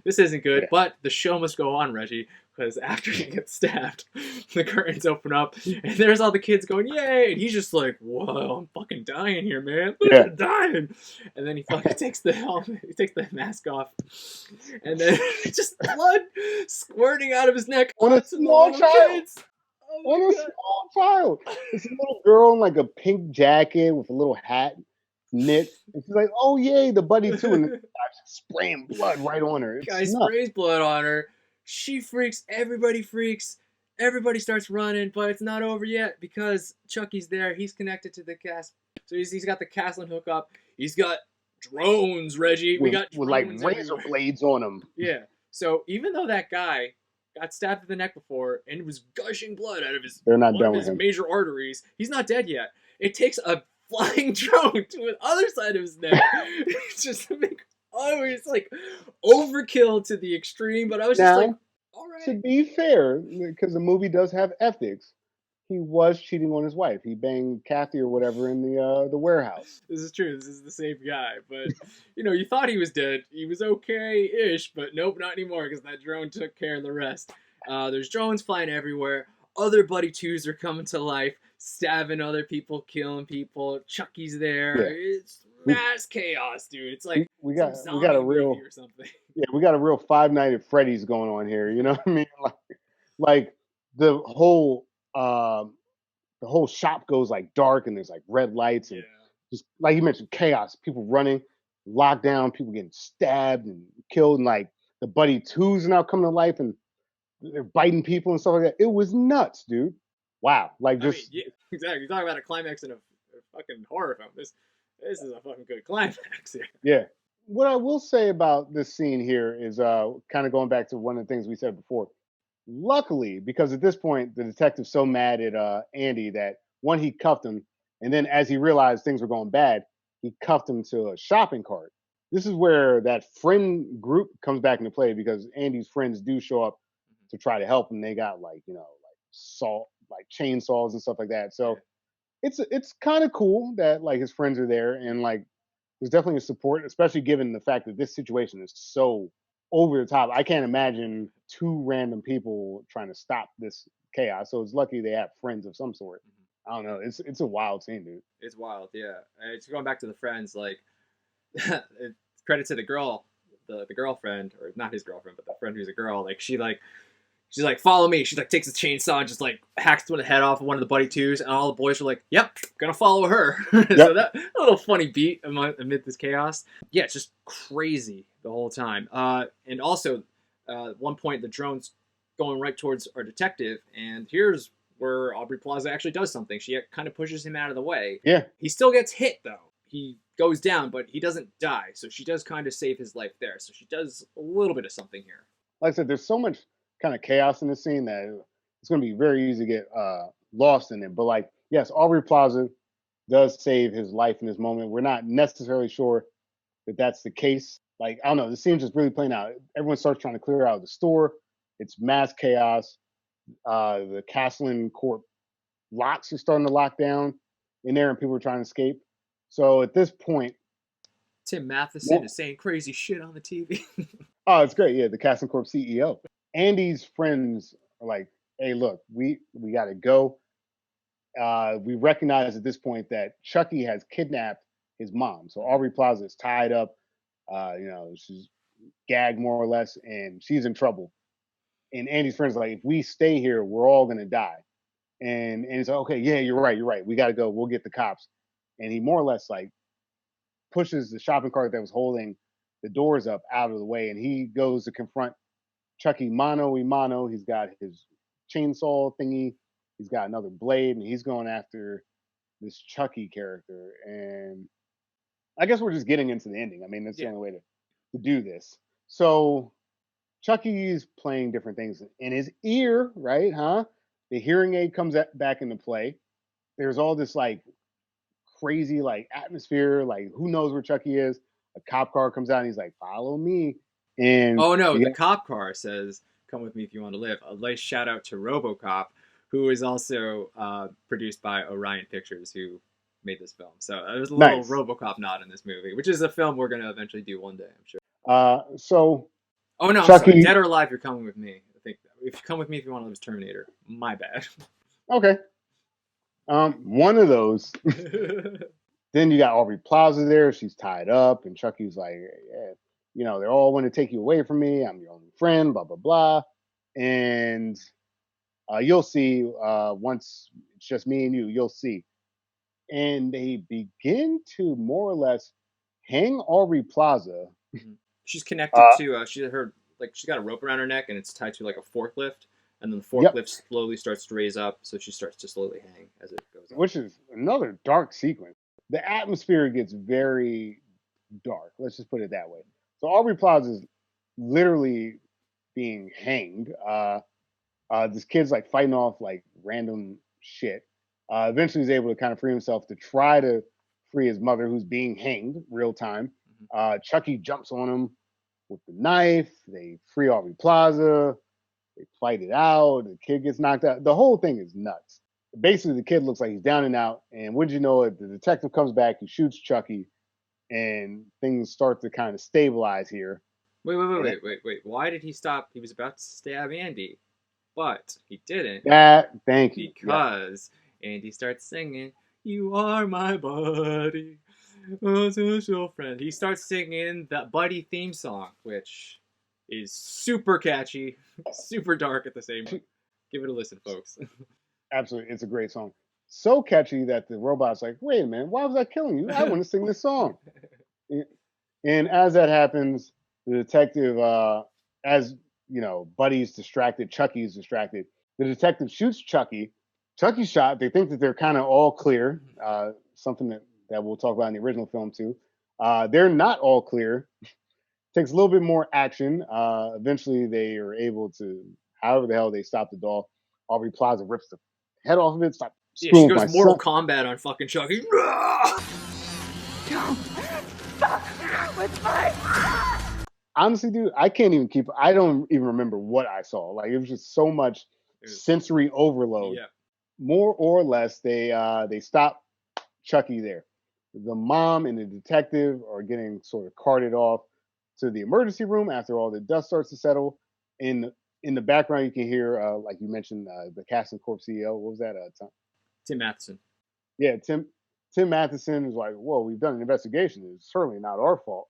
This isn't good. Yeah. But the show must go on, Reggie, because after he gets stabbed, the curtains open up, and there's all the kids going, yay! And he's just like, whoa, I'm fucking dying here, man. I'm dying. And then he fucking takes the helmet, he takes the mask off, and then just blood squirting out of his neck on a small child. On a small child. It's a little girl in like a pink jacket with a little hat knit. And she's like, oh, yay, the Buddy 2. And the guy's spraying blood right on her. Guy sprays blood on her. She freaks. Everybody freaks. Everybody starts running, but it's not over yet because Chucky's there. He's connected to the cast. So he's got the Castlin hookup. He's got drones, Reggie. We got drones with like razor blades on him. Yeah. So even though that guy got stabbed in the neck before and was gushing blood out of his, major arteries, he's not dead yet. It takes a flying drone to the other side of his neck just to make it's like overkill to the extreme. But I was just like, all right. To be fair, because the movie does have ethics, he was cheating on his wife. He banged Kathy or whatever in the warehouse. This is true. This is the same guy. But, you thought he was dead. He was okay-ish, but nope, not anymore because that drone took care of the rest. There's drones flying everywhere. Other Buddy 2s are coming to life, stabbing other people, killing people. Chucky's there. Yeah. It's mass chaos, dude. It's like we got a real or something. Yeah, we got a real Five Nights at Freddy's going on here. You know what I mean? Like the whole um, the whole shop goes like dark and there's like red lights Yeah. and just like you mentioned, chaos. People running, lockdown, people getting stabbed and killed, and like the Buddy Twos are now coming to life and they're biting people and stuff like that. It was nuts, dude. Wow, like I mean, just yeah, exactly. You're talking about a climax in a fucking horror film. This is a fucking good climax here. yeah. What I will say about this scene here is kind of going back to one of the things we said before. Luckily, because at this point the detective's so mad at Andy that one, he cuffed him, and then as he realized things were going bad, he cuffed him to a shopping cart. This is where that friend group comes back into play because Andy's friends do show up to try to help him. They got like like salt, like chainsaws and stuff like that. So it's kind of cool that like his friends are there and like there's definitely a support, especially given the fact that this situation is so over the top. I can't imagine two random people trying to stop this chaos. So it's lucky they have friends of some sort. I don't know. It's a wild scene, dude. It's wild, yeah. It's going back to the friends, like credit to the girl, the girlfriend, or not his girlfriend, but the friend who's a girl. Like she's like, follow me. She like takes a chainsaw and just like hacks the head off of one of the Buddy Twos, and all the boys are like, "Yep, gonna follow her." So that a little funny beat amid this chaos. Yeah, it's just crazy the whole time. And also, at one point the drone's going right towards our detective, and here's where Aubrey Plaza actually does something. She kind of pushes him out of the way. Yeah. He still gets hit though. He goes down, but he doesn't die. So she does kind of save his life there. So she does a little bit of something here. Like I said, there's so much kind of chaos in this scene that it's going to be very easy to get lost in it. But like, yes, Aubrey Plaza does save his life in this moment. We're not necessarily sure that that's the case. Like, I don't know, the scene's just really playing out. Everyone starts trying to clear out the store. It's mass chaos. The Castleton Corp locks are starting to lock down in there, and people are trying to escape. So at this point, Tim Matheson is saying crazy shit on the TV. oh, it's great. Yeah, the Castleton Corp CEO. Andy's friends are like, "Hey, look, we got to go. We recognize at this point that Chucky has kidnapped his mom. So Aubrey Plaza is tied up. She's gagged more or less, and she's in trouble. And Andy's friends are like, if we stay here, we're all gonna die. And he's like, okay, yeah, you're right. We got to go. We'll get the cops. And he more or less like pushes the shopping cart that was holding the doors up out of the way, and he goes to confront Chucky mano y mano. He's got his chainsaw thingy. He's got another blade, and he's going after this Chucky character. And I guess we're just getting into the ending. I mean, that's the only way to do this. So Chucky's playing different things in his ear, right? Huh? The hearing aid comes back into play. There's all this like crazy like atmosphere. Like who knows where Chucky is? A cop car comes out and he's like, "Follow me." And oh no, the cop car says, "Come with me if you want to live." A nice shout out to RoboCop, who is also produced by Orion Pictures, who made this film. So there's a little RoboCop nod in this movie, which is a film we're gonna eventually do one day, I'm sure. So. Oh no, Chucky... sorry. Dead or Alive, You're Coming With Me. I think if you come with me if you want to live is Terminator. My bad. Okay. One of those. Then you got Aubrey Plaza there. She's tied up, and Chucky's like, yeah, they all want to take you away from me. I'm your only friend, blah, blah, blah. And you'll see once it's just me and you'll see. And they begin to more or less hang Aubrey Plaza. She's connected to, she's got a rope around her neck, and it's tied to like a forklift. And then the forklift slowly starts to raise up, so she starts to slowly hang as it goes up. Which is another dark sequence. The atmosphere gets very dark. Let's just put it that way. So Aubrey Plaza is literally being hanged. This kid's like fighting off like random shit. Eventually he's able to kind of free himself to try to free his mother, who's being hanged real time. Chucky jumps on him with the knife. They free Aubrey Plaza. They fight it out. The kid gets knocked out. The whole thing is nuts. Basically, the kid looks like he's down and out. And wouldn't you know it, the detective comes back, he shoots Chucky, and things start to kind of stabilize here. Wait. Why did he stop? He was about to stab Andy, but he didn't. Thank you. Because Andy starts singing, "You are my buddy, a social friend." He starts singing that Buddy theme song, which is super catchy, super dark at the same time. Give it a listen, folks. Absolutely, it's a great song. So catchy that the robot's like, wait a minute, why was I killing you? I want to sing this song. And as that happens, the detective, as Buddy's distracted, Chucky's distracted. The detective shoots Chucky. Chucky's shot. They think that they're kind of all clear. Something that we'll talk about in the original film too. They're not all clear. Takes a little bit more action. Eventually, they are able to, however the hell they stop the doll. Aubrey Plaza rips the head off of it. Stop Yeah, she screwing with goes my Mortal son. Kombat on fucking Chucky. Honestly, dude, I can't even keep. I don't even remember what I saw. Like it was just so much sensory overload. Yeah. More or less, they stop Chucky there. The mom and the detective are getting sort of carted off to the emergency room after all the dust starts to settle. In the background, you can hear, like you mentioned, the Casting Corp CEO. What was that? Tim Matheson. Yeah, Tim Matheson is like, "Whoa, we've done an investigation. It's certainly not our fault."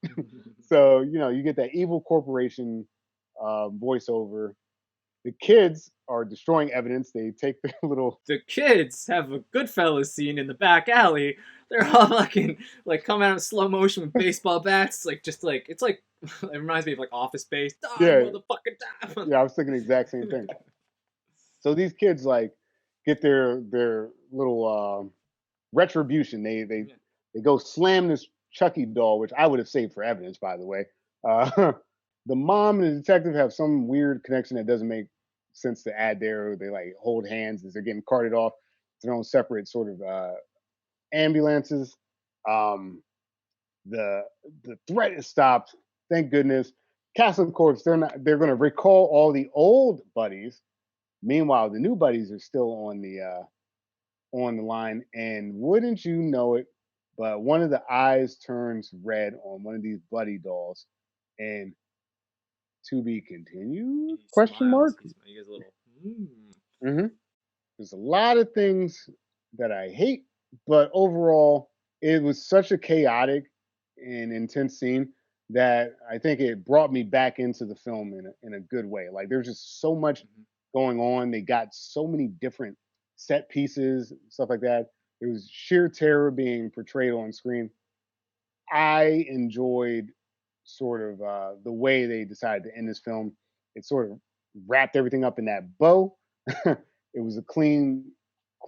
So you get that evil corporation voiceover. The kids are destroying evidence. They take their little. The kids have a Goodfellas scene in the back alley. They're all fucking like coming out in slow motion with baseball bats. It's like it reminds me of like Office Space. Die, Yeah, motherfucking die. yeah, I was thinking the exact same thing. So these kids like get their little retribution. They go slam this Chucky doll, which I would have saved for evidence, by the way. Uh, the mom and the detective have some weird connection that doesn't make sense to add there. They like hold hands as they're getting carted off to their own separate sort of ambulances. Um, the the threat is stopped. Thank goodness. Castle Corps, they're going to recall all the old buddies. Meanwhile, the new buddies are still on the line, and wouldn't you know it, but one of the eyes turns red on one of these buddy dolls, and to be continued? He Question smiles. mark. He gets a little. Mm. hmm There's a lot of things that I hate, but overall, it was such a chaotic and intense scene that I think it brought me back into the film in a good way. Like there's just so much going on. They got so many different set pieces, stuff like that. It was sheer terror being portrayed on screen. I enjoyed sort of the way they decided to end this film. It sort of wrapped everything up in that bow. It was a clean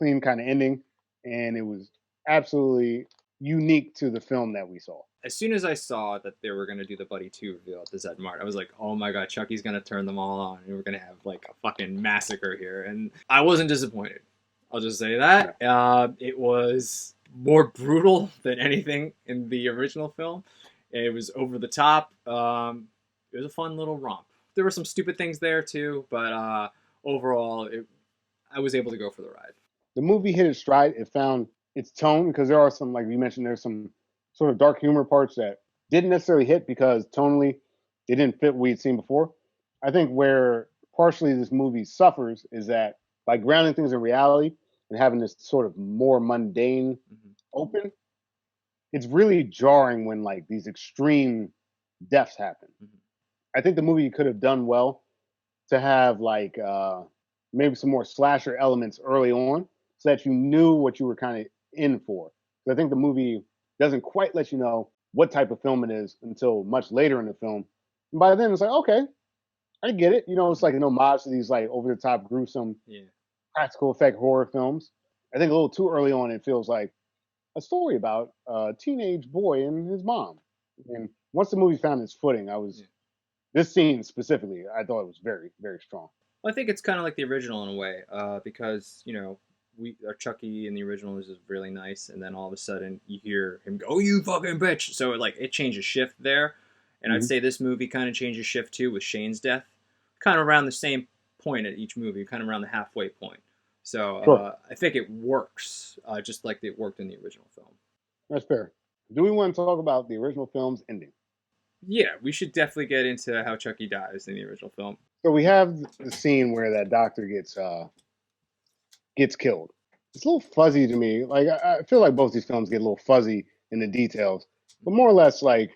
kind of ending, and it was absolutely unique to the film that we saw. As soon as I saw that they were gonna do the Buddy 2 reveal at the Zed Mart, I was like, oh my god, Chucky's gonna turn them all on, and we're gonna have like a fucking massacre here. And I wasn't disappointed. I'll just say that. It was more brutal than anything in the original film. It was over the top. It was a fun little romp. There were some stupid things there too, but overall, I was able to go for the ride. The movie hit its stride. It found its tone because there are some, like you mentioned, there's some sort of dark humor parts that didn't necessarily hit because tonally they didn't fit what we'd seen before. I think where partially this movie suffers is that by grounding things in reality and having this sort of more mundane open, it's really jarring when like these extreme deaths happen. I think the movie could have done well to have like maybe some more slasher elements early on so that you knew what you were kind of in for. So I think the movie doesn't quite let you know what type of film it is until much later in the film. And by then it's like, okay, I get it. It's like an homage to these like over the top gruesome practical effect horror films. I think a little too early on it feels like a story about a teenage boy and his mom. And once the movie found its footing, this scene specifically, I thought it was very, very strong. I think it's kind of like the original in a way, because our Chucky in the original is just really nice, and then all of a sudden you hear him go, "Oh, you fucking bitch!" So it changes shift there, and I'd say this movie kind of changes shift too with Shane's death, kind of around the same point at each movie, kind of around the halfway point. So Sure. I think it works, just like it worked in the original film. That's fair. Do we want to talk about the original film's ending? Yeah, we should definitely get into how Chucky dies in the original film. So we have the scene where that doctor gets killed. It's a little fuzzy to me. Like I feel like both these films get a little fuzzy in the details, but more or less like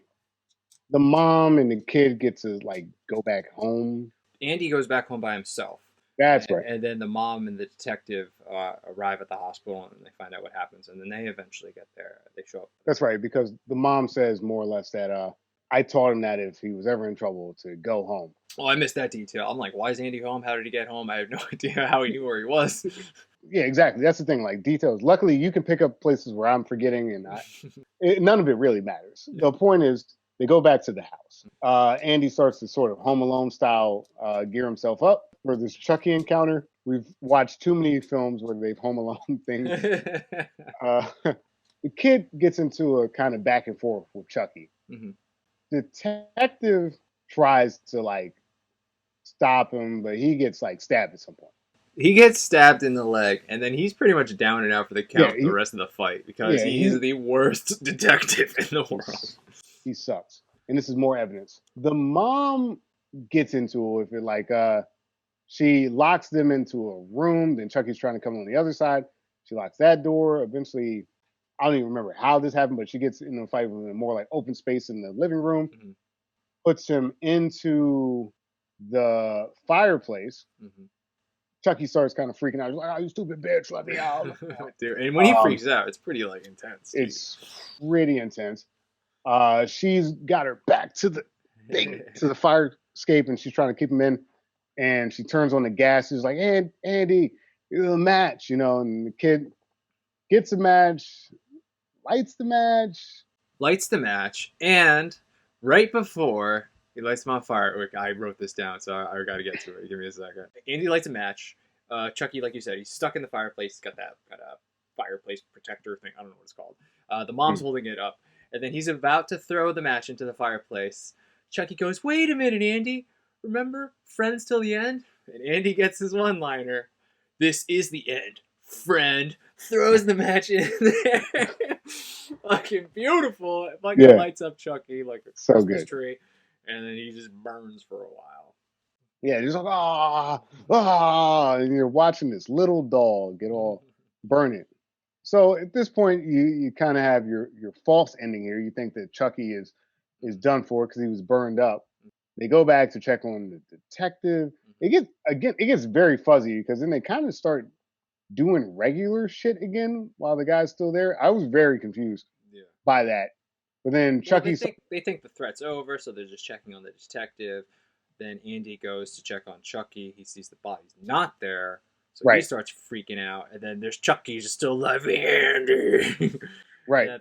the mom and the kid get to like go back home. Andy goes back home by himself. That's right. And then the mom and the detective arrive at the hospital and they find out what happens. And then they eventually get there. They show up. That's right, because the mom says more or less that I taught him that if he was ever in trouble to go home. Oh, I missed that detail. I'm like, why is Andy home? How did he get home? I have no idea how he knew where he was. Yeah, exactly. That's the thing, like details. Luckily, you can pick up places where I'm forgetting, and none of it really matters. The point is, they go back to the house. Andy starts to sort of Home Alone style gear himself up for this Chucky encounter. We've watched too many films where they've Home Alone things. The kid gets into a kind of back and forth with Chucky. Mhm. Detective tries to like stop him, but he gets like stabbed at some point. He gets stabbed in the leg, and then he's pretty much down and out for the count Yeah, the rest of the fight because he's the worst detective in the world. He sucks. And this is more evidence. The mom gets into it with it, like she locks them into a room, then Chucky's trying to come on the other side. She locks that door. Eventually, I don't even remember how this happened, but she gets in a fight with him in more like open space in the living room, puts him into the fireplace. Chucky starts kind of freaking out. He's like, "Oh, you stupid bitch, let me out." Dude, and when he freaks out, it's pretty like intense. It's pretty intense. She's got her back to the thing, to the fire escape, and she's trying to keep him in. And she turns on the gas. She's like, Andy, a match, and the kid gets a match, lights the match, and right before he lights them on fire, I wrote this down, so I got to get to it. Give me a second. Andy lights a match. Chucky, like you said, he's stuck in the fireplace. He's got that fireplace protector thing. I don't know what it's called. The mom's holding it up. And then he's about to throw the match into the fireplace. Chucky goes, "Wait a minute, Andy. Remember, friends till the end?" And Andy gets his one-liner. "This is the end, friend." Throws the match in there. Fucking beautiful. It fucking lights up Chucky like a Christmas tree. And then he just burns for a while. Yeah, just like, and you're watching this little dog get all burning. So at this point, you kind of have your false ending here. You think that Chucky is done for because he was burned up. They go back to check on the detective. It gets very fuzzy because then they kind of start doing regular shit again while the guy's still there. I was very confused by that. But then Chucky, they think the threat's over, so they're just checking on the detective. Then Andy goes to check on Chucky. He sees the body's not there. So he starts freaking out, and then there's Chucky just still alive, Andy. Right.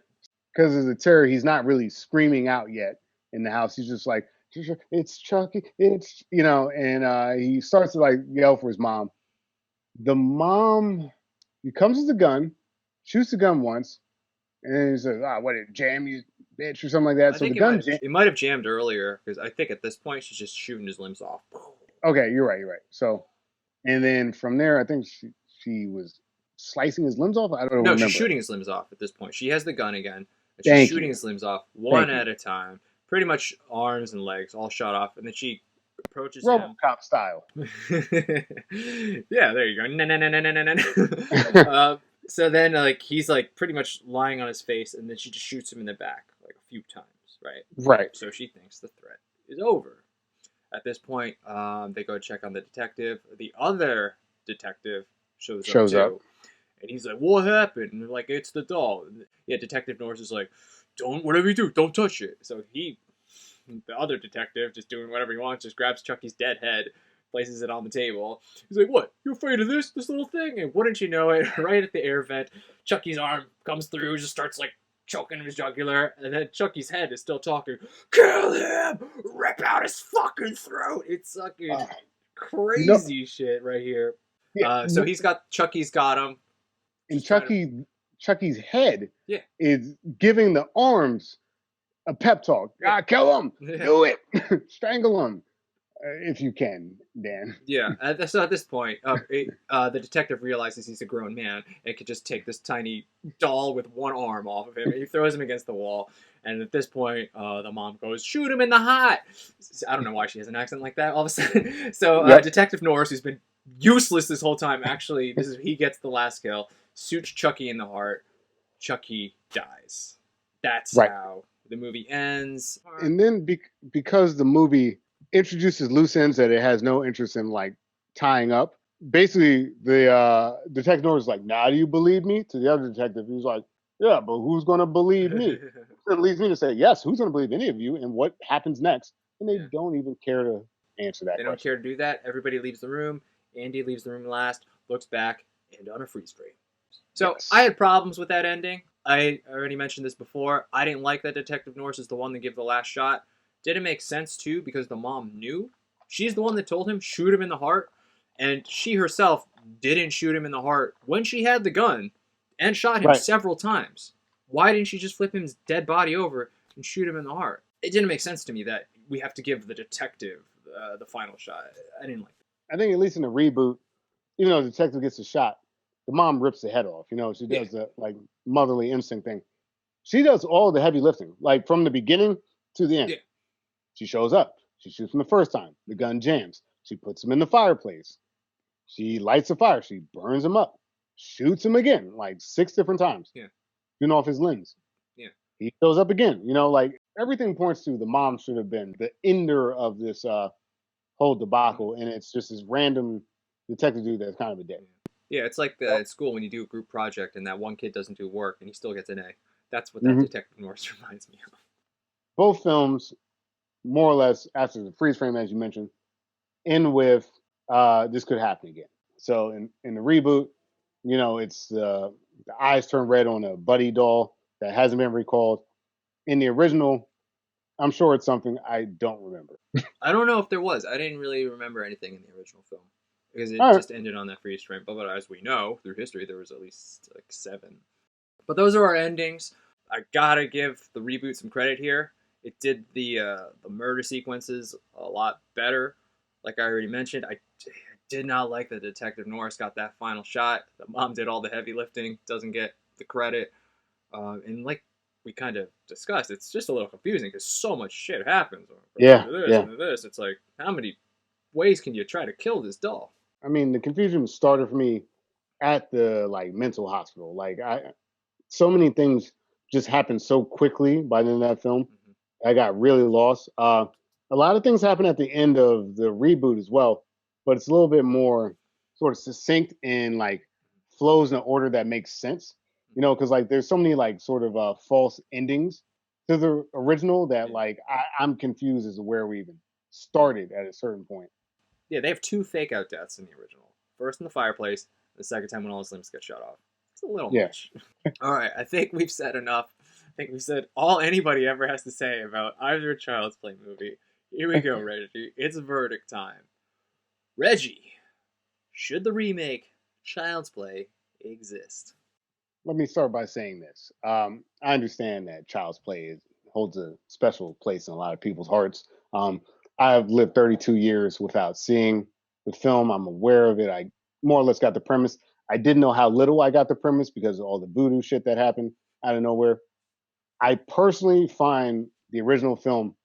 Because as a terror, he's not really screaming out yet in the house. He's just like, "It's Chucky, it's," and he starts to like yell for his mom. The mom, he comes with the gun, shoots the gun once, and he says, "What, it jam you, bitch," or something like that. I think it might have jammed earlier, because I think at this point she's just shooting his limbs off. Okay, you're right. So, and then from there, I think she was slicing his limbs off. I don't remember. No, she's shooting his limbs off at this point. She has the gun again, and she's shooting his limbs off one at a time. Pretty much arms and legs all shot off, and then she approaches him. RoboCop style. Yeah, there you go. So then, like, he's like pretty much lying on his face, and then she just shoots him in the back like a few times, right? Right. So she thinks the threat is over. At this point, they go check on the detective. The other detective shows up. And he's like, "What happened?" And they're like, "It's the doll." And Detective Norris is like, "Whatever you do, don't touch it." So the other detective, just doing whatever he wants, just grabs Chucky's dead head, places it on the table. He's like, "What? You afraid of this little thing?" And wouldn't you know it, right at the air vent, Chucky's arm comes through, just starts like choking his jugular, and then Chucky's head is still talking. "Kill him! Rip out his fucking throat!" It's fucking crazy shit right here. Yeah, so Chucky's got him. And Chucky's head is giving the arms a pep talk. Kill him! Do it! Strangle him! If you can, Dan. Yeah, so at this point, the detective realizes he's a grown man and can just take this tiny doll with one arm off of him. He throws him against the wall, and at this point, the mom goes, "Shoot him in the heart!" I don't know why she has an accent like that all of a sudden. So Detective Norris, who's been useless this whole time, actually, he gets the last kill, shoots Chucky in the heart. Chucky dies. That's how the movie ends. And then because the movie introduces loose ends that it has no interest in like tying up, basically the Detective Norris is like, "Now do you believe me?" To the other detective, he's like, "Yeah, but who's going to believe me?" It leads me to say, "Yes, who's going to believe any of you?" And what happens next? And they Yeah. don't even care to answer that They don't question. care to do that. Everybody leaves the room. Andy leaves the room last, looks back, and on a freeze frame. So Yes. I had problems with that ending. I already mentioned this before. I didn't like that Detective Norris is the one to give the last shot. Didn't make sense too because the mom knew. She's the one that told him shoot him in the heart, and she herself didn't shoot him in the heart when she had the gun, and shot him Right. several times. Why didn't she just flip his dead body over and shoot him in the heart? It didn't make sense to me that we have to give the detective the final shot. I didn't like that. I think at least in the reboot, even though the detective gets a shot, the mom rips the head off. You know, she Yeah. does the like motherly instinct thing. She does all the heavy lifting, like from the beginning to the end. Yeah. She shows up. She shoots him the first time. The gun jams. She puts him in the fireplace. She lights a fire. She burns him up. Shoots him again, like 6 different times. Yeah. Shooting off his limbs. Yeah. He shows up again. You know, like everything points to the mom should have been the ender of this whole debacle, and it's just this random detective dude that's kind of a dick. Yeah, it's like at school when you do a group project and that one kid doesn't do work and he still gets an A. That's what that Mhm. Detective Norris reminds me of. Both films, more or less, after the freeze frame, as you mentioned, end with this could happen again. So in the reboot, you know, it's the eyes turn red on a Buddy doll that hasn't been recalled. In the original, I'm sure it's something I don't remember. I don't know if there was. I didn't really remember anything in the original film because it All right. just ended on that freeze frame. But as we know through history, there was at least like 7. But those are our endings. I gotta give the reboot some credit here. It did the murder sequences a lot better. Like I already mentioned, I did not like that Detective Norris got that final shot. The mom did all the heavy lifting, doesn't get the credit. And like we kind of discussed, it's just a little confusing because so much shit happens. Yeah, Into this, yeah. into this. It's like, how many ways can you try to kill this doll? I mean, the confusion started for me at the like mental hospital. Like so many things just happened so quickly by the end of that film. I got really lost. A lot of things happen at the end of the reboot as well, but it's a little bit more sort of succinct and like flows in an order that makes sense. You know, because like there's so many like sort of false endings to the original that Yeah. like I'm confused as to where we even started at a certain point. Yeah, they have 2 fake out deaths in the original. First in the fireplace, the second time when all his limbs get shut off. It's a little Yeah. much. All right, I think we've said enough. I think we've said all anybody ever has to say about either Child's Play movie. Here we go, Reggie. It's verdict time. Reggie, should the remake Child's Play exist? Let me start by saying this. I understand that Child's Play holds a special place in a lot of people's hearts. I've lived 32 years without seeing the film. I'm aware of it. I more or less got the premise. I didn't know how little I got the premise because of all the voodoo shit that happened out of nowhere. I personally find the original film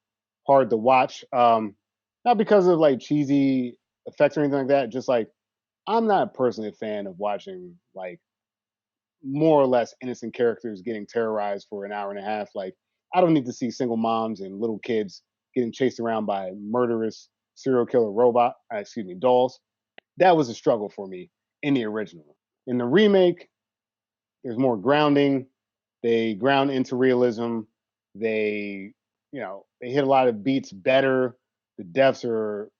hard to watch, not because of like cheesy effects or anything like that. Just like I'm not personally a fan of watching like more or less innocent characters getting terrorized for an hour and a half. Like, I don't need to see single moms and little kids getting chased around by murderous serial killer dolls. That was a struggle for me in the original. In the remake, there's more grounding. They ground into realism. They, they hit a lot of beats better. The deaths are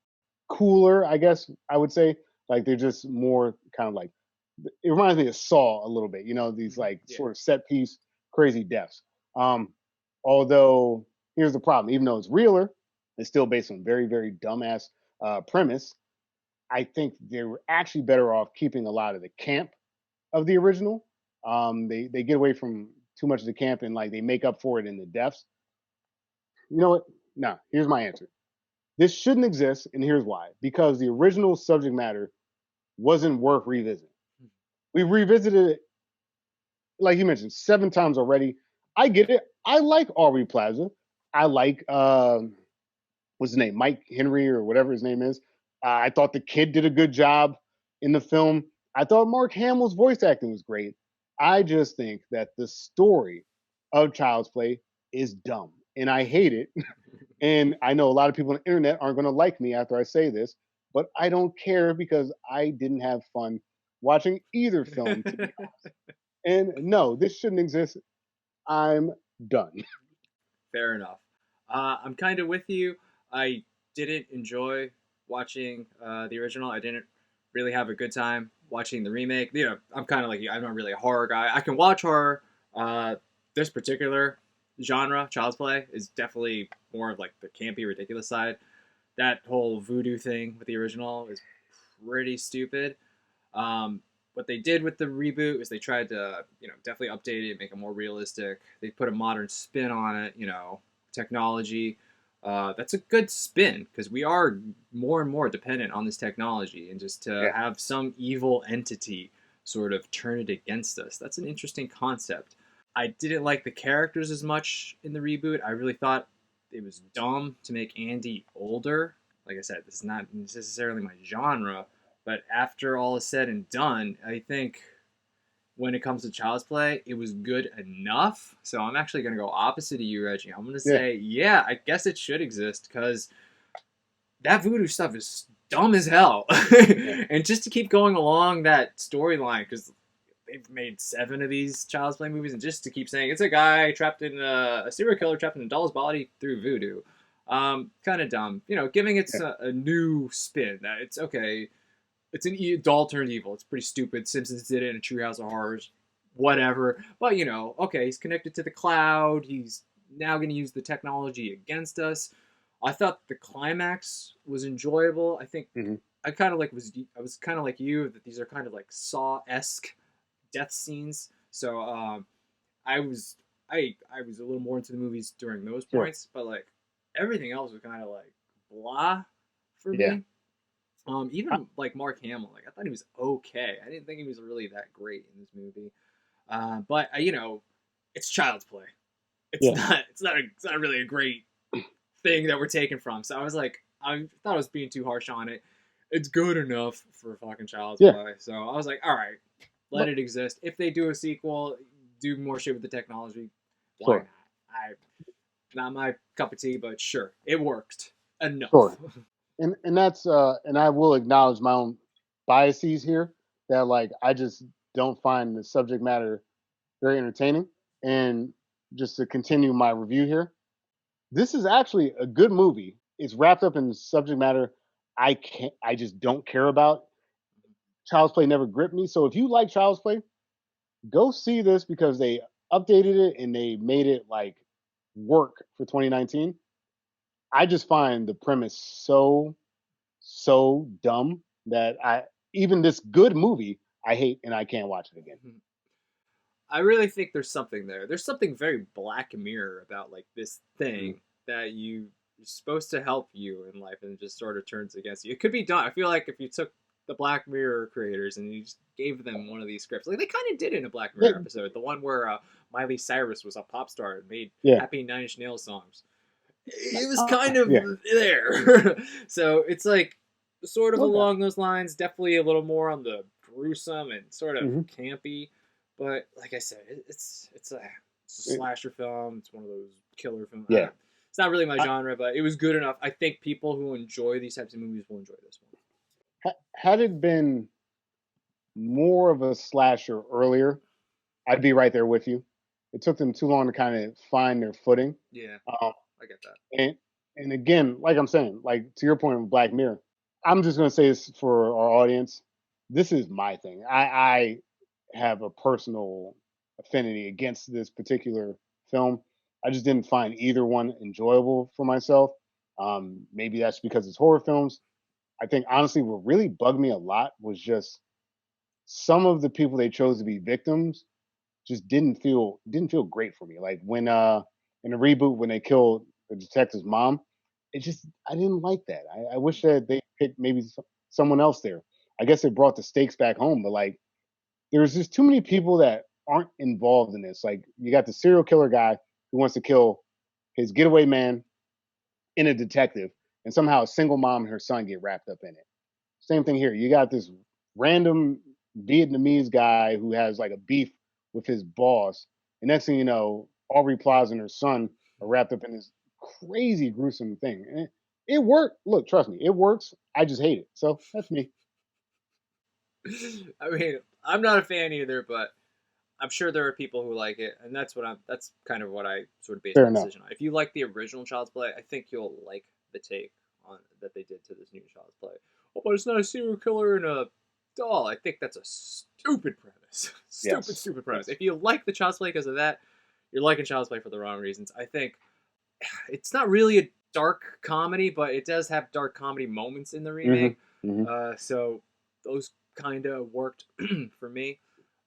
cooler, I guess I would say. Like they're just more kind of like it reminds me of Saw a little bit. You know, these like Yeah. sort of set piece crazy deaths. Um, although here's the problem: even though it's realer, it's still based on very very dumbass premise. I think they were actually better off keeping a lot of the camp of the original. They get away from too much of the camp and like they make up for it in the deaths. You know what? No, here's my answer. This shouldn't exist, and here's why. Because the original subject matter wasn't worth revisiting. We revisited it, like you mentioned, 7 times already. I get it. I like Aubrey Plaza. I like what's his name, Mike Henry or whatever his name is. I thought the kid did a good job in the film. I thought Mark Hamill's voice acting was great. I just think that the story of Child's Play is dumb, and I hate it. And I know a lot of people on the internet aren't going to like me after I say this, but I don't care because I didn't have fun watching either film. To be and no, this shouldn't exist. I'm done. Fair enough. I'm kind of with you. I didn't enjoy watching the original. I didn't really have a good time watching the remake. You know, I'm kind of like you. I'm not really a horror guy. I can watch horror. Uh, this particular genre, Child's Play, is definitely more of like the campy, ridiculous side. That whole voodoo thing with the original is pretty stupid. Um, what they did with the reboot is they tried to, definitely update it, make it more realistic. They put a modern spin on it, technology. That's a good spin because we are more and more dependent on this technology, and just to Yeah. have some evil entity sort of turn it against us. That's an interesting concept. I didn't like the characters as much in the reboot. I really thought it was dumb to make Andy older. Like I said, this is not necessarily my genre, but after all is said and done, I think when it comes to Child's Play, it was good enough. So I'm actually going to go opposite of you, Reggie. I'm going to say, yeah, I guess it should exist because that voodoo stuff is dumb as hell. And just to keep going along that storyline, because they've made 7 of these Child's Play movies, and just to keep saying it's a guy trapped in a serial killer trapped in a doll's body through voodoo, kind of dumb. Giving it a new spin. That it's okay. It's an doll turned evil. It's pretty stupid. Simpsons did it in a Treehouse of Horrors, whatever. But okay, he's connected to the cloud. He's now going to use the technology against us. I thought the climax was enjoyable. I think I was kind of like you, that these are kind of like Saw-esque death scenes. So I was a little more into the movies during those points, but like everything else was kind of like blah for me. Even like Mark Hamill, like I thought he was okay. I didn't think he was really that great in this movie. But it's Child's Play. It's not really a great thing that we're taking from. So I was like, I thought I was being too harsh on it. It's good enough for fucking Child's Play. So I was like, all right, let it exist. If they do a sequel, do more shit with the technology. Why not? Not my cup of tea, but sure, it worked enough. Sure. And that's and I will acknowledge my own biases here, that like I just don't find the subject matter very entertaining. And just to continue my review here, this is actually a good movie. It's wrapped up in subject matter I just don't care about. Child's Play never gripped me. So if you like Child's Play, go see this because they updated it and they made it like work for 2019. I just find the premise so dumb that I even this good movie I hate and I can't watch it again. I really think there's something there. There's something very Black Mirror about like this thing that you're supposed to help you in life, and it just sort of turns against you. It could be done. I feel like if you took the Black Mirror creators and you just gave them one of these scripts, like they kind of did in a Black Mirror episode, the one where Miley Cyrus was a pop star and made happy Nine Inch Nails songs. It was kind of there. So it's like sort of along those lines, definitely a little more on the gruesome and sort of campy. But like I said, it's a slasher film. It's one of those killer films. Yeah. It's not really my genre, but it was good enough. I think people who enjoy these types of movies will enjoy this one. Had it been more of a slasher earlier, I'd be right there with you. It took them too long to kind of find their footing. Yeah, I get that. And again, like I'm saying, like to your point with Black Mirror, I'm just going to say this for our audience. This is my thing. I have a personal affinity against this particular film. I just didn't find either one enjoyable for myself. Maybe that's because it's horror films. I think honestly, what really bugged me a lot was just some of the people they chose to be victims just didn't feel great for me. Like when in the reboot when they killed the detective's mom, I didn't like that. I wish that they picked maybe someone else there. I guess it brought the stakes back home, but like there's just too many people that aren't involved in this. Like you got the serial killer guy who wants to kill his getaway man and a detective, and somehow a single mom and her son get wrapped up in it. Same thing here. You got this random Vietnamese guy who has like a beef with his boss, and next thing you know, Aubrey Plaza and her son are wrapped up in this crazy gruesome thing. And It worked. Look, trust me, it works. I just hate it. So that's me. I mean, I'm not a fan either, but I'm sure there are people who like it, and that's kind of what I sort of base Fair my enough. decision on. If you like the original Child's Play, I think you'll like the take on that they did to this new Child's Play. Oh, but it's not a serial killer and a doll. I think that's a stupid premise. Yes. Stupid premise. Yes. If you like the Child's Play because of that, you're liking Child's Play for the wrong reasons. I think it's not really a dark comedy, but it does have dark comedy moments in the remake. So those kind of worked for me.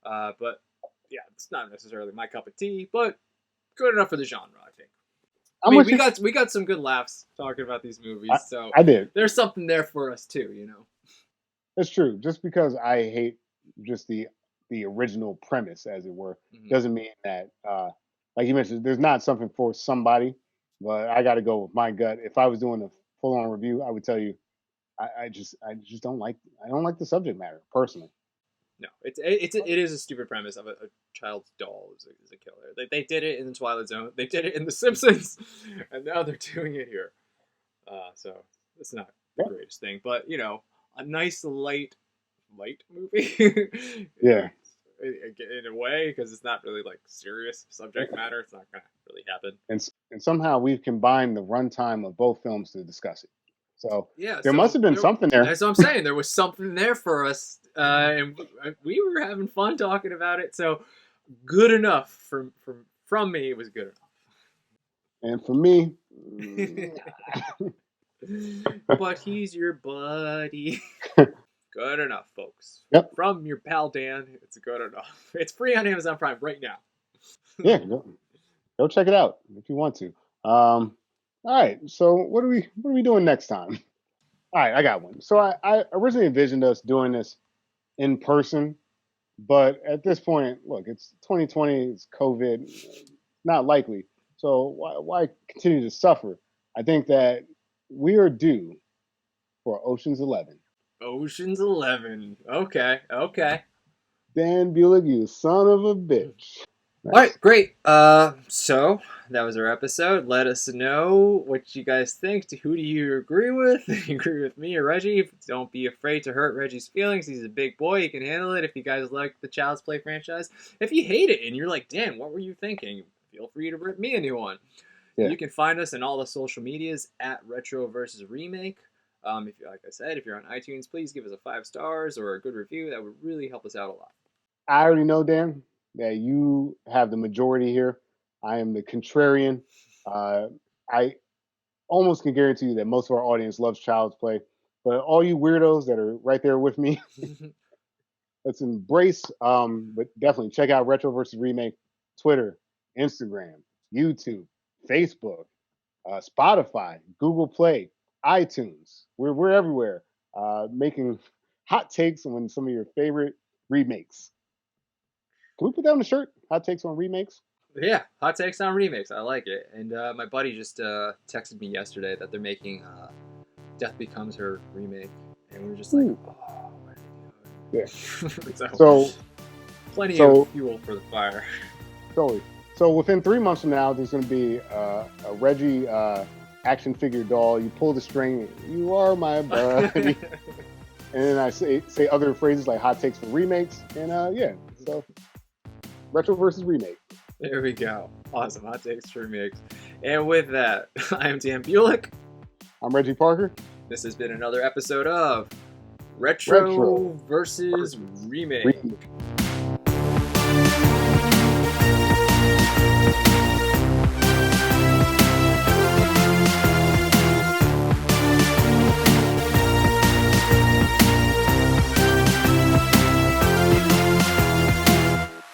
But yeah, it's not necessarily my cup of tea, but good enough for the genre, I think. I mean, we got some good laughs talking about these movies, so I did. There's something there for us too, you know. That's true. Just because I hate just the original premise, as it were, doesn't mean that, like you mentioned, there's not something for somebody. But I got to go with my gut. If I was doing a full on review, I would tell you, I just don't like the subject matter personally. No, it is a stupid premise of a child's doll is a killer. They did it in the Twilight Zone. They did it in The Simpsons, and now they're doing it here. So it's not the greatest thing, but you know, a nice light movie. Yeah. In a way, because it's not really like serious subject matter. It's not gonna really happen. And somehow we've combined the runtime of both films to discuss it. So yeah, there must have been something there. That's what I'm saying. There was something there for us, and we were having fun talking about it. So good enough from me. It was good enough. And for me, but he's your buddy. Good enough, folks. Yep. From your pal Dan, it's good enough. It's free on Amazon Prime right now. Yeah, go check it out if you want to. All right, so what are we doing next time? All right, I got one. So I originally envisioned us doing this in person, but at this point, look, it's 2020, it's COVID, not likely. So why continue to suffer? I think that we are due for Ocean's 11. Ocean's 11. Okay. Dan Bulick, you son of a bitch. All right, great. So that was our episode. Let us know what you guys think. Who do you agree with? Do you agree with me or Reggie? Don't be afraid to hurt Reggie's feelings. He's a big boy. He can handle it. If you guys like the Child's Play franchise, if you hate it and you're like, Dan, what were you thinking? Feel free to rip me a new one. Yeah. You can find us in all the social medias at Retro versus Remake. If you, like I said, if you're on iTunes, please give us a 5 stars or a good review. That would really help us out a lot. I already know, Dan, that you have the majority here. I am the contrarian. I almost can guarantee you that most of our audience loves Child's Play. But all you weirdos that are right there with me, let's embrace. But definitely check out Retro versus Remake, Twitter, Instagram, YouTube, Facebook, Spotify, Google Play, iTunes. We're everywhere, making hot takes on some of your favorite remakes. Can we put that on the shirt? Hot takes on remakes? Yeah, hot takes on remakes. I like it. And my buddy just texted me yesterday that they're making Death Becomes Her remake, and we were just like, oh, yeah. so plenty of fuel for the fire. Totally. So within 3 months from now, there's going to be a Reggie action figure doll. You pull the string. You are my buddy. And then I say other phrases like hot takes for remakes. And yeah, so Retro versus Remake. There we go. Awesome. Hot takes for remakes. And with that, I am Dan Bulick. I'm Reggie Parker. This has been another episode of Retro versus Remake.